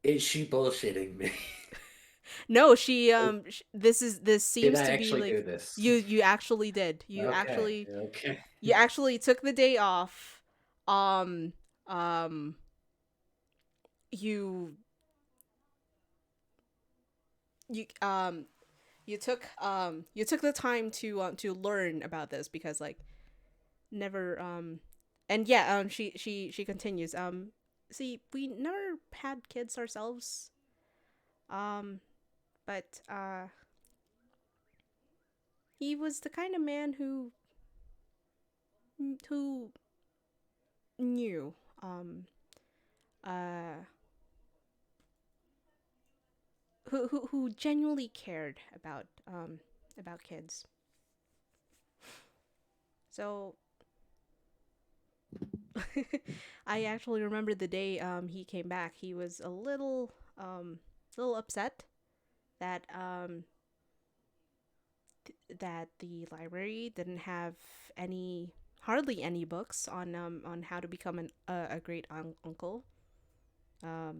Is she bullshitting me? No, she this Did seems I to be actually like do this? you actually did. Okay. You actually took the day off. Um um you you you took the time to learn about this, because like never and yeah, she continues, see, we never had kids ourselves, but he was the kind of man who knew, uh who genuinely cared about kids. So I actually remember the day he came back. He was a little upset that that the library didn't have hardly any books on how to become a great uncle.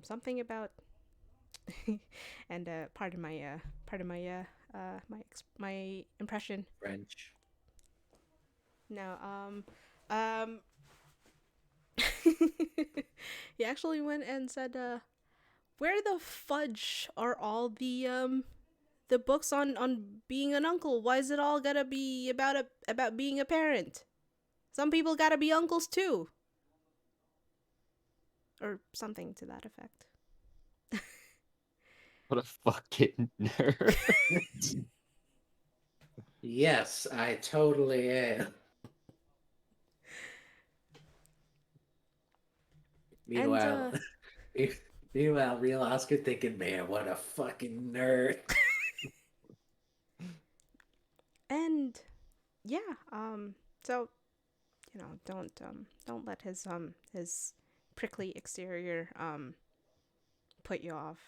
Something about and pardon my my impression. French. No, he actually went and said, "Where the fudge are all the books on being an uncle? Why is it all gotta be about being a parent? Some people gotta be uncles too." Or something to that effect. What a fucking nerd. Yes, I totally am. Meanwhile, And meanwhile, real Oscar thinking, man, what a fucking nerd. and yeah, so don't let his prickly exterior put you off.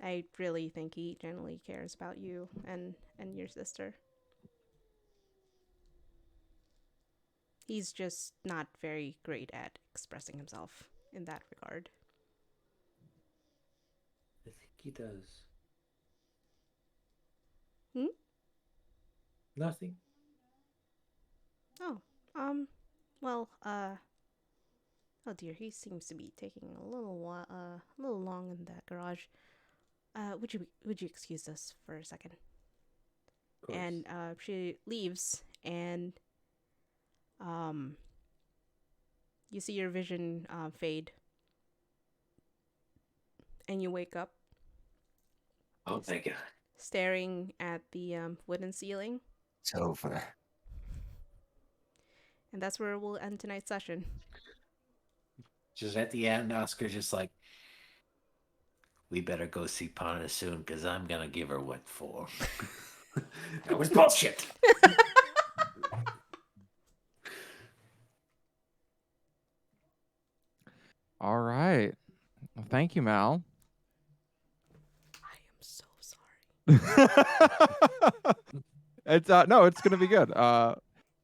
I really think he genuinely cares about you and your sister. He's just not very great at expressing himself in that regard. I think he does. Hmm? Nothing. Oh, well, oh dear, he seems to be taking a little long in that garage. Would you excuse us for a second? Of course. And she leaves, and you see your vision fade, and you wake up Oh my god. staring at the wooden ceiling, It's over. and that's where we'll end tonight's session. Just at the end, Oscar's just like, we better go see Pana soon, because I'm gonna give her what for. That was bullshit. All right. Well, thank you, Mal. I am so sorry. It's no, it's gonna be good.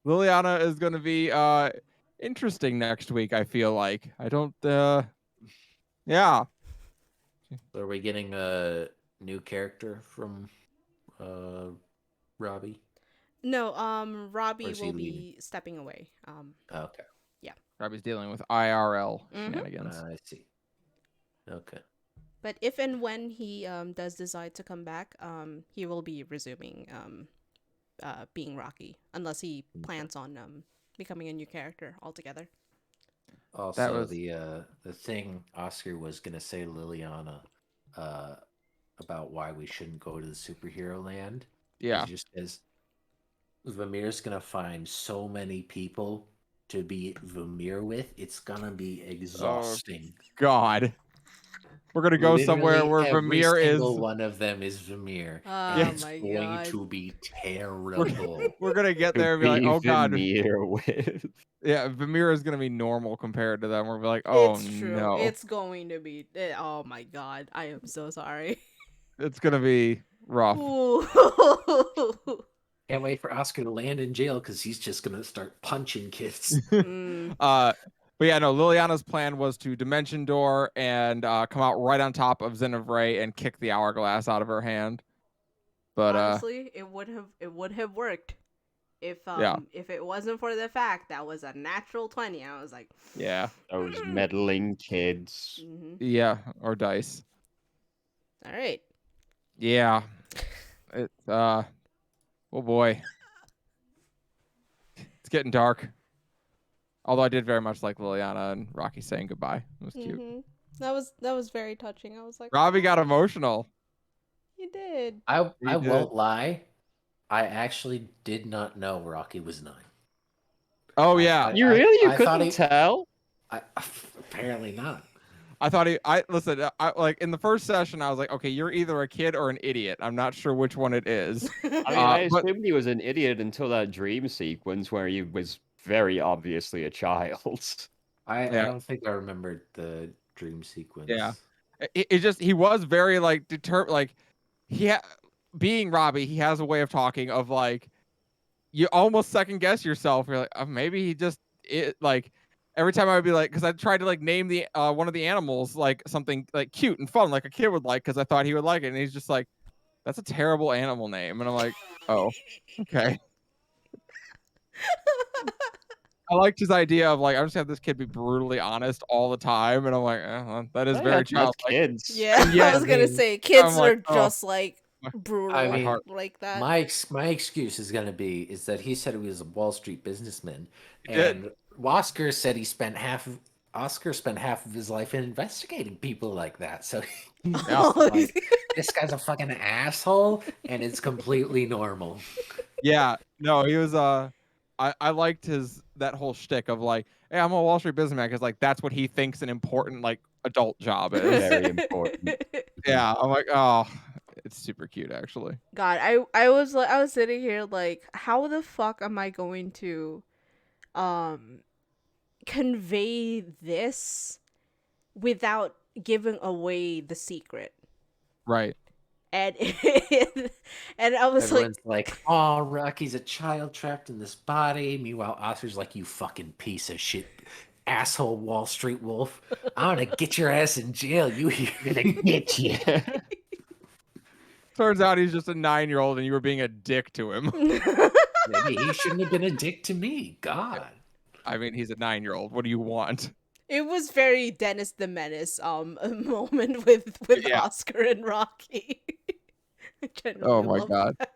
Liliana is gonna be interesting next week. I feel like I don't. Yeah. Are we getting a new character from Robbie? No, Or Robbie is he will leaving? be stepping away. Okay. Robbie's dealing with IRL Mhm. shenanigans. I see. Okay. But if and when he does decide to come back, he will be resuming being Rocky, unless he plans on becoming a new character altogether. Also, was- the thing Oscar was gonna say to Liliana about why we shouldn't go to the superhero land. Yeah. Is just as Vamir's gonna find so many people to be Vamir with, it's gonna be exhausting. God. We're gonna go somewhere Literally where every Vamir is. single one of them is Vamir. Oh And it's my going God. to be terrible. We're gonna get there and To be like, be oh God. Vamir with. Yeah, Vamir is gonna be normal compared to them. We're like, oh It's true. no. It's going to be. Oh my God. I am so sorry. It's gonna be rough. Ooh. Can't wait for Oscar to land in jail because he's just gonna start punching kids. Mm. But yeah, no, Liliana's plan was to dimension door and come out right on top of Xenivray and kick the hourglass out of her hand. But Honestly, it would have worked if if it wasn't for the fact that was a natural 20. I was like, yeah. Those meddling kids. mm-hmm. Yeah, or dice. All right. Yeah. It's oh boy. It's getting dark. Although I did very much like Liliana and Rocky saying goodbye. It was cute. Mm-hmm. That was very touching. I was like, Robbie got emotional. you did. I did. won't lie. I actually did not know Rocky was 9. Oh yeah. You really? You I thought couldn't tell? Apparently not. I thought listen, I like in the first session I was like, okay, you're either a kid or an idiot. I'm not sure which one it is. I mean, I but- assumed he was an idiot until that dream sequence where he was very obviously a child. I Yeah. don't think I remembered the dream sequence. Yeah. It just he was very like determined. Like being Robbie, he has a way of talking of like you almost second guess yourself. You're like, maybe he just like every time I would be like, because I tried to like name the one of the animals like something like cute and fun, like a kid would like, because I thought he would like it, and he's just like, that's a terrible animal name, and I'm like, oh, okay. I liked his idea of like, I'm just gonna have this kid be brutally honest all the time, and I'm like, well, that is Hey, very that's childlike. kids. Yeah, Yeah, I was I gonna mean, say kids I'm like, are oh. just like My- brutal I mean, like that. My excuse is gonna be is that he said he was a Wall Street businessman, He did. and Oscar said Oscar spent half of his life investigating people like that. So he's like, this guy's a fucking asshole, and it's completely normal. Yeah, no, he was I liked that whole shtick of like, hey, I'm a Wall Street businessman, because like that's what he thinks an important like adult job is. Very important. Yeah, I'm like, oh, it's super cute actually. God, I was sitting here like, how the fuck am I going to convey this without giving away the secret? Right. And and I was Everyone's like, oh, Rocky's a child trapped in this body. Meanwhile, Oscar's like, you fucking piece of shit, asshole Wall Street wolf. I'm gonna get your ass in jail. You gonna get you. Turns out he's just a 9-year-old and you were being a dick to him. Maybe he shouldn't have been a dick to me. God. I mean, he's a 9-year-old. What do you want? It was very Dennis the Menace a moment with Yeah. Oscar and Rocky. I genuinely Oh my love God. that.